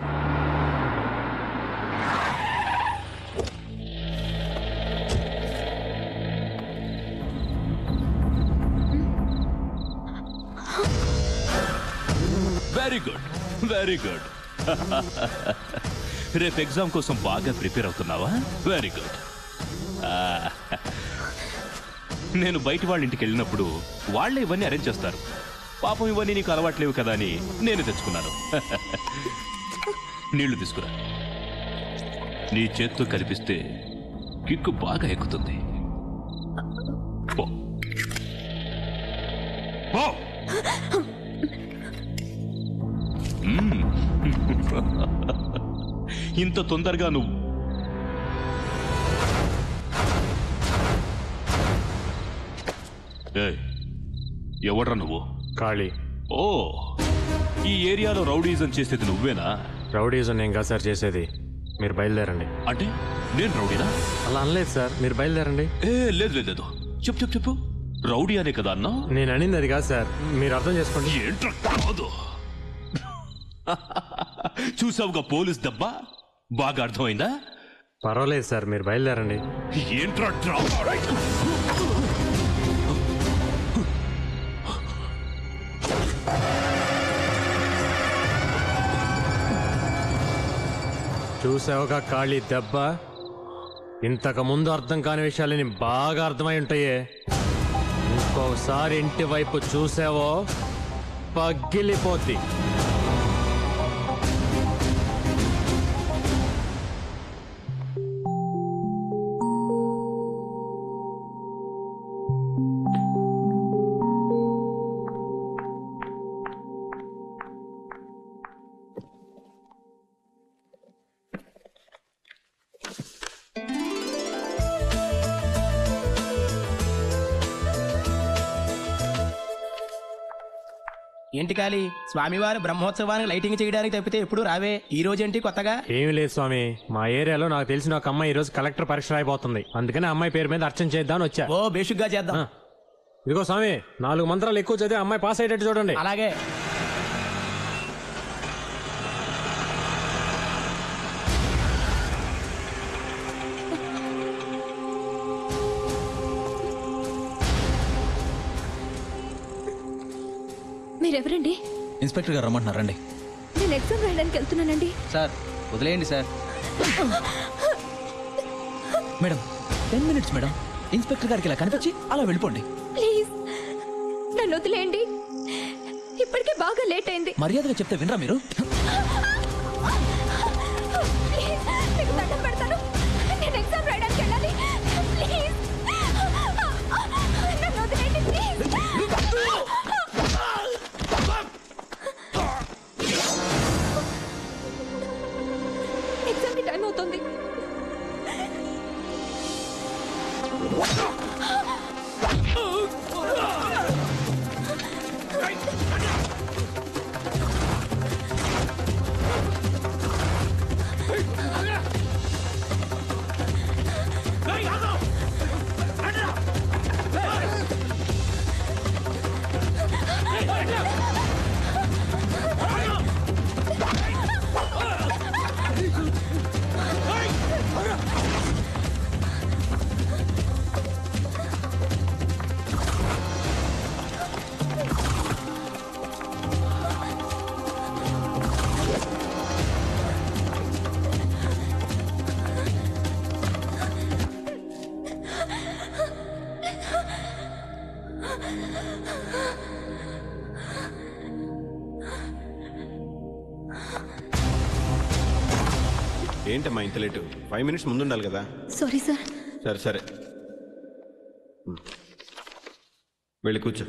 Very good, very good. రేపు ఎగ్జామ్ కోసం బాగా ప్రిపేర్ అవుతున్నావా? Very good. నేను బయట వాళ్ళ ఇంటికి వెళ్ళినప్పుడు వాళ్ళే ఇవన్నీ అరేంజ్ చేస్తారు. పాపం ఇవన్నీ నీకు అలవాట్లేవు కదా అని నేను తెచ్చుకున్నాను. నీళ్లు తీసుకురా. నీ చేత్తో కనిపిస్తే కిక్కు బాగా ఎక్కుతుంది. పో. పో. ఇంత తొందరగా నువ్వు ఎవడ్రా నువ్వు? ఖాళీ. ఓ, ఈ ఏరియాలో రౌడీజం చేసేది నువ్వేనా? రౌడీజం నేను కాదు సార్ చేసేది. మీరు బయలుదేరండి. అంటే నేను రౌడీనా? అలా అనలేదు సార్, మీరు బయలుదేరండి. లేదు లేదు లేదు, చెప్పు రౌడీ అనే కదా అన్నా? నేను అనింది అది కాదు సార్, మీరు అర్థం చేసుకోండి. ఏంట్రా కాదు, చూసావుగా పోలీస్ దెబ్బ, బాగా అర్థమైందా? పర్వాలేదు సార్, మీరు బయలుదేరండి. ఏంట్రా చూసావుగా ఖాళీ దెబ్బ, ఇంతకు ముందు అర్థం కాని విషయాలని బాగా అర్థమై ఉంటాయే. ఇంకోసారి ఇంటి వైపు చూసావో పగిలిపోద్ది. ఏంటి కాలి, స్వామివారి బ్రహ్మోత్సవానికి లైటింగ్ చేయడానికి తప్పితే ఎప్పుడు రావే, ఈ రోజేంటి కొత్తగా? ఏమి లేదు స్వామి, మా ఏరియాలో నాకు తెలిసిన ఒక అమ్మాయి ఈ రోజు కలెక్టర్ పరీక్ష అయిపోతుంది, అందుకని అమ్మాయి పేరు మీద అర్చన చేద్దామని వచ్చా. ఓ బేషుగ్గా చేద్దాం. ఇదిగో స్వామి, 4 మంత్రాలు ఎక్కువ చదివి అమ్మాయి పాస్ అయ్యేటట్టు చూడండి. అలాగే. మీరెవరండి? ఇన్స్పెక్టర్ గారు రమ్మంటున్నారండి. నేను ఎగ్జామ్ రాయడానికి వెళ్తున్నానండి. సార్ వదిలేయండి sir. Madam 10 minutes madam, inspector గారికి ఇలా కనిపించి అలా వెళ్ళిపోండి. ప్లీజ్ నన్ను వదిలేయండి, ఇప్పటికే బాగా లేట్ అయింది. మర్యాదగా చెప్తే వినరా మీరు? ప్లీజ్ మీకు దండం పెడతాను, నేను ఎగ్జామ్ రాయడానికి వెళ్ళాలి. ప్లీజ్ నన్ను వదిలేయండి ప్లీజ్. ఎగ్జామ్కి టైం అవుతుంది. ఏంటమ్మా ఇంత లేటు? 5 మినిట్స్ ముందు ఉండాలి కదా. Sorry sir. సరే వెళ్ళి కూర్చో.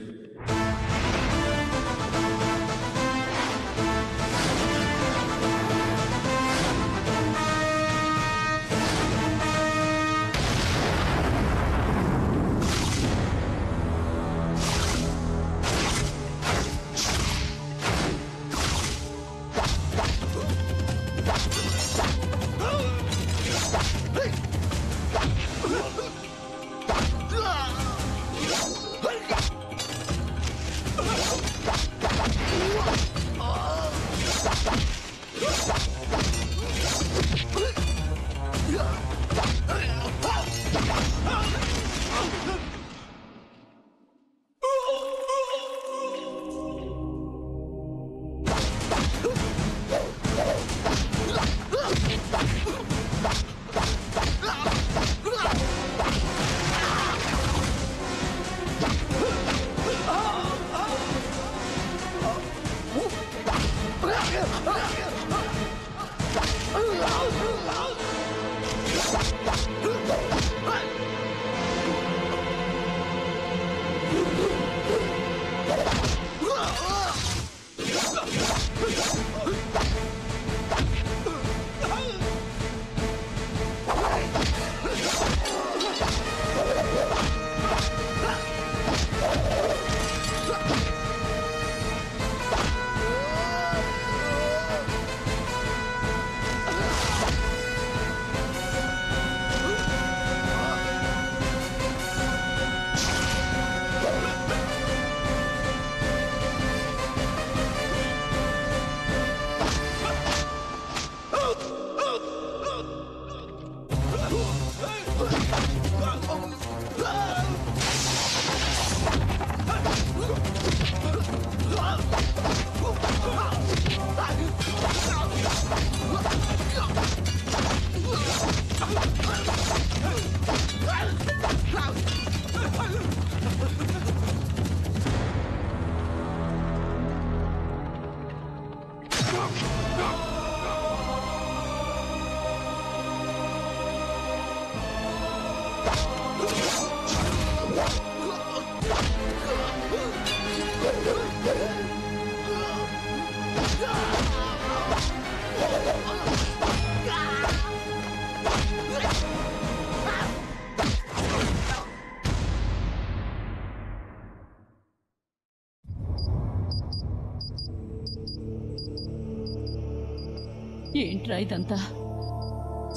ఏంట్రా ఇదంతా?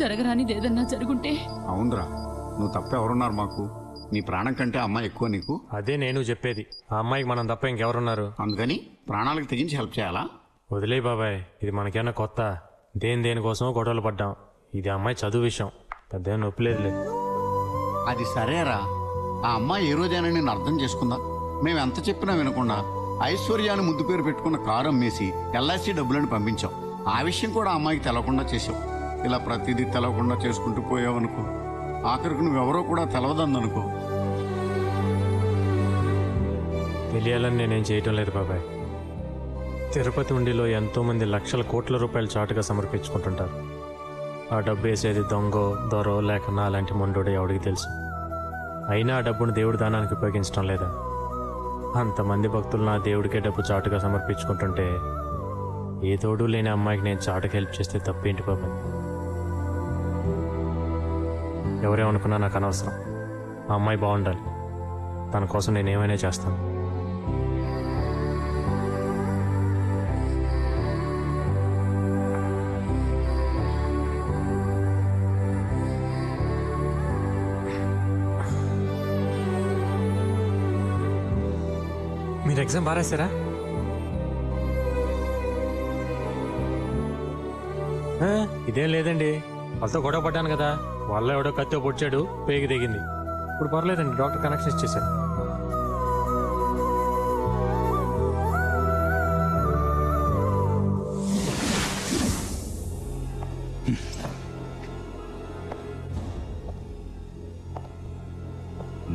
జరగరానిది ఏదన్నా జరుగుంటే? అవునరా, నువ్వు తప్ప ఎవరున్నారు మాకు? నీ ప్రాణం కంటే అమ్మాయి ఎక్కువ నీకు. అదే నేను చెప్పేది. ఆ అమ్మాయికి మనం తప్ప ఇంకెవరున్నారు? అందుకని ప్రాణాలకు తెగించి హెల్ప్ చేయాలా? వదిలే బాబాయ్, ఇది మనకేమన్నా కొత్త? దేనికోసమో గొడవలు పడ్డాం. ఇది అమ్మాయి చదువు విషయం, పెద్ద నొప్పి లేదులే. అది సరేరా, ఆ అమ్మాయి ఏ రోజైనా నేను అర్థం చేసుకుందా? మేము ఎంత చెప్పినా వినకుండా ఐశ్వర్యాన్ని ముద్దు పేరు పెట్టుకున్న కారు అమ్మేసి ఎల్ఐసి డబ్బులను పంపించాం. ఆ విషయం కూడా అమ్మాయికి తెలవకుండా చేసావు. ఇలా ప్రతిదీ తెలవకుండా చేసుకుంటూ పోయావనుకో, ఆఖరికి నువ్వెవరో కూడా తెలవదందనుకో. తెలియాలని నేనేం చేయటం లేదు బాబాయ్. తిరుపతి ఉండిలో ఎంతోమంది లక్షల కోట్ల రూపాయలు చాటుగా సమర్పించుకుంటుంటారు. ఆ డబ్బు వేసేది దొంగో దొరో లేక నా లాంటి మొండోడే ఎవడికి తెలుసు. అయినా ఆ డబ్బును దేవుడి దానానికి ఉపయోగించడం లేదా? అంతమంది భక్తులు నా దేవుడికే డబ్బు చాటుగా సమర్పించుకుంటుంటే ఏ తోడు లేని అమ్మాయికి నేను చాటుకు హెల్ప్ చేస్తే తప్పేంటి బాబాయ్? ఎవరేమనుకున్నా నాకు అనవసరం. ఆ అమ్మాయి బాగుండాలి. తన కోసం నేను ఏమైనా చేస్తాను. మీరు ఎగ్జామ్ బారేసారా? ఇదేం లేదండి, వాళ్ళతో గొడవ పడ్డాను కదా, వాళ్ళ ఎవడో కత్తితో పొడిచాడు, పేగి దిగింది. ఇప్పుడు పర్లేదండి, డాక్టర్ కనెక్షన్ ఇచ్చేసాడు.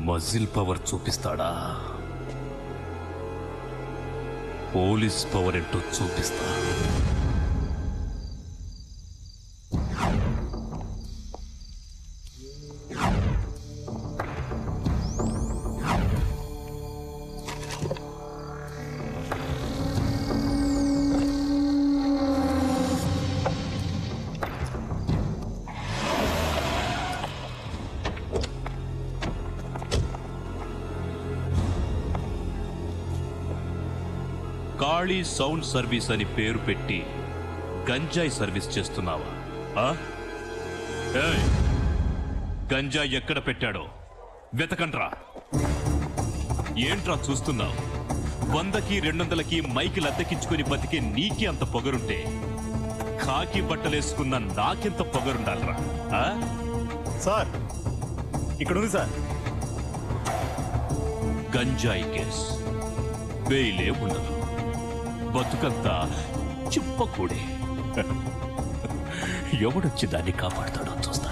మజిల్ పవర్ చూపిస్తాడా? పోలీస్ పవర్ ఏంటో చూపిస్తా. కాళీ సౌండ్ సర్వీస్ అని పేరు పెట్టి గంజాయి సర్వీస్ చేస్తున్నావా? గంజాయి ఎక్కడ పెట్టాడో వెతకండ్రా. ఏంట్రా చూస్తున్నావు? 100కి 200కి మైకిల్ అద్దెకించుకుని బతికే నీకే అంత పొగరుంటే కాకి బట్టలేసుకున్న నాకెంత పొగరుండాలరా? సార్ ఇక్కడ ఉంది సార్. గంజాయి కేస్ బెయిలే ఉండదు, బతుకంతా చిప్పకూడే. ఎవడొచ్చి దాన్ని కాపాడుతాడో చూస్తా.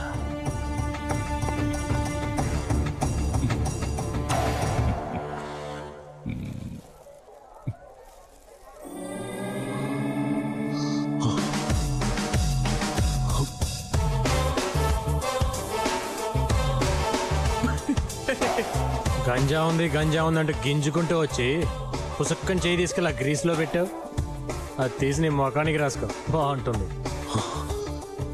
గంజా ఉంది అంటూ గింజుకుంటూ వచ్చి పుసక్కని చేయి తీసుకెళ్ళి ఆ గ్రీస్లో పెట్టావు. అది తీసి నీ మొఖానికి రాసుకో, బాగుంటుంది.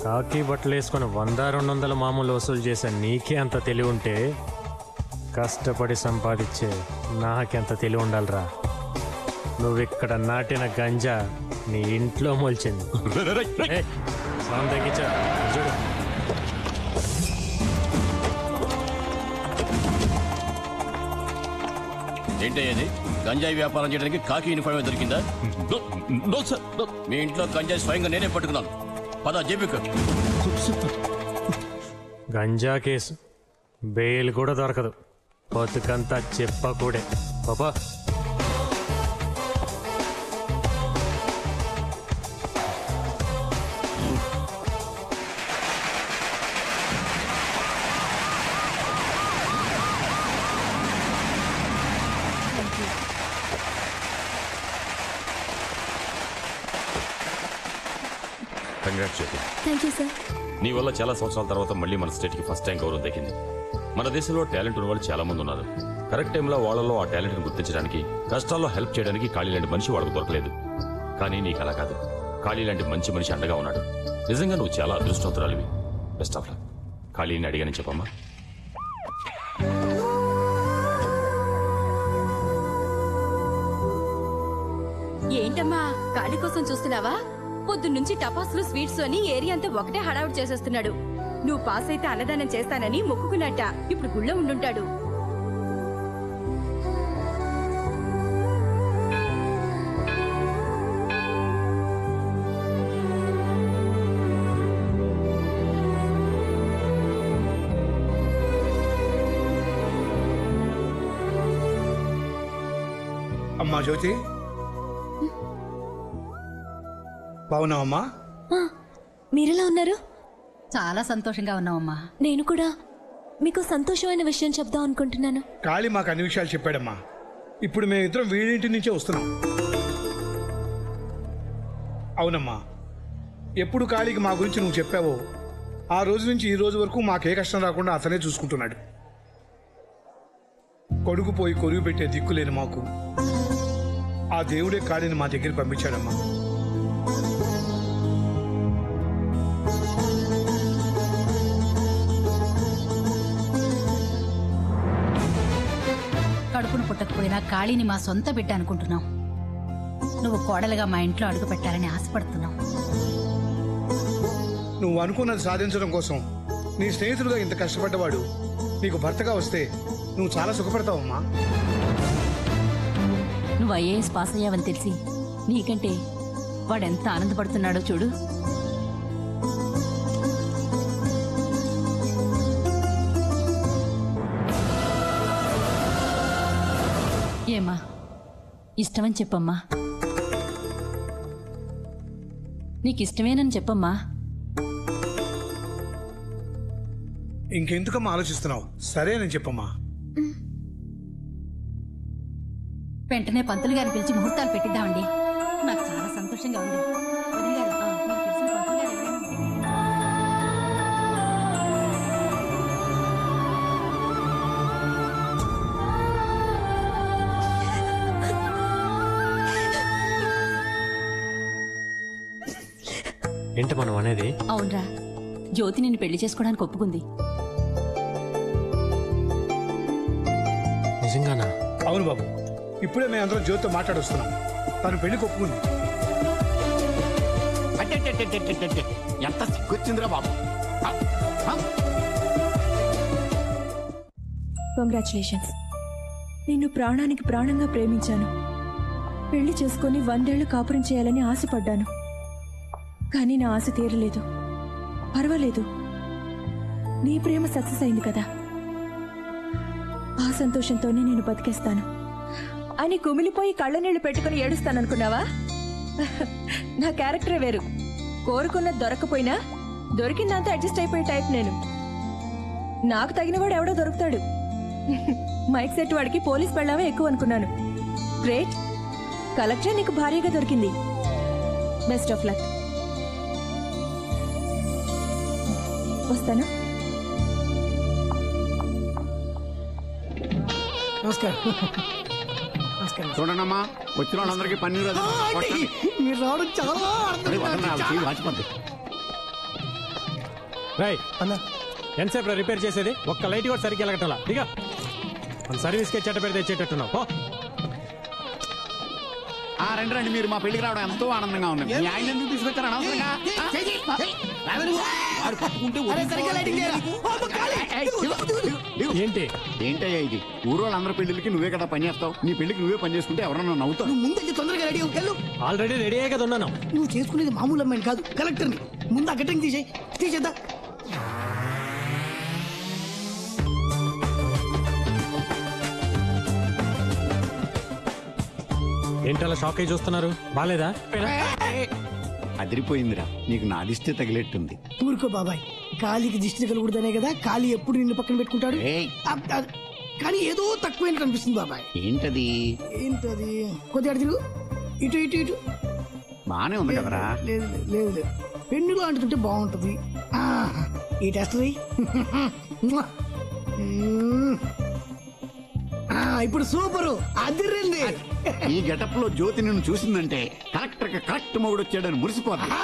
కాకి బట్టలు వేసుకొని 100-200 మామూలు వసూలు చేసే నీకే అంత తెలివి ఉంటే కష్టపడి సంపాదించే నాకెంత తెలివి ఉండాలిరా? నువ్విక్కడ నాటిన గంజా నీ ఇంట్లో మొలిచింది. సౌండ్ తగ్గించా చూడు. ఏంటయ్యేది? గంజాయి వ్యాపారం చేయడానికి కాకి యూనిఫామ్ దొరికిందా? మీ ఇంట్లో గంజాయి స్వయంగా నేనే పట్టుకున్నాను. పద జేబుకు. గంజా కేసు బెయిల్ కూడా దొరకదు, బతుకంతా చెప్పకూడే. పాపా congrats Jyothi. Thank you sir. నీ వల్ల చాలా సంవత్సరాల తర్వాత మళ్ళీ మన స్టేట్కి ఫస్ట్ టైం గౌరవం దక్కింది. మన దేశంలో టాలెంట్ ఉన్న వాళ్ళు చాలా మంది ఉన్నారు. కరెక్ట్ టైంలో వాళ్ళలో ఆ టాలెంట్ని గుర్తించడానికి, కష్టాల్లో హెల్ప్ చేయడానికి ఖాళీ లాంటి మనిషి వాళ్ళకు దొరకలేదు. కానీ నీకు అలా కాదు. ఖాళీ లాంటి మంచి మనిషి అండగా ఉన్నాడు. నిజంగా నువ్వు చాలా అదృష్టవంతురాలివి. Best of luck. ఖాళీని అడిగానని చెప్పమ్మా. ఏంటమ్మా ఖాళీ కోసం చూస్తున్నావా? పొద్దున్నుంచి టపాసులు స్వీట్స్ అని ఏరియా అంతా ఒకటే హడావుడి చేసేస్తున్నాడు. నువ్వు పాస్ అయితే అన్నదానం చేస్తానని మొక్కుకున్నట్ట. ఇప్పుడు గుళ్ళో ఉండుంటాడు. అమ్మా జ్యోతి, బాగున్నావమ్మా? మీరెలా ఉన్నారు? చాలా సంతోషంగా ఉన్నావమ్మా. నేను కూడా మీకు సంతోషమైన విషయం చెప్దాం అనుకుంటున్నాను. కాళీ మాకు అన్ని విషయాలు చెప్పాడమ్మా. ఇప్పుడు మేమిద్దరం వీడింటి నుంచే వస్తున్నాం. అవునమ్మా, ఎప్పుడు కాళీకి మా గురించి నువ్వు చెప్పావో ఆ రోజు నుంచి ఈ రోజు వరకు మాకే కష్టం రాకుండా అతనే చూసుకుంటున్నాడు. కొడుకు పోయి కొరువు పెట్టే దిక్కులేని మాకు ఆ దేవుడే కాళీని మా దగ్గర పంపించాడమ్మా. కడుపును పుట్టకపోయినా కాళీని మా సొంత బిడ్డ అనుకుంటున్నాం. నువ్వు కోడలుగా మా ఇంట్లో అడుగు పెట్టాలని ఆశపడుతున్నావు. నువ్వు అనుకున్నది సాధించడం కోసం నీ స్నేహితుడుగా ఇంత కష్టపడ్డవాడు నీకు భర్తగా వస్తే నువ్వు చాలా సుఖపడతావమ్మా. నువ్వు ఐఏఎస్ పాస్ అయ్యావని తెలిసి నీకంటే వాడెంత ఆనందపడుతున్నాడో చూడు. ఏమా ఇష్టమని చెప్పమ్మా. నీకిష్టమేనని చెప్పమ్మా. ఇంకెందుకమ్మా ఆలోచిస్తున్నావు? సరేనని చెప్పమ్మా. వెంటనే పంతులు గారిని పిలిచి ముహూర్తాలు పెట్టిద్దామండి. నాకు చాలా సంతోషంగా ఉంది. వదిన గారు, మీకు తెలిసిన పంతులు గారు ఎవరైనా ఉంటే. ఏంటి మనం అనేది? అవునరా, జ్యోతి నిన్ను పెళ్లి చేసుకోవడానికి ఒప్పుకుంది. నిజంగానా? అవును బాబు, ఇప్పుడే మేము అందరం జ్యోతితో మాట్లాడొస్తున్నాం. తను పెళ్లికి ఒప్పుకుంది. ఎంత సిగ్గొచ్చిందిరా బాబు. కంగ్రాచులేషన్స్. నిన్ను ప్రాణానికి ప్రాణంగా ప్రేమించాను. పెళ్లి చేసుకుని 100 ఏళ్లు కాపురం చేయాలని ఆశపడ్డాను. కానీ నా ఆశ తీరలేదు. పర్వాలేదు, నీ ప్రేమ సక్సెస్ అయింది కదా, ఆ సంతోషంతోనే నేను బతికేస్తాను అని కుమిలిపోయి కళ్ళనీళ్లు పెట్టుకుని ఏడుస్తాననుకున్నావా? నా క్యారెక్టరే వేరు. కోరుకున్నది దొరకపోయినా దొరికిందంతా అడ్జస్ట్ అయిపోయే టైప్ నేను. నాకు తగినవాడు ఎవడో దొరుకుతాడు. మైక్ సెట్ వాడికి పోలీస్ పెళ్ళామే ఎక్కువ అనుకున్నాను. గ్రేట్, కలెక్టర్ నీకు భారీగా దొరికింది. Best of luck. వస్తాను. నమస్కారం. చూడండమ్మా, వచ్చిన వాళ్ళందరికీ పన్నీరు మీరు రావడం చాలా వాచిపోద్ది. రైట్ అన్న, ఎంతసేపు రిపేర్ చేసేది? ఒక్క లైట్ కూడా సరిగ్గా వెళ్ళగట్టాలా? ఇక మన సర్వీస్కే చెట్ట పెడితే తెచ్చేటట్టున్నావు. రండి రండి, మీరు మా పెళ్లికి రావడం ఎంతో ఆనందంగా ఉంది. మీ ఆయన ఎందుకు తీసుకొచ్చారు అనవసరంగా? ఏంటి ఏంటయ్యా ఇది? ఊరు వాళ్ళందరి పెళ్లికి నువ్వే కదా పని చేస్తావు. నీ పెళ్లికి నువ్వే పని చేసుకుంటే ఎవరన్నా నవ్వుతావు. ముందు తొందరగా రెడీ వెళ్ళు. ఆల్రెడీ రెడీ అయ్యే కదా ఉన్నాను. నువ్వు చేసుకునేది మామూలు అమ్మాయిని కాదు, కలెక్టర్ని. ముందు ఆ గట్టంగి తీసేద్దా. ఏంటలా షాక్ అయి చూస్తున్నారు? బాలేదా? అదిరిపోయిందిరా, నీకు నాదిస్తే తగిలేట్టుంది. ఊరుకో బాబాయ్, కాళీకి దిష్టి కలుగుడదనే కదా కాళీ ఎప్పుడు నిన్ను పక్కన పెట్టుకుంటాడు. కానీ ఏదో తక్కువైనట్టు అనిపిస్తుంది బాబాయ్. ఏంటది? కొద్దిగా తిరుగు, ఇటు ఇటు ఇటు. బానే ఉంది కదరా? లేదు లేదు లేదు, పెన్ను లాంటిదంటే బాగుంటుంది. ఈ టెస్ట్ ఇప్పుడు సూపరు అదిరింది. ఈ గెటప్ లో జ్యోతి నిన్ను చూసిందంటే కలెక్టర్ కి కరెక్ట్ మొగుడు వచ్చాడని మురిసిపోతుంది.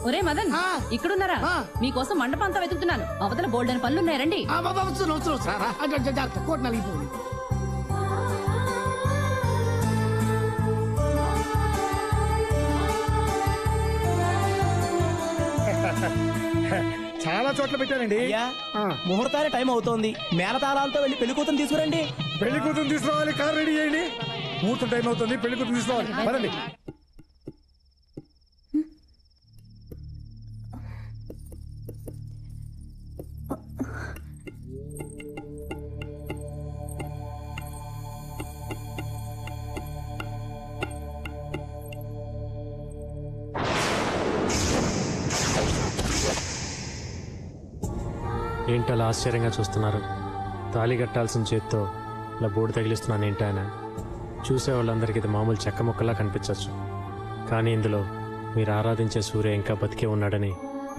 ఒరే మదన్, ఇక్కడున్నారా? మీకోసం మండపం అంతా వెతుకుతున్నాను. అవతల బోల్డెన్ పనులు ఉన్నాయండి. కోట్ నలిగిపోయింది. చాలా చోట్ల పెట్టానండి. ముహూర్తానికి టైం అవుతోంది. మేళతాళాలతో వెళ్ళి పెళ్లి కూతురు తీసుకురండి. పెళ్లి కూతురు తీసుకురావాలి, కార్ రెడీ చేయండి. ముహూర్తం టైం అవుతుంది, పెళ్లి కూతురు తీసుకురావాలి. పదండి. ఏంటలా ఆశ్చర్యంగా చూస్తున్నారు? తాళి కట్టాల్సిన చేత్తో ఇలా బోర్డు తగిలిస్తున్నాను ఏంటైనా. చూసేవాళ్ళందరికీ ఇది మామూలు చెక్క ముక్కలా కనిపించవచ్చు, కానీ ఇందులో మీరు ఆరాధించే సూర్య ఇంకా బతికే ఉన్నాడని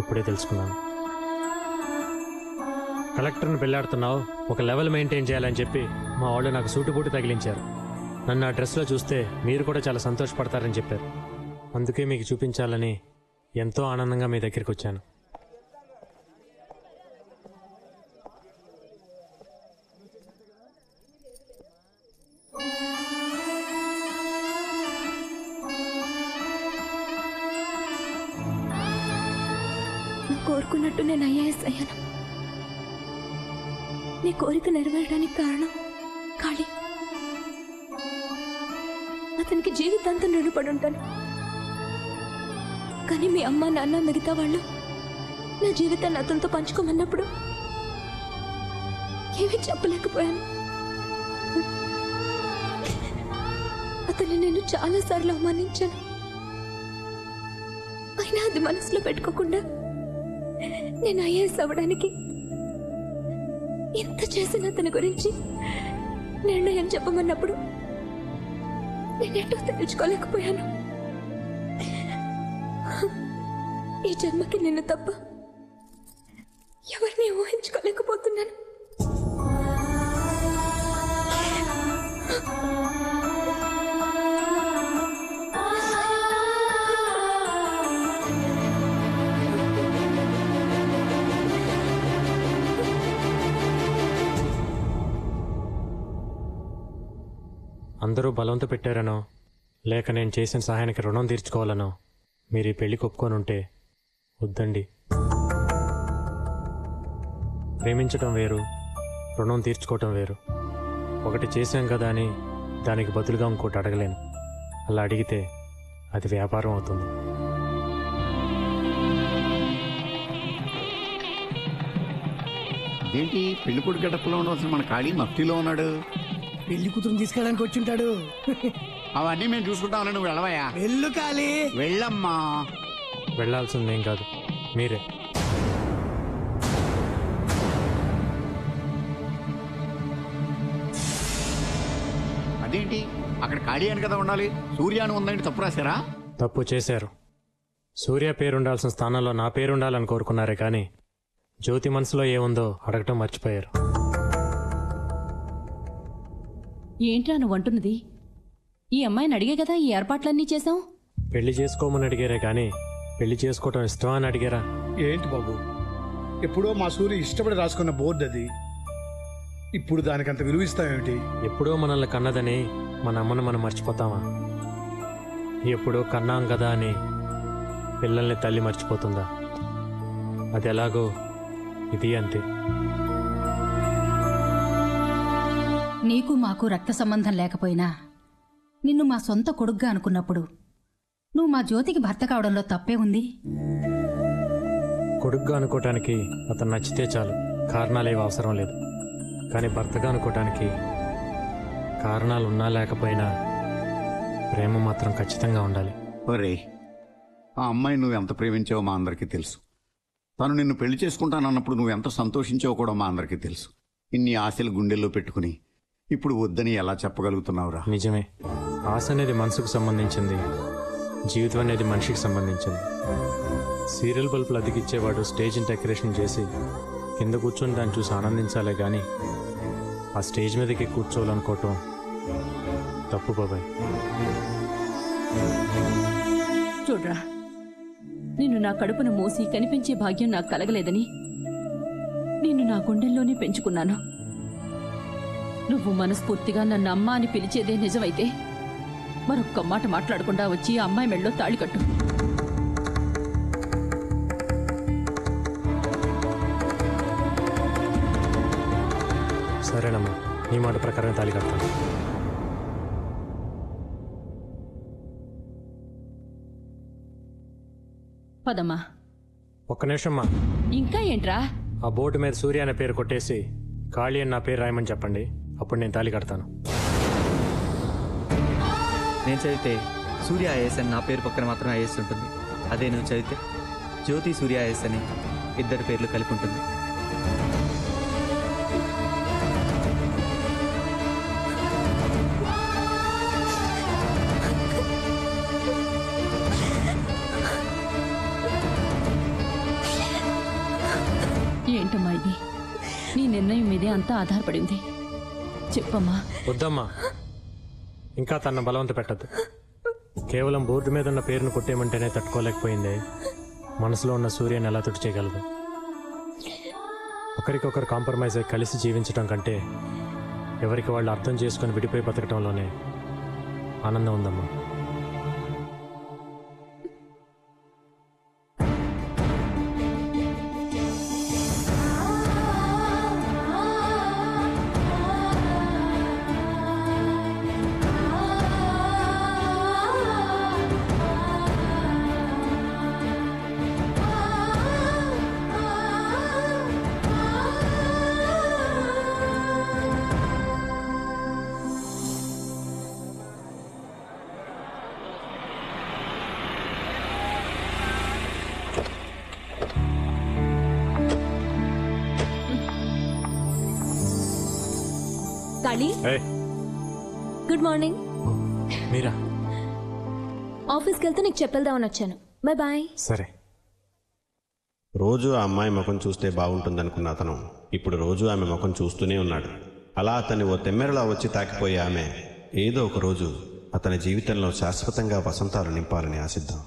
ఇప్పుడే తెలుసుకున్నాను. కలెక్టర్ని పెళ్ళాడుతున్నావు, ఒక లెవెల్ మెయింటైన్ చేయాలని చెప్పి మా వాళ్ళు నాకు సూటుబూటు తగిలించారు. నన్ను ఆ డ్రెస్లో చూస్తే మీరు కూడా చాలా సంతోషపడతారని చెప్పారు. అందుకే మీకు చూపించాలని ఎంతో ఆనందంగా మీ దగ్గరికి వచ్చాను. కోరుకున్నట్టు నేను ఐఏఎస్ అయ్యాను. నీ కోరిక నెరవేరడానికి కారణం కాళీ. అతనికి జీవితాంతం రుణపడి ఉంటాను. కానీ మీ అమ్మ నాన్న మిగతా వాళ్ళు నా జీవితాన్ని అతనితో పంచుకోమన్నప్పుడు ఏమీ చెప్పలేకపోయాను. అతన్ని నేను చాలాసార్లు అవమానించాను. అయినా అది మనసులో పెట్టుకోకుండా నేను ఐఏఎస్ అవ్వడానికి ఎంత చేసిన అతని గురించి నిర్ణయం చెప్పమన్నప్పుడు నేనేటో తెలుసుకోలేకపోయాను. ఈ జన్మకి నిన్ను తప్ప ఎవరిని ఊహించుకోలేకపోతున్నాను. అందరూ బలంతో పెట్టారనో లేక నేను చేసిన సహాయానికి రుణం తీర్చుకోవాలనో మీరు ఈ పెళ్లికి ఒప్పుకొని ఉంటే వద్దండి. ప్రేమించటం వేరు, రుణం తీర్చుకోవటం వేరు. ఒకటి చేశాం కదా అని దానికి బదులుగా ఇంకోటి అడగలేను. అలా అడిగితే అది వ్యాపారం అవుతుంది. ఏంటి పెళ్లి కొడుకు గడపలో ఉండవలసిన మన ఖాళీ మఫ్టీలో ఉన్నాడు. పెళ్లి కూతురుని తీసుకెళ్ళడానికి వచ్చి ఉంటాడు. అవన్నీ మేము చూసుకుంటామని నువ్వు వెళ్ళవయ్యా. వెళ్ళు కాళీ. వెళ్ళమ్మా. వెళ్ళాల్సిందేం కాదు, మీరే. అదేంటి అక్కడ ఖాళీ అని కదా ఉండాలి, సూర్యాను ఉందని తప్పు రాశారా? తప్పు చేశారు. సూర్య పేరుండాల్సిన స్థానంలో నా పేరుండాలని కోరుకున్నారే కానీ జ్యోతి మనసులో ఏముందో అడగటం మర్చిపోయారు. ఏంట్రా నువ్వు అంటున్నది? ఈ అమ్మాయిని అడిగే కదా ఈ ఏర్పాట్లన్నీ చేశాం. పెళ్లి చేసుకోమని అడిగారే కానీ పెళ్లి చేసుకోవటం ఇష్టమా అని అడిగారా? ఏంటి బాబు, ఎప్పుడో మా సూర్య ఇష్టపడి రాసుకున్న బోర్డు అది. ఇప్పుడు దానికంత విలువ ఇస్తామేమిటి? ఎప్పుడో మనల్ని కన్నదని మన అమ్మను మనం మర్చిపోతామా? ఎప్పుడో కన్నాం కదా అని పిల్లల్ని తల్లి మర్చిపోతుందా? అది ఎలాగో ఇది అంతే. నీకు మాకు రక్త సంబంధం లేకపోయినా నిన్ను మా సొంత కొడుగ్గా అనుకున్నప్పుడు నువ్వు మా జ్యోతికి భర్త కావడంలో తప్పే ఉంది. కొడుగ్గా అనుకోవటానికి అతను నచ్చితే చాలు, కారణాలేవి అవసరం లేదు. కానీ భర్తగా అనుకోవటానికి కారణాలు ఉన్నా లేకపోయినా ప్రేమ మాత్రం ఖచ్చితంగా ఉండాలి. ఒరే, ఆ అమ్మాయి నువ్వు ఎంత ప్రేమించావో మా అందరికీ తెలుసు. తను నిన్ను పెళ్లి చేసుకుంటానన్నప్పుడు నువ్వు ఎంత సంతోషించావో కూడా మా అందరికీ తెలుసు. ఇన్ని ఆశలు గుండెల్లో పెట్టుకుని ఇప్పుడు వద్దని ఎలా చెప్పగలుగుతున్నావురా? నిజమే, ఆశ అనేది మనసుకు సంబంధించింది, జీవితం అనేది మనిషికి సంబంధించింది. సీరియల్ బల్బులు అతికిచ్చేవాడు స్టేజ్ని డెకరేషన్ చేసి కింద కూర్చొని దాన్ని చూసి ఆనందించాలే కానీ ఆ స్టేజ్ మీదకి కూర్చోవాలనుకోవటం తప్పు బాబాయ్. చూడ్రా, నిన్ను నా కడుపును మోసి కనిపించే భాగ్యం నాకు కలగలేదని నిన్ను నా గుండెల్లోనే పెంచుకున్నాను. నువ్వు మనస్ఫూర్తిగా నన్ను అమ్మ అని పిలిచేదే నిజమైతే మరొక్క మాట మాట్లాడకుండా వచ్చి ఆ అమ్మాయి మెళ్ళో తాళి కట్టు. సరేనమ్మా, నీ మాట ప్రకారం తాళి కడతాను. పదమ్మా. ఒక్క నిమిషమ్మా. ఇంకా ఏంట్రా? ఆ బోర్డు మీద సూర్య అనే పేరు కొట్టేసి కాళీ అని నా పేరు రాయమని చెప్పండి, అప్పుడు నేను తాళి కడతాను. నేను చదివితే సూర్య ఐఏఎస్ అని నా పేరు పక్కన మాత్రం ఐఏఎస్ ఉంటుంది. అదే నువ్వు చదివితే జ్యోతి సూర్య ఐఏఎస్ అని ఇద్దరి పేర్లు కలిపి ఉంటుంది. ఏంటమ్మా ఇది? నీ నిర్ణయం మీదే అంతా ఆధారపడి ఉంది. చెప్పమ్మా. వద్దమ్మా, ఇంకా తన బలవంత పెట్టద్దు. కేవలం బోర్డు మీద ఉన్న పేరును కొట్టేయమంటేనే తట్టుకోలేకపోయింది. మనసులో ఉన్న సూర్యని ఎలా తుడి చేయగలదు? ఒకరికొకరు కాంప్రమైజ్ అయి కలిసి జీవించడం కంటే ఎవరికి వాళ్ళు అర్థం చేసుకొని విడిపోయి బతకడంలోనే ఆనందం ఉందమ్మా. Kali, good morning. మీరా? ఆఫీస్కి వెళ్తే నీకు చెప్పేద్దామని వచ్చాను. Bye bye. సరే. రోజు ఆ అమ్మాయి ముఖం చూస్తే బాగుంటుందనుకున్న అతను ఇప్పుడు రోజు ఆమె ముఖం చూస్తూనే ఉన్నాడు. అలా అతన్ని ఓ తెమ్మెరలా వచ్చి తాకిపోయే ఆమె ఏదో ఒక రోజు అతని జీవితంలో శాశ్వతంగా వసంతాలు నింపాలని ఆశిద్దాం.